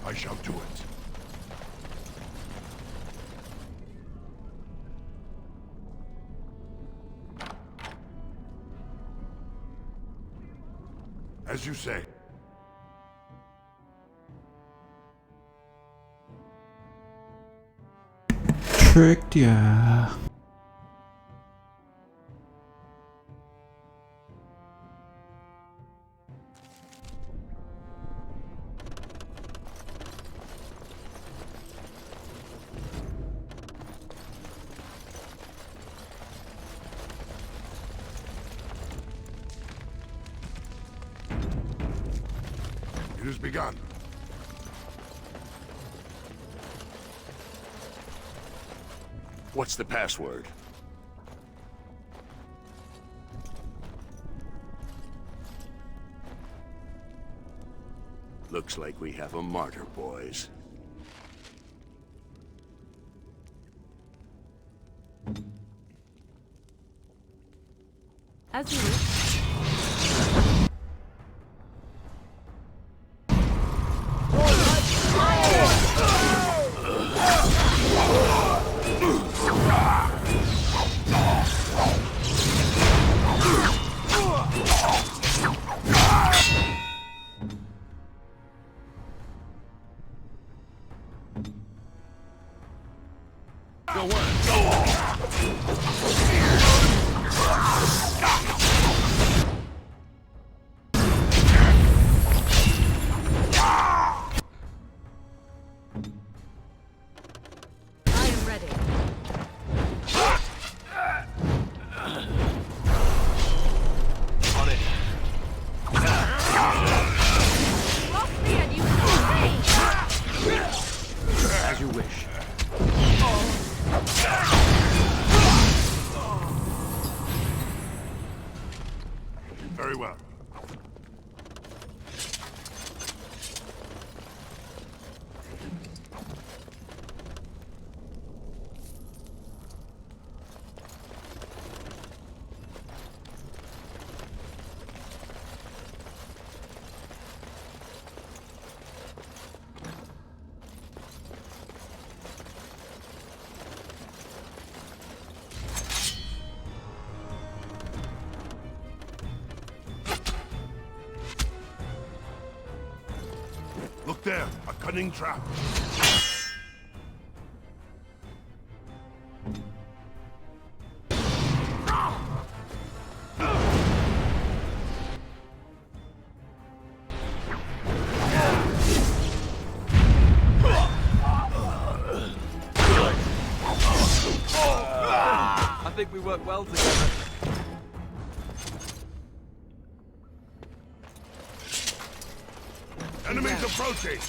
I shall do it. As you say. Tricked ya. It has begun. What's the password? Looks like we have a martyr, boys. As you wish. As you wish. Very well. Look there, a cunning trap. I think we work well together. Enemies approaching!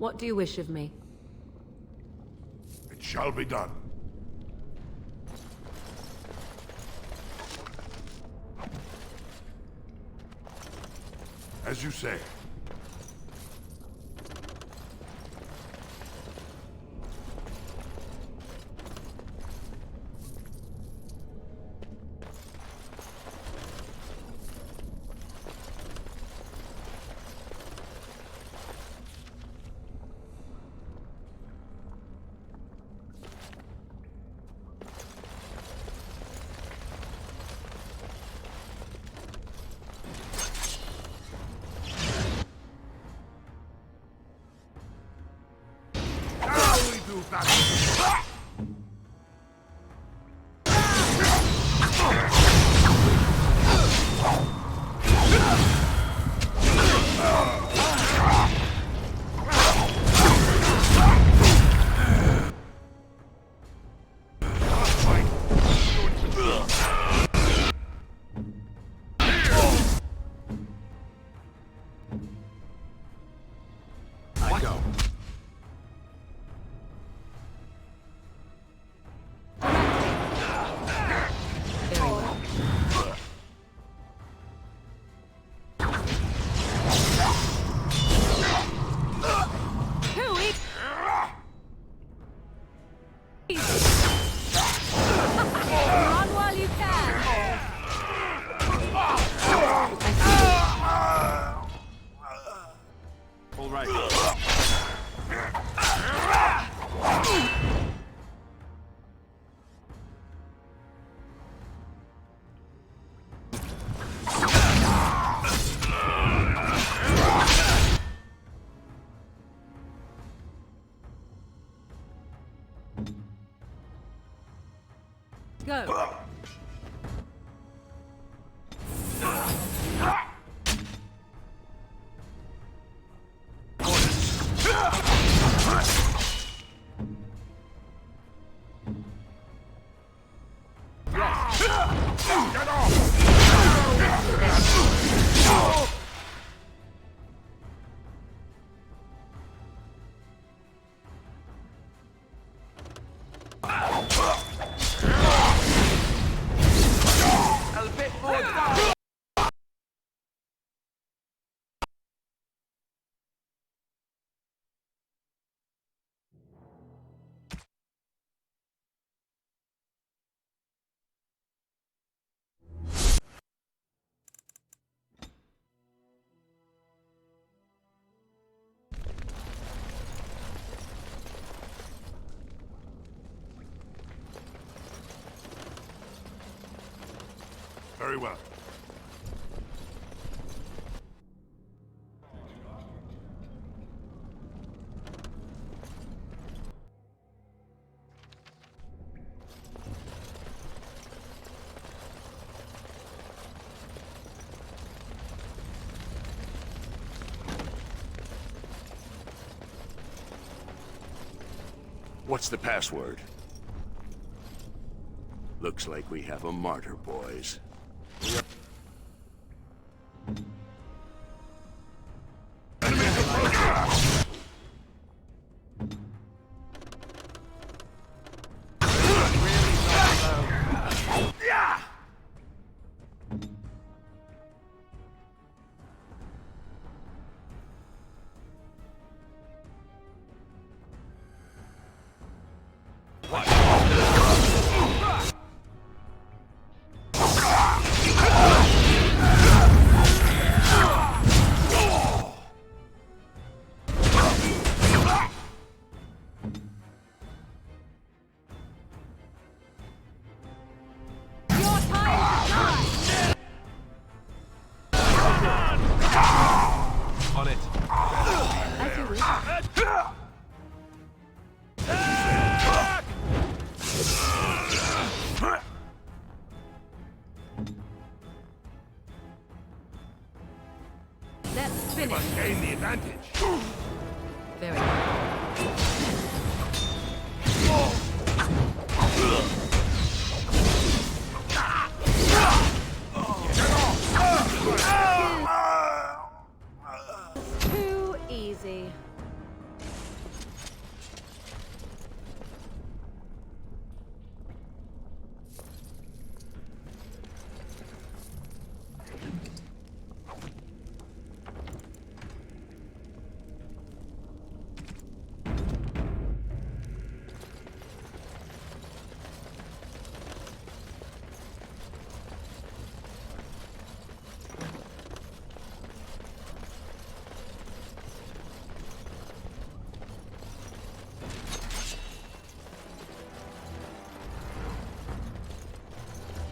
What do you wish of me? It shall be done. As you say. Go. Very well. What's the password? Looks like we have a martyr, boys. What? of us gain the advantage. Very well. Too easy.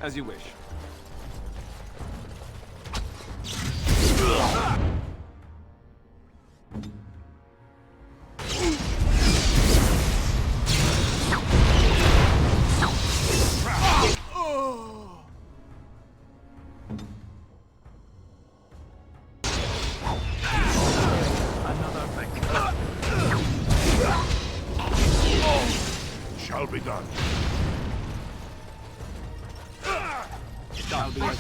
As you wish. Shall be done. Shall be as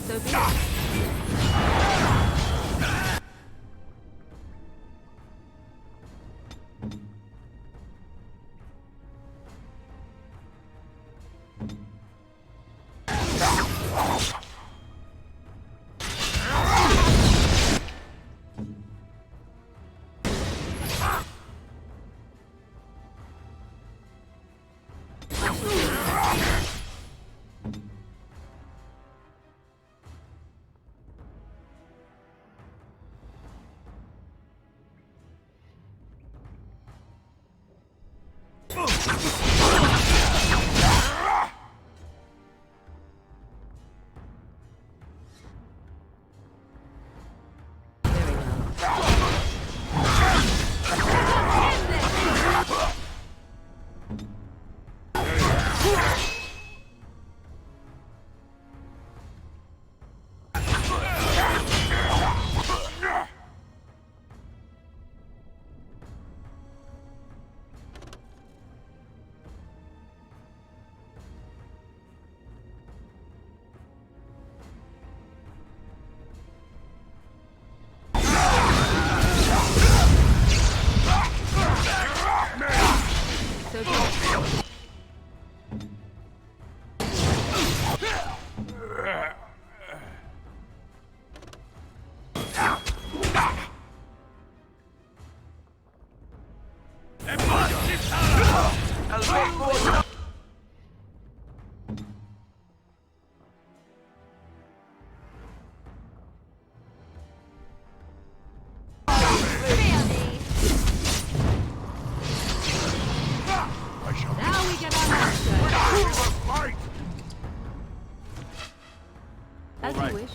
So be it. As you wish.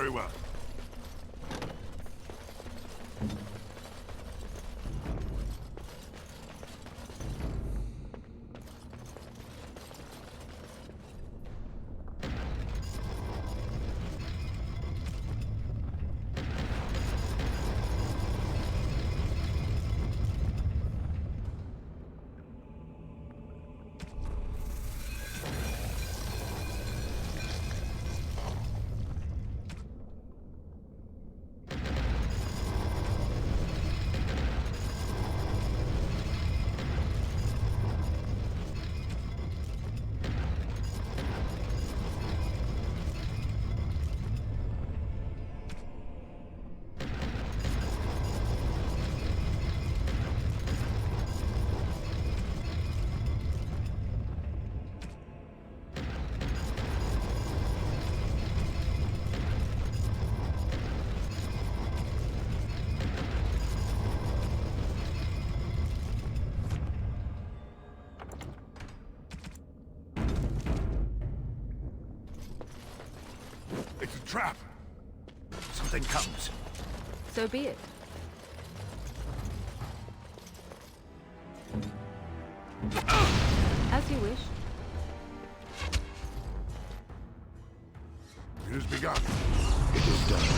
Very well. It's a trap. Something comes. So be it. As you wish. It has begun. It is done.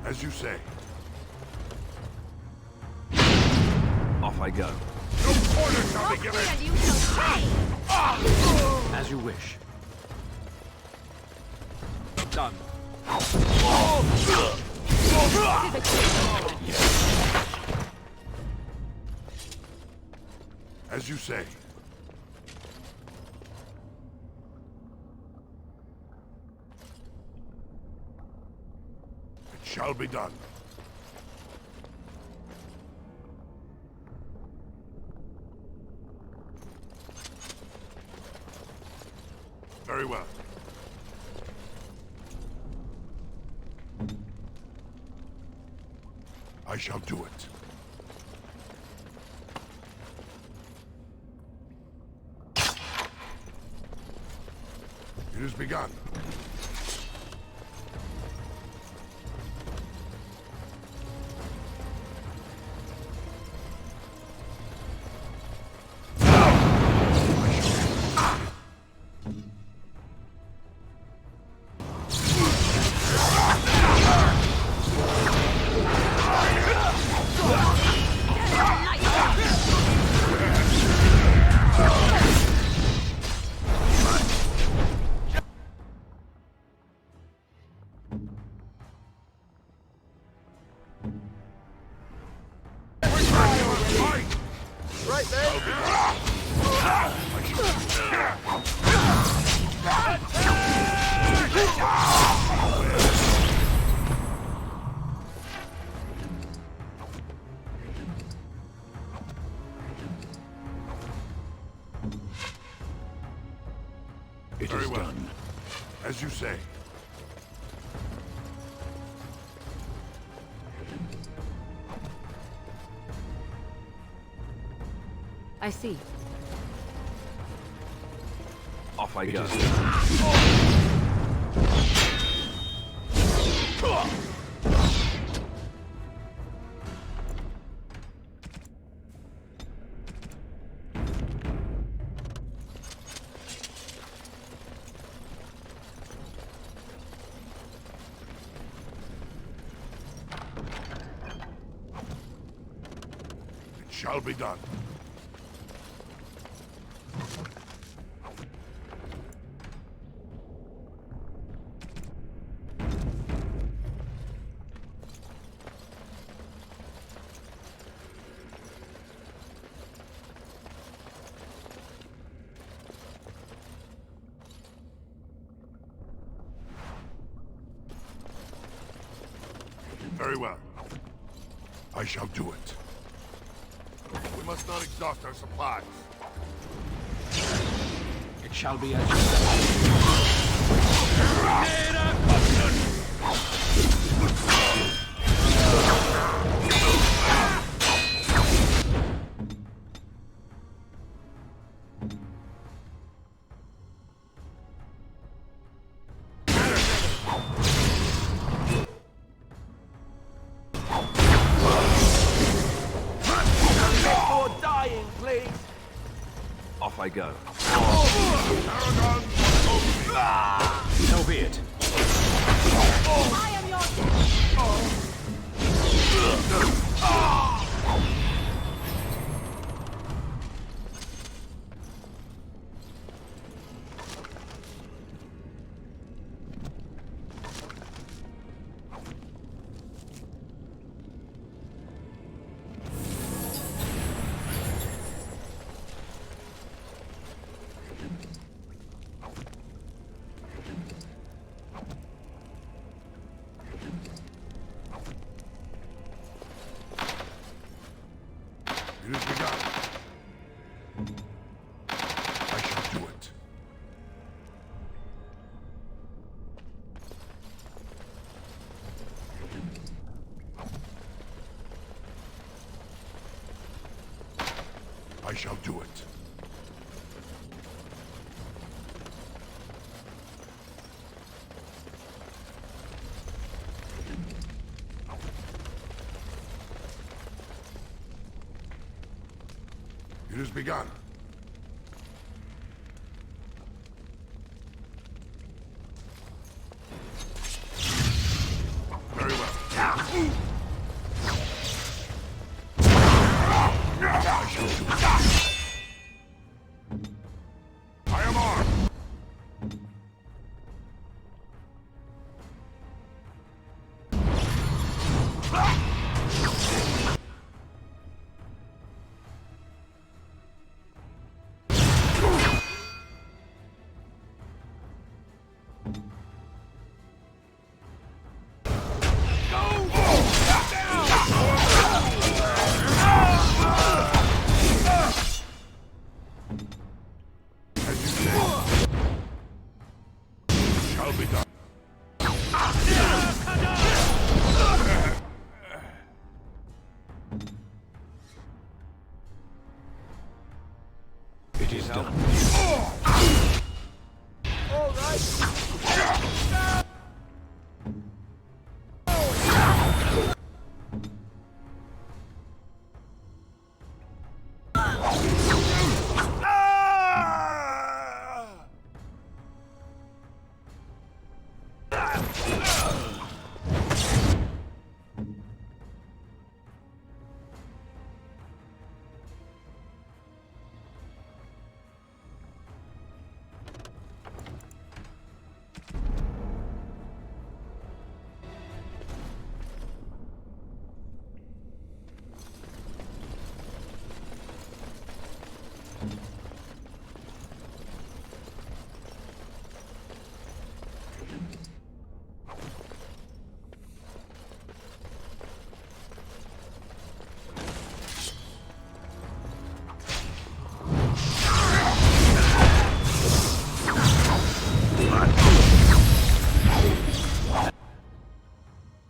As you say. Off I go. No order shall be given! You shall pay! As you wish. Done. As you say. It shall be done. Very well. I shall do it. It has begun. Right there. It Very is well. done. As you say. I see. Off I go. It shall be done. Very well. I shall do it. We must not exhaust our supplies. It shall be as you say. I go. So be it. I am your It is begun. I shall do it. I shall do it. It has begun. Very well. I shall do it. I am armed. Shall be done. It is done. All right.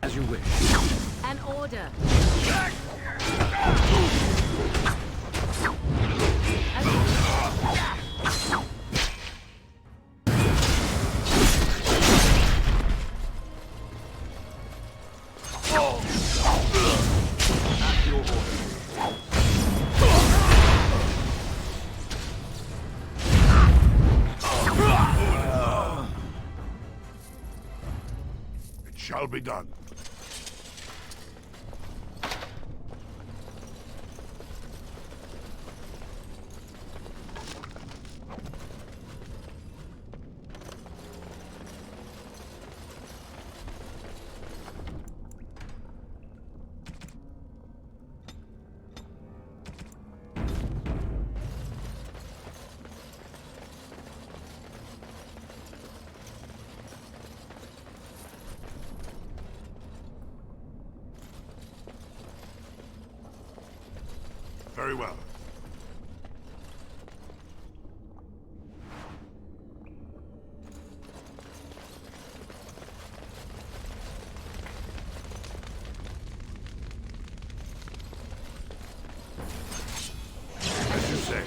As you wish. An order. At your order. It shall be done. Very well. As you say.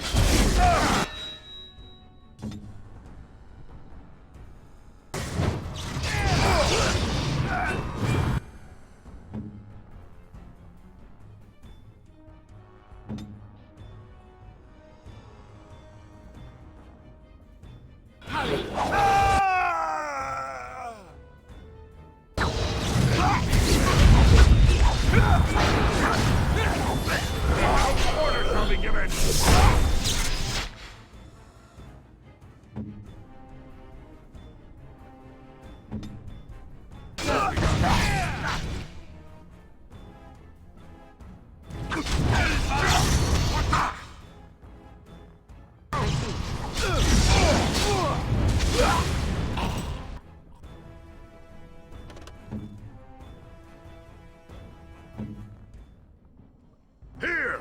Here!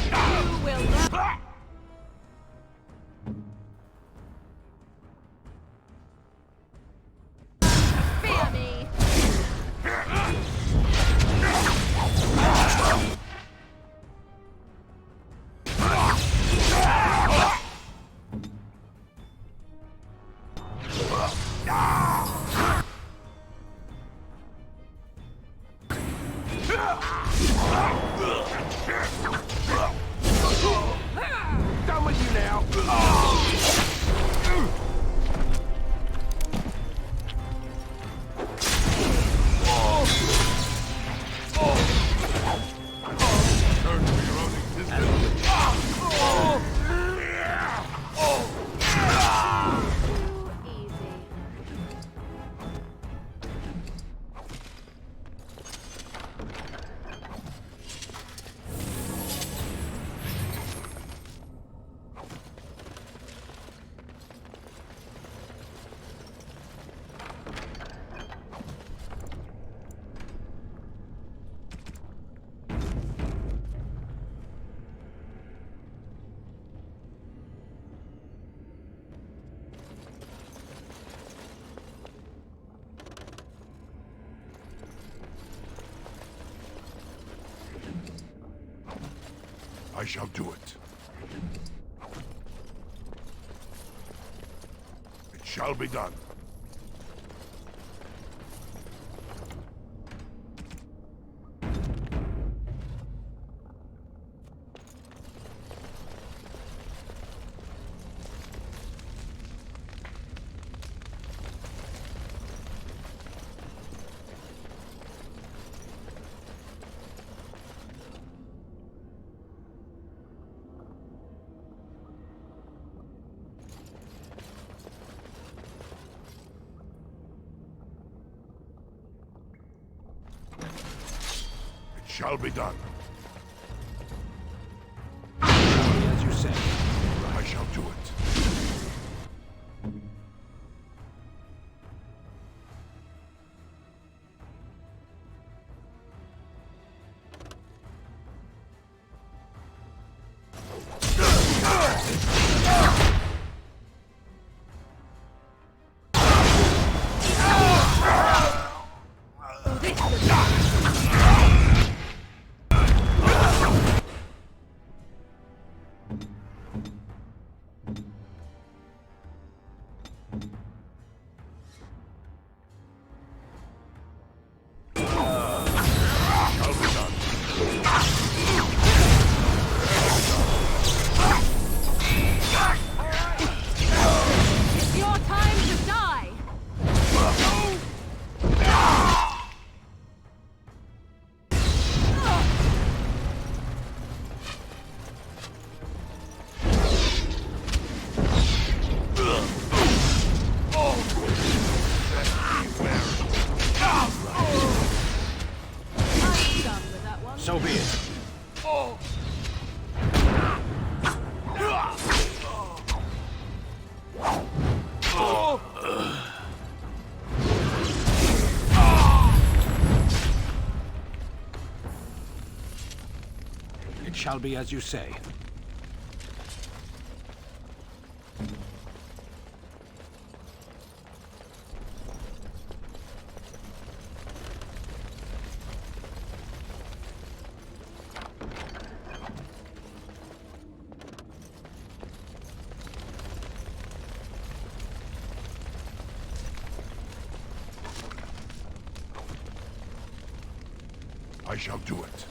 You will not. Fear me. Done with you now. Turn to your own existence. I shall do it. It shall be done. Shall be done. As you say. I shall do it. It's your time to die. I'm done with that one. So be it. It shall be as you say. I shall do it.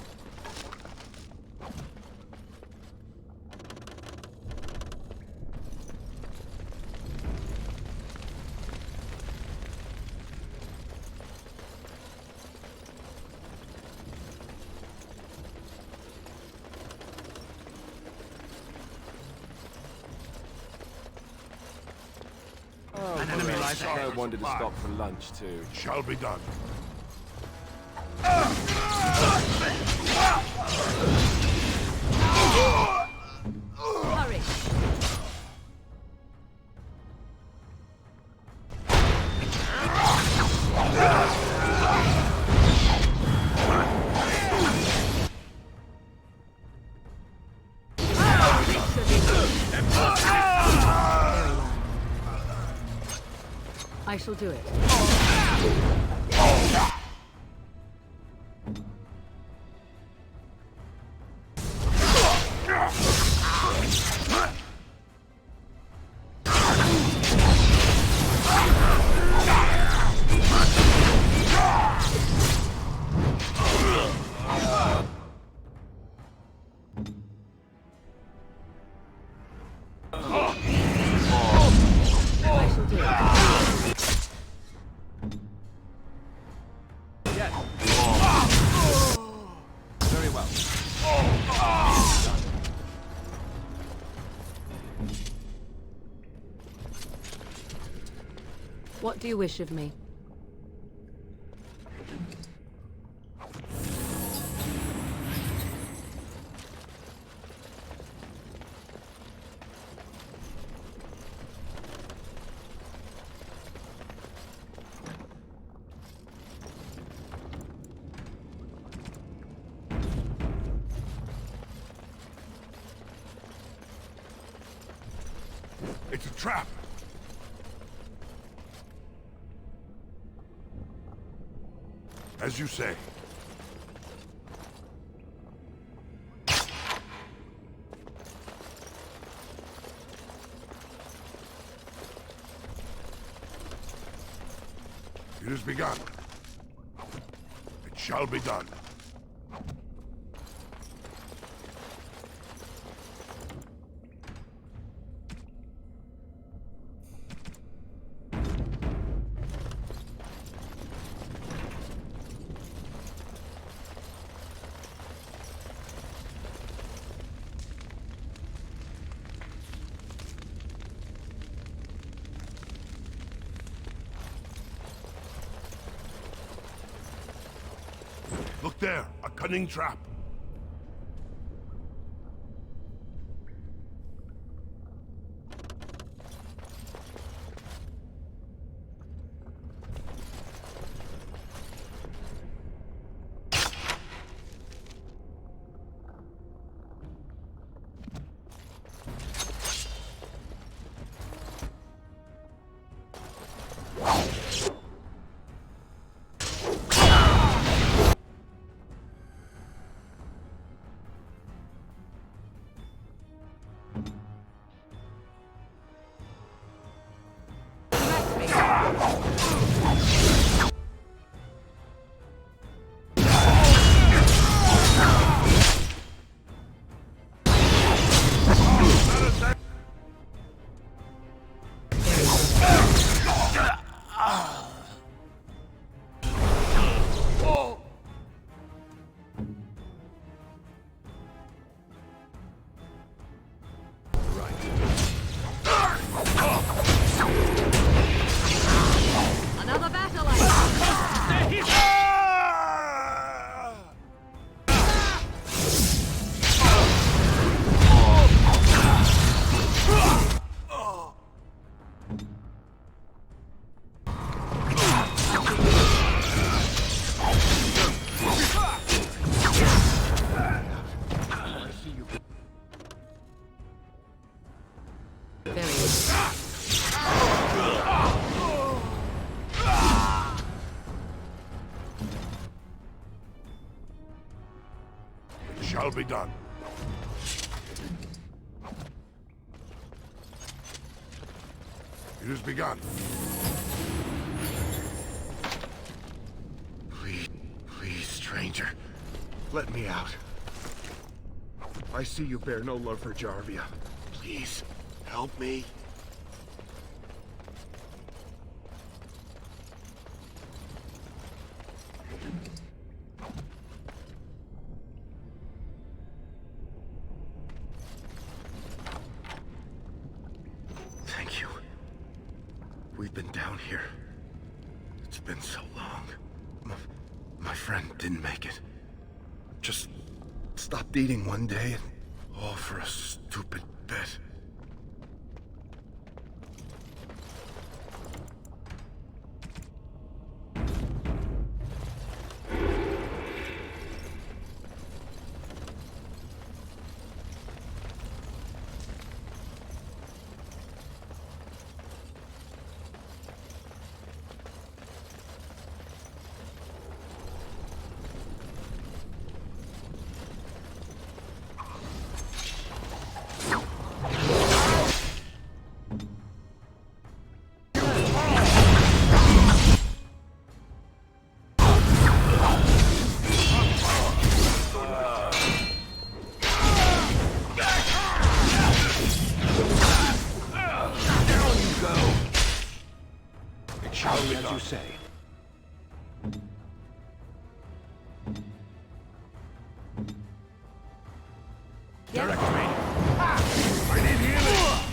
An enemy lies ahead. I wanted to stop for lunch too. It shall be done. Hurry. I shall do it. Very well. What do you wish of me? It's a trap! As you say. It has begun. It shall be done. Look there, a cunning trap. Another battle I Shall be done. It has begun. Please, stranger. Let me out. I see you bear no love for Jarvia. Please, help me. Thank you. We've been down here. It's been so long. My friend didn't make it. Just stopped eating one day, and all for a stupid bet. shall be as you say. Direct me. I need healing!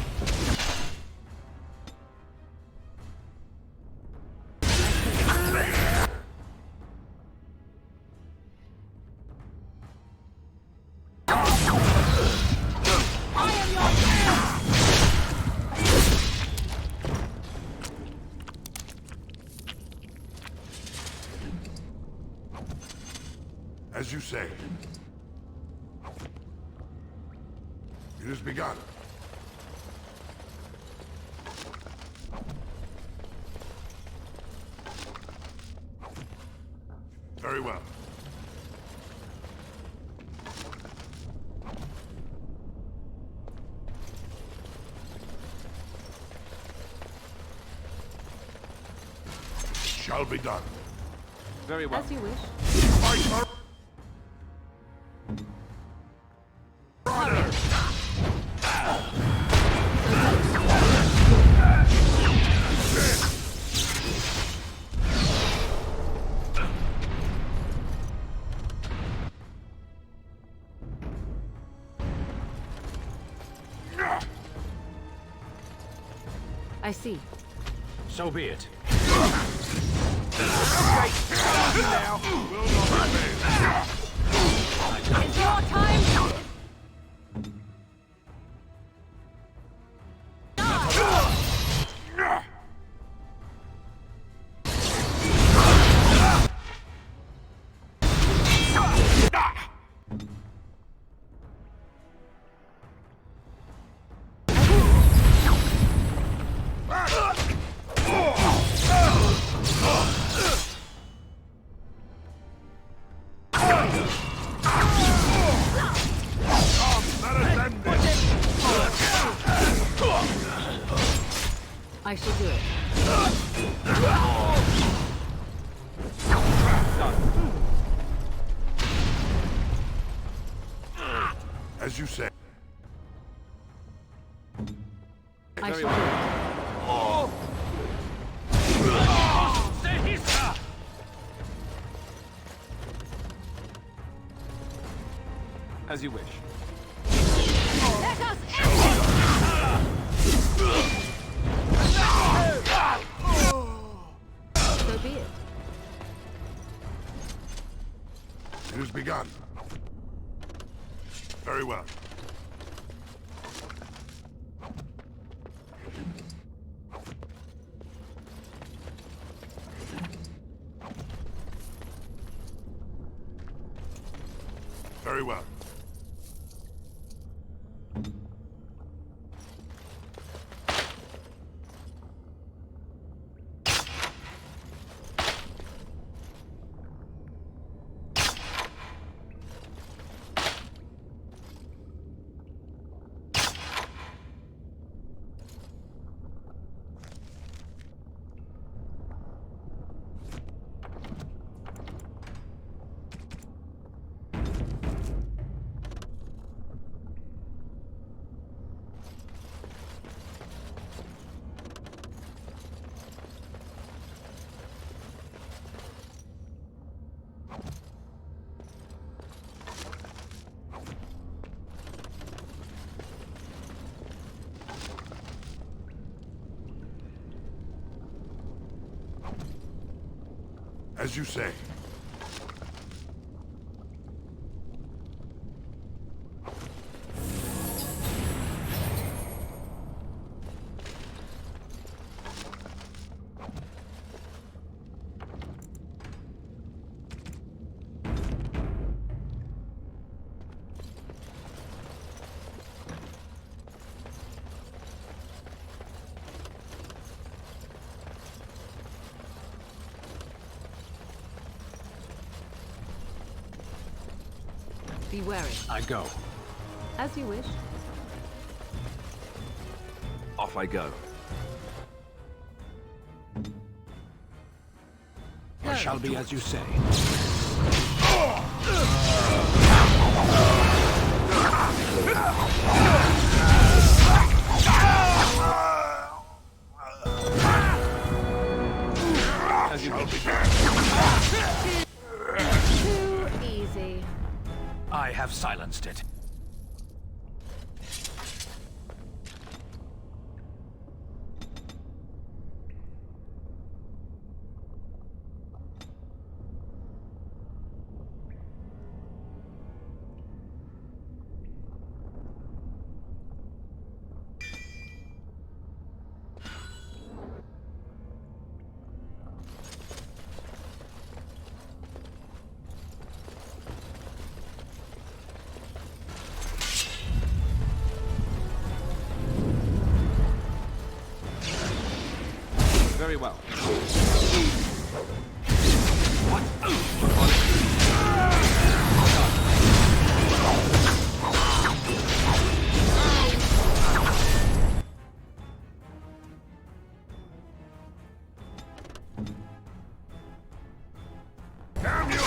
As you say. It has begun. Very well. Shall be done. Very well. As you wish. I see. So be it. It's your time! I shall do it. As you say. I shall do it. As you wish. Let us end So be it. It has begun. Very well. Very well. As you say. Be wary. I go. As you wish. Off I go. I shall be as you say. have silenced it. Very well. Damn you!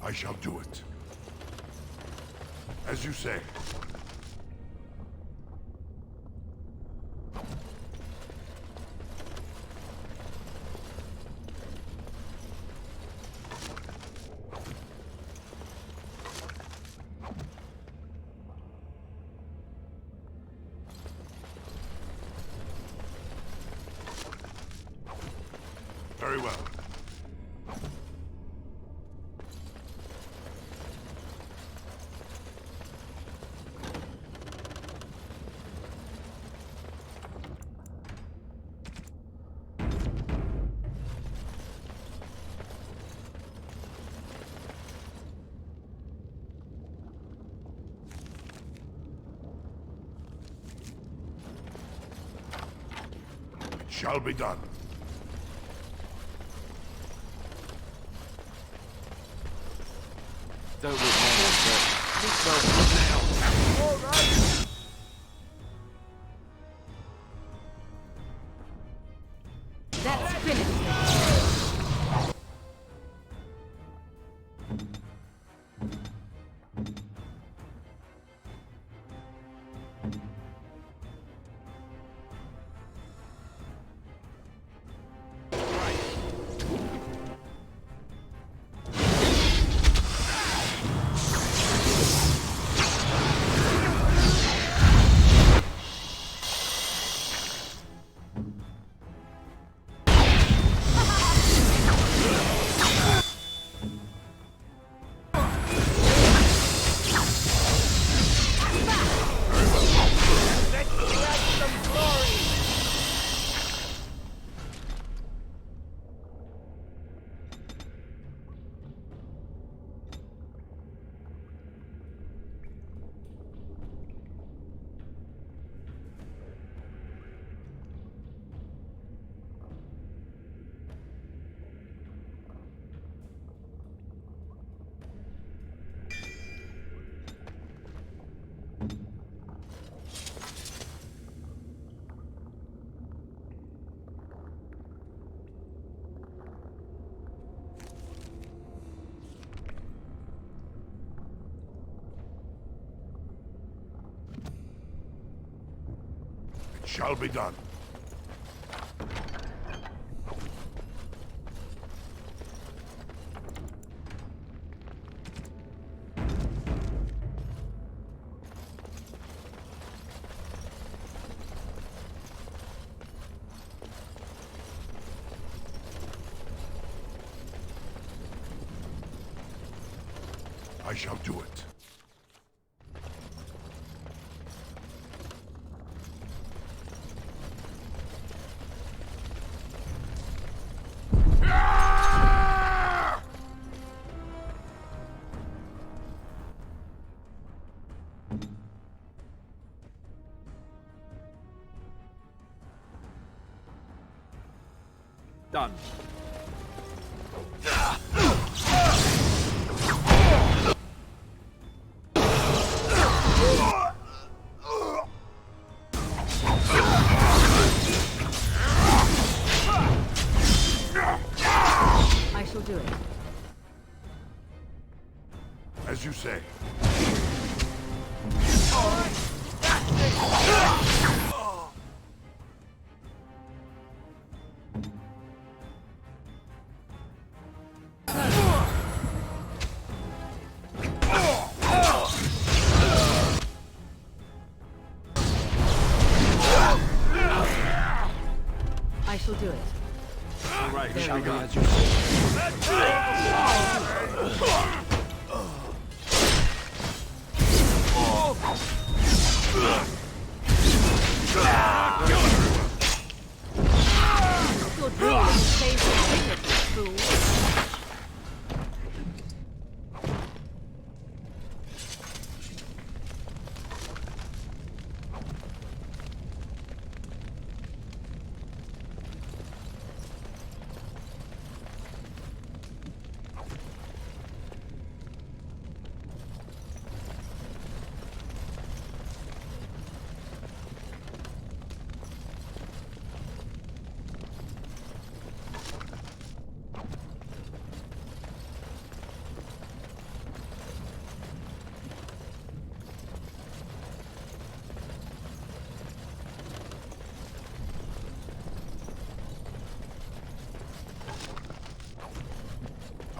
I shall do it. As you say. Very well. It shall be done. Don't look now, but look now. All right. That's finished. It shall be done. I shall do it. Done. I shall do it. As you say. I shall do it. All right, There shall we we go. as you say. Good roll in favor of fool.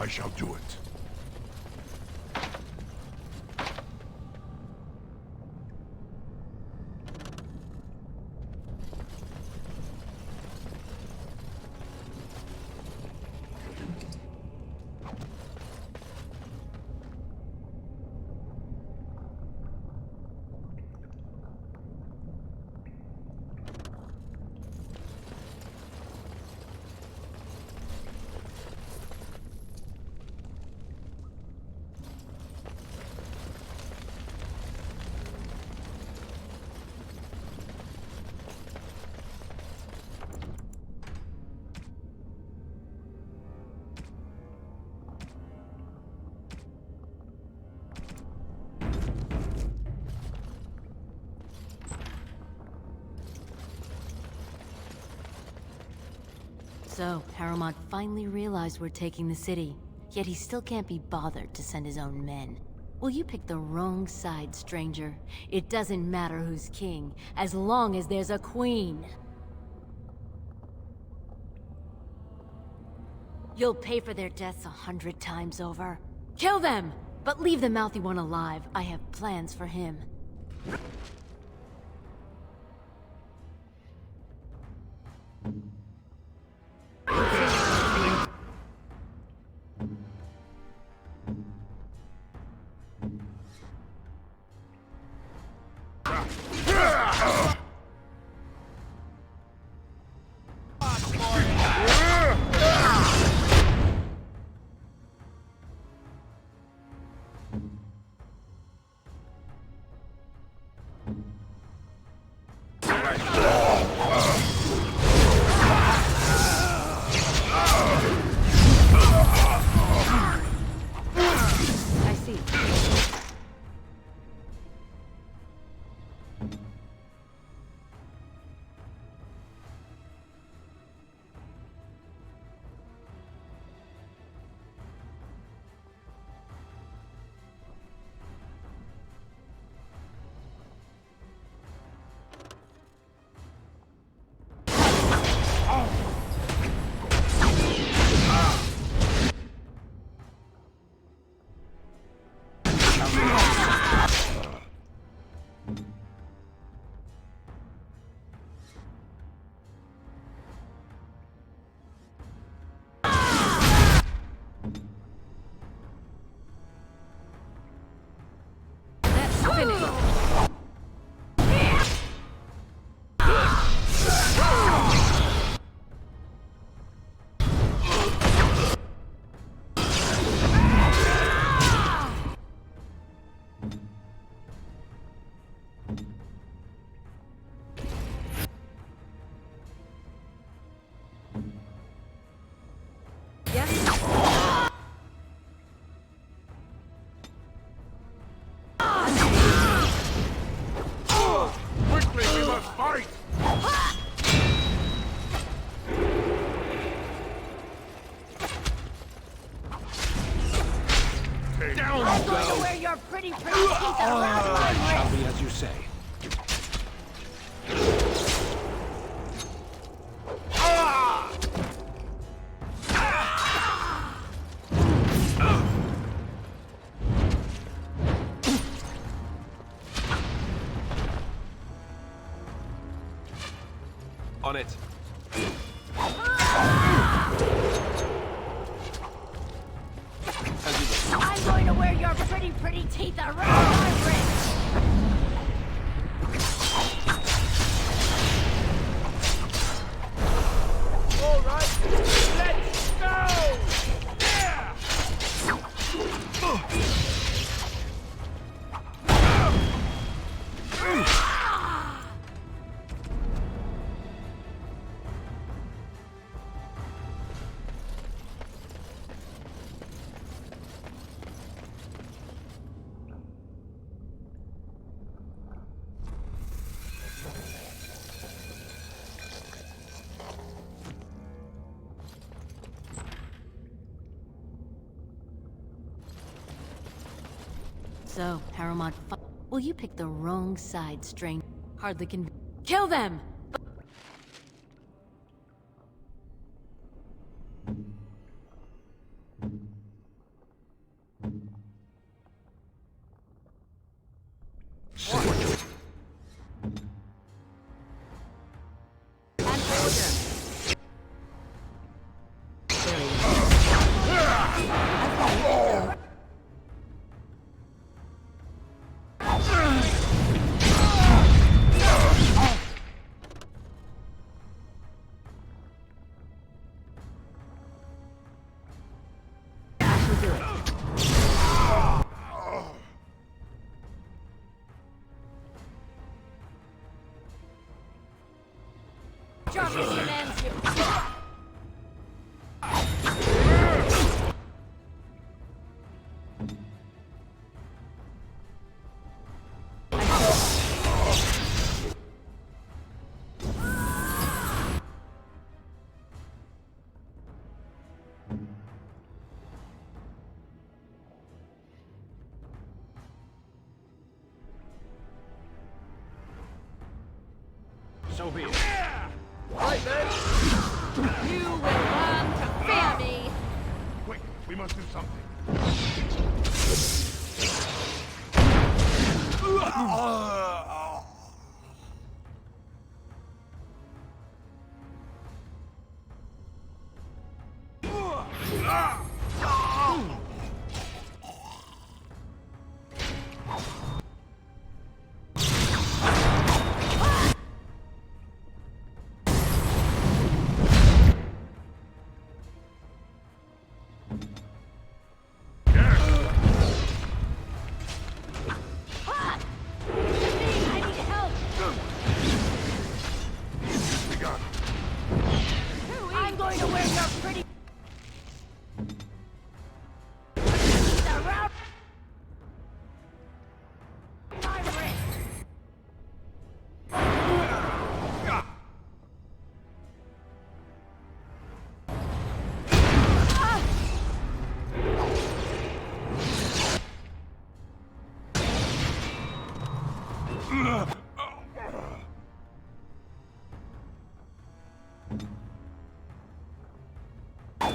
I shall do it. So, Paramount finally realized we're taking the city, yet he still can't be bothered to send his own men. Well, you picked the wrong side, stranger. It doesn't matter who's king, as long as there's a queen. You'll pay for their deaths 100 times over. Kill them! But leave the mouthy one alive. I have plans for him. Down I'm you going to go! wear your pretty teeth around my Shall wrist! be as you say. On it. I'm going to wear your pretty teeth around my wrist! All right, let's go! Yeah! So, Paramount, well, you picked the wrong side, stranger. Hardly can kill them. Jarvis demands you. So be it. Right then. You will learn to fear me. Quick, we must do something. I'm going to wear your pretty around my wrist.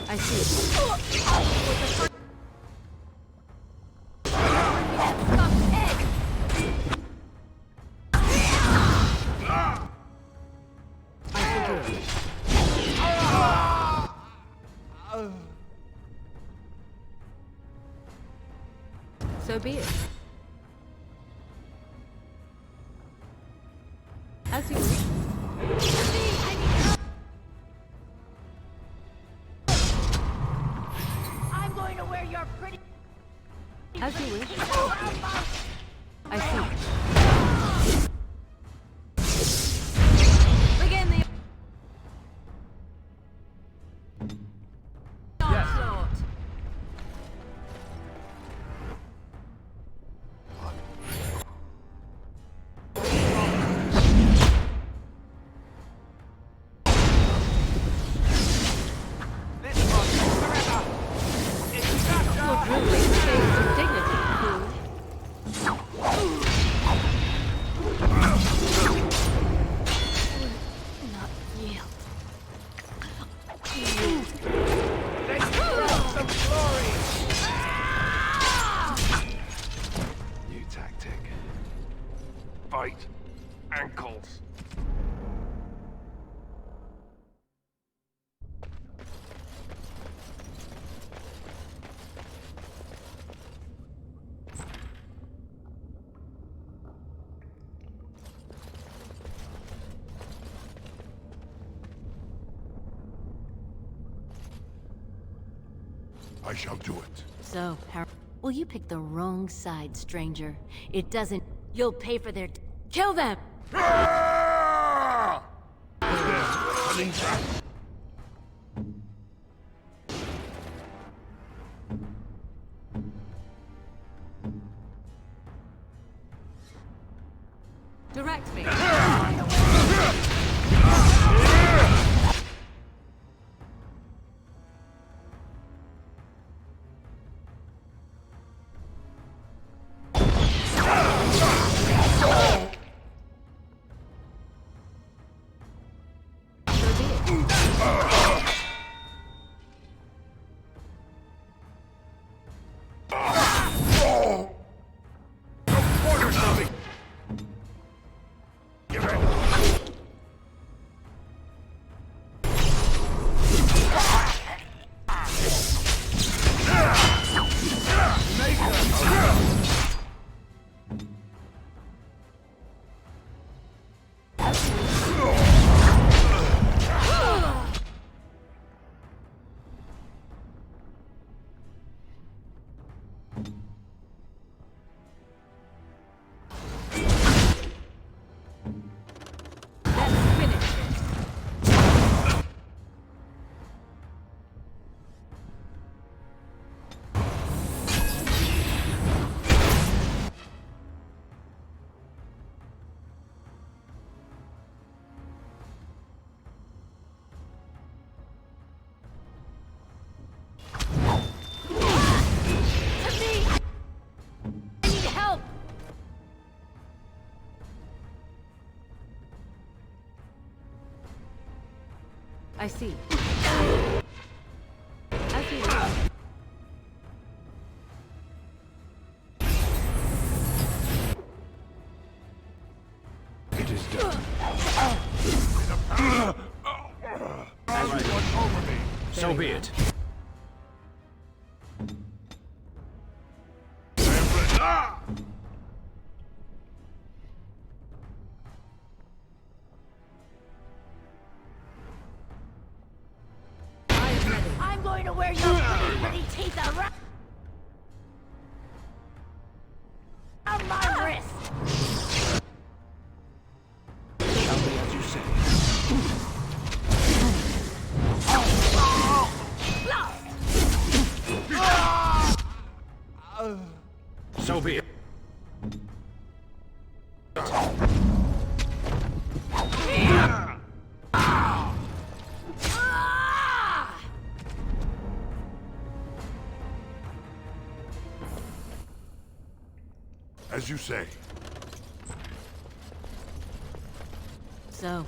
I see. So be it. As you wish. I'm going to wear your pretty As you wish. around my I see. Begin the onslaught. This one's forever. It's not Your drill face I shall do it. So, well, you picked the wrong side, stranger. It doesn't... You'll pay for their... Kill them! Cunning trap. Direct me. I see. I see. It is done. Everyone over me. So be it. I'm going to wear your pretty teeth around my wrist! Shall be as you say. So be it. As you say. So,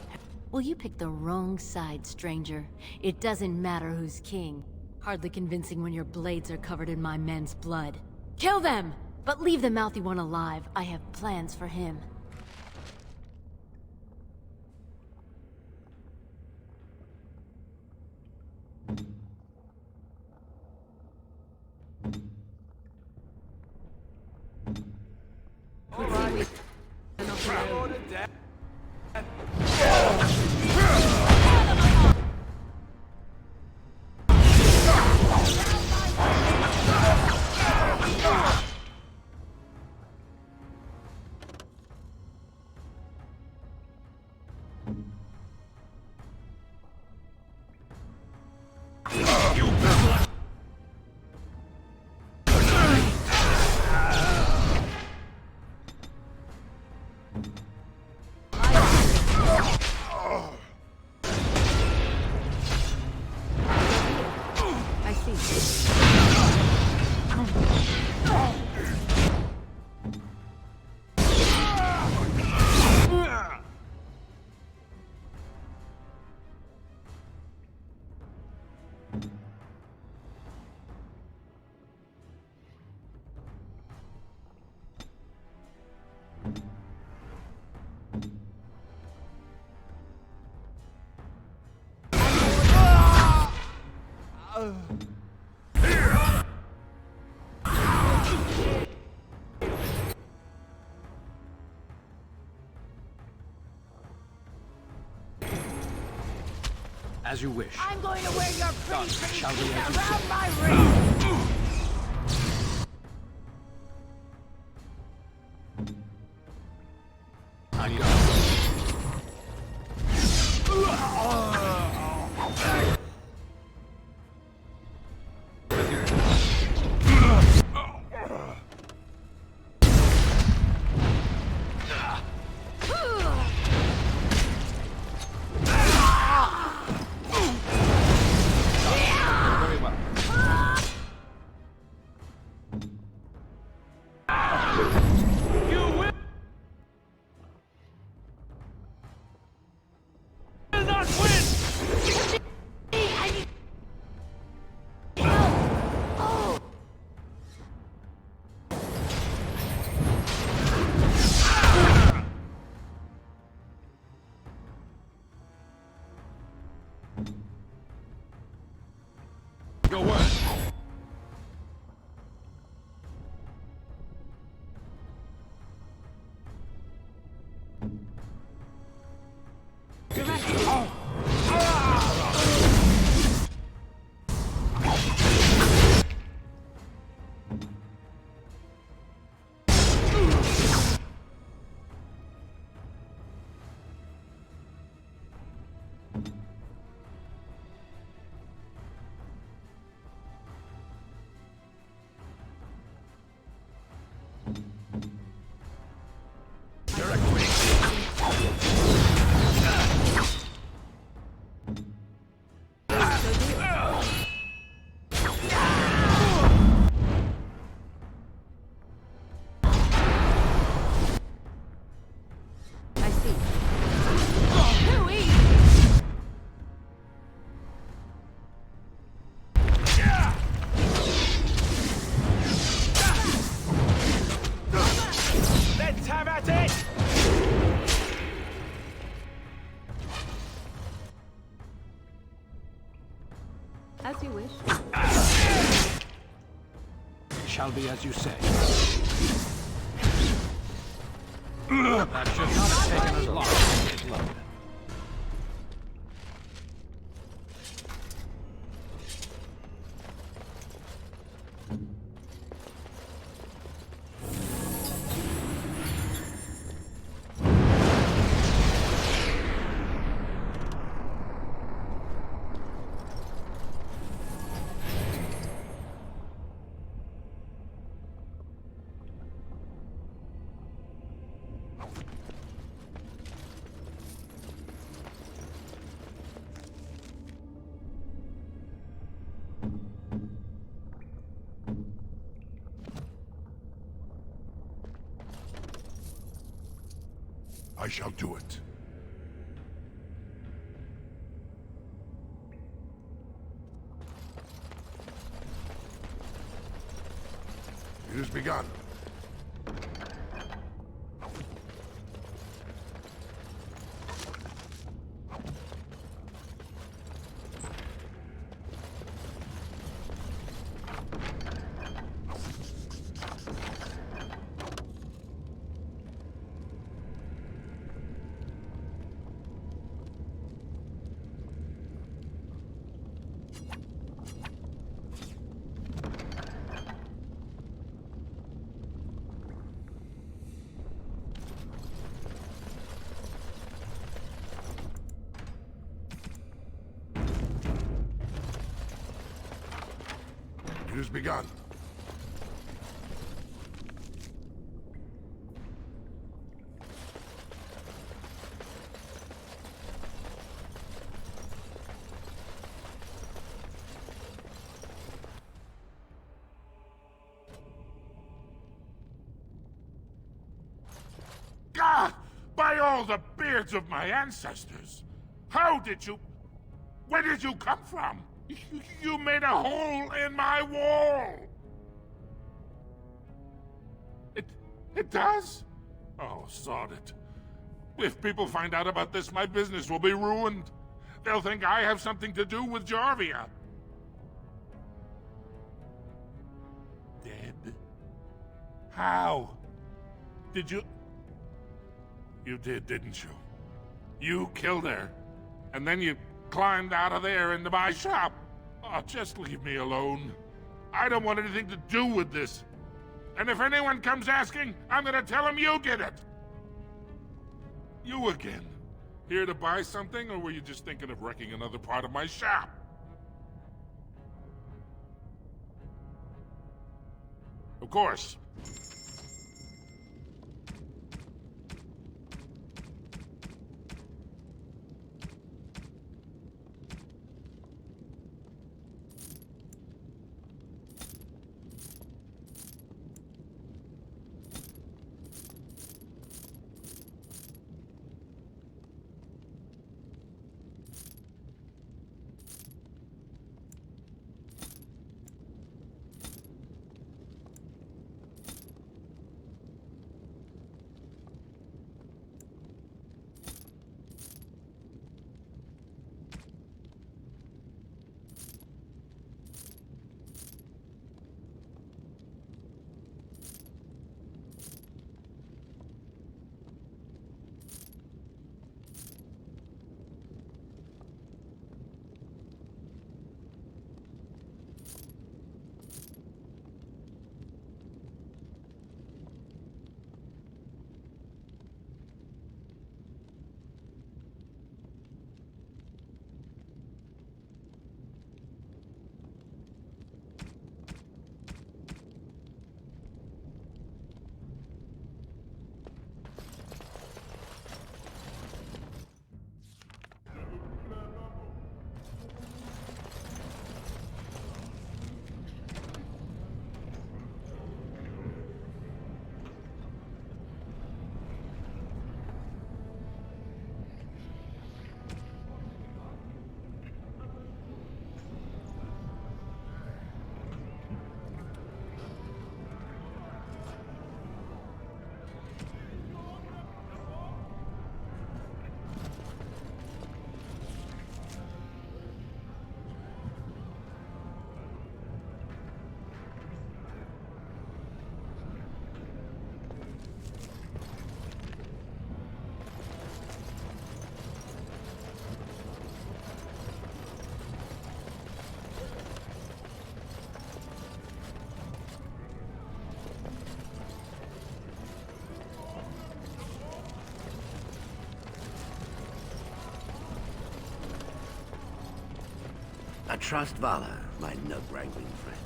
well, you picked the wrong side, stranger. It doesn't matter who's king. Hardly convincing when your blades are covered in my men's blood. Kill them! But leave the mouthy one alive. I have plans for him. As you wish. I'm going to wear your pretty Shall we teeth as you around my wrist! You will not win! Your word. I see. Too easy! Let's have at it! As you wish. It shall be as you say. That should not have taken as long as it looked. I shall do it. It has begun. It has begun. God! By all the beards of my ancestors! How did you... Where did you come from? You made a hole in my wall! It does? Oh, sod it. If people find out about this, my business will be ruined. They'll think I have something to do with Jarvia. Dead? How? Did you... You did, didn't you? You killed her, and then you climbed out of there into my shop. Oh, just leave me alone. I don't want anything to do with this. And if anyone comes asking, I'm gonna tell them you did it. You again. Here to buy something, or were you just thinking of wrecking another part of my shop? Of course. I trust Vala, my nug-wrangling friend.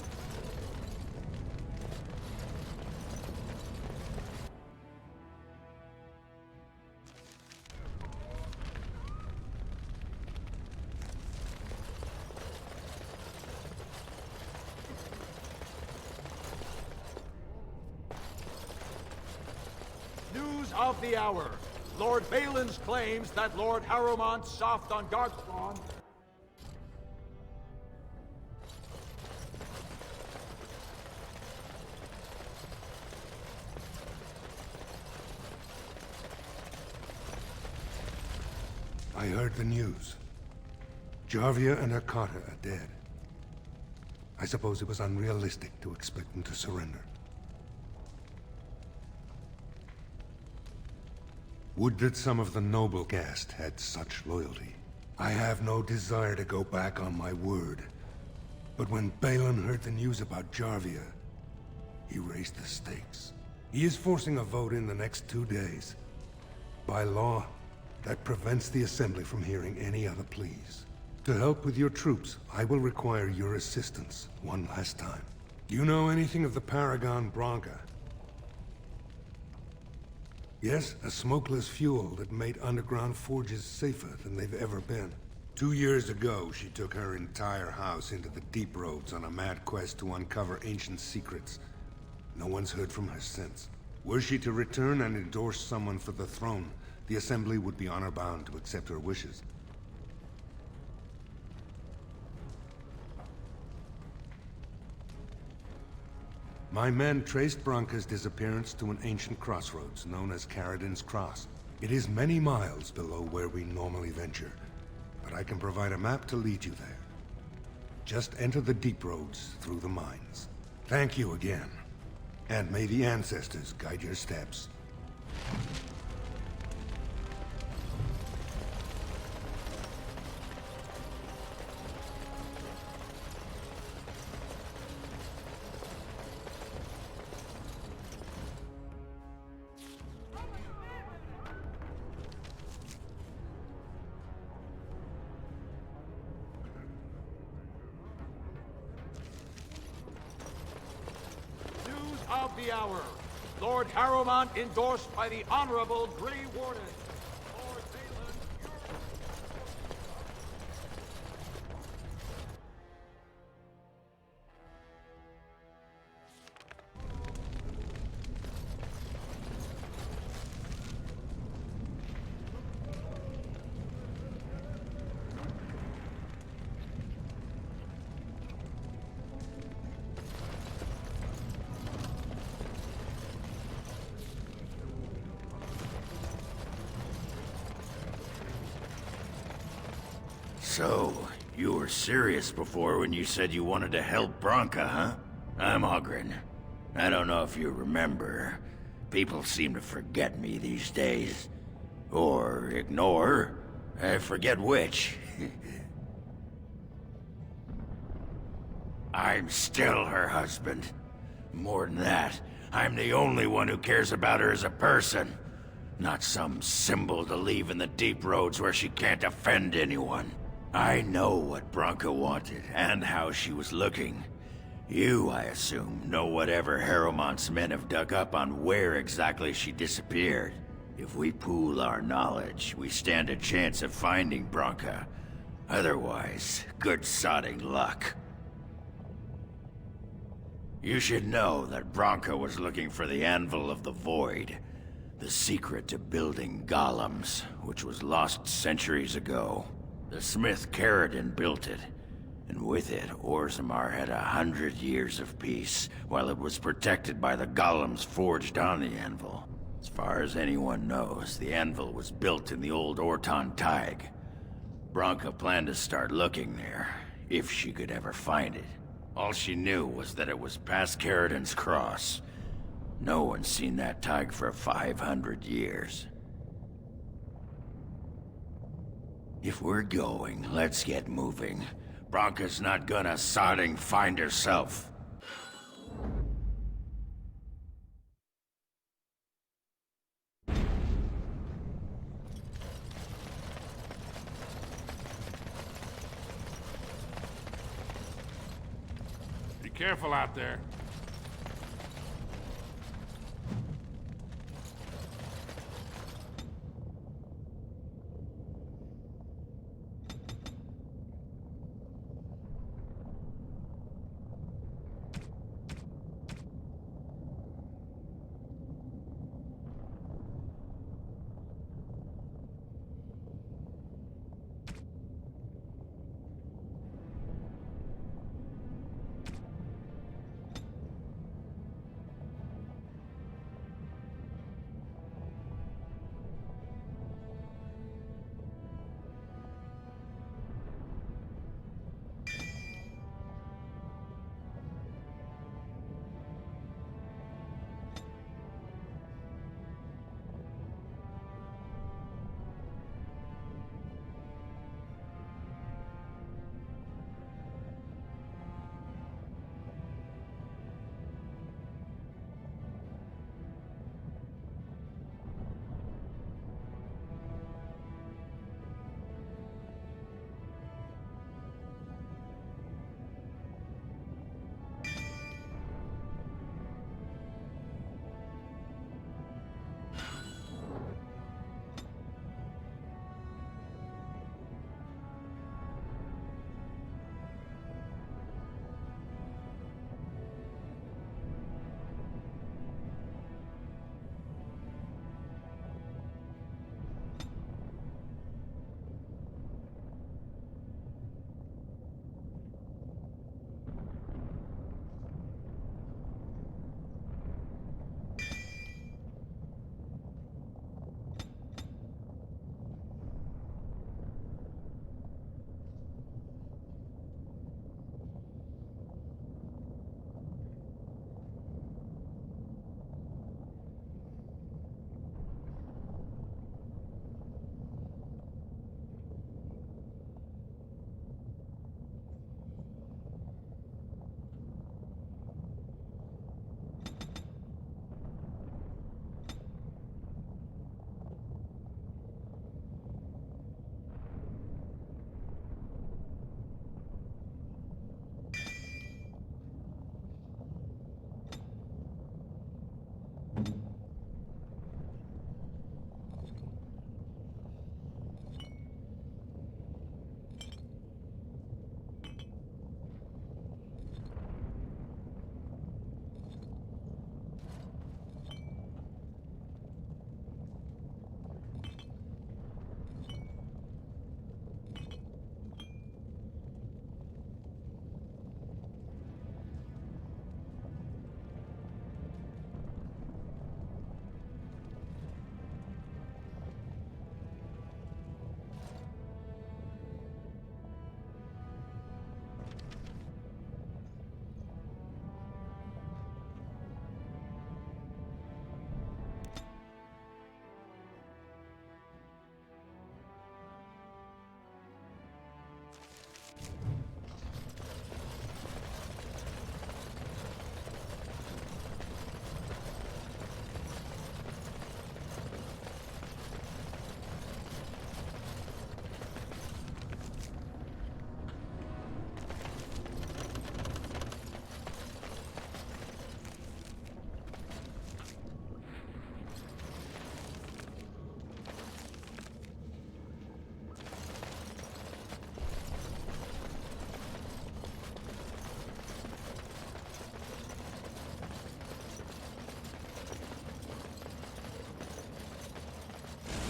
News of the hour. Lord Balin's claims that Lord Harrowmont soft on Darkspawn. I heard the news. Jarvia and Arcata are dead. I suppose it was unrealistic to expect them to surrender. Would that some of the noble caste had such loyalty. I have no desire to go back on my word. But when Balin heard the news about Jarvia, he raised the stakes. He is forcing a vote in the next 2 days. By law, that prevents the Assembly from hearing any other pleas. To help with your troops, I will require your assistance one last time. Do you know anything of the Paragon Branca? Yes, a smokeless fuel that made underground forges safer than they've ever been. 2 years ago, she took her entire house into the deep roads on a mad quest to uncover ancient secrets. No one's heard from her since. Were she to return and endorse someone for the throne, the Assembly would be honor-bound to accept her wishes. My men traced Branca's disappearance to an ancient crossroads known as Caradin's Cross. It is many miles below where we normally venture, but I can provide a map to lead you there. Just enter the deep roads through the mines. Thank you again, and may the ancestors guide your steps. Of the hour. Lord Harrowmont endorsed by the Honorable Grey Warden. Lord Balin, So, you were serious before when you said you wanted to help Branca, huh? I'm Ogren. I don't know if you remember. People seem to forget me these days. Or ignore. I forget which. I'm still her husband. More than that, I'm the only one who cares about her as a person. Not some symbol to leave in the deep roads where she can't offend anyone. I know what Branca wanted, and how she was looking. You, I assume, know whatever Harrowmont's men have dug up on where exactly she disappeared. If we pool our knowledge, we stand a chance of finding Branca. Otherwise, good sodding luck. You should know that Branca was looking for the Anvil of the Void, the secret to building golems, which was lost centuries ago. The smith Caradin built it, and with it, Orzammar had 100 years of peace, while it was protected by the golems forged on the anvil. As far as anyone knows, the anvil was built in the old Orton Tig. Branca planned to start looking there, if she could ever find it. All she knew was that it was past Caradin's Cross. No one's seen that Tig for 500 years. If we're going, let's get moving. Branca's not gonna sodding find herself. Careful out there.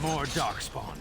More darkspawn.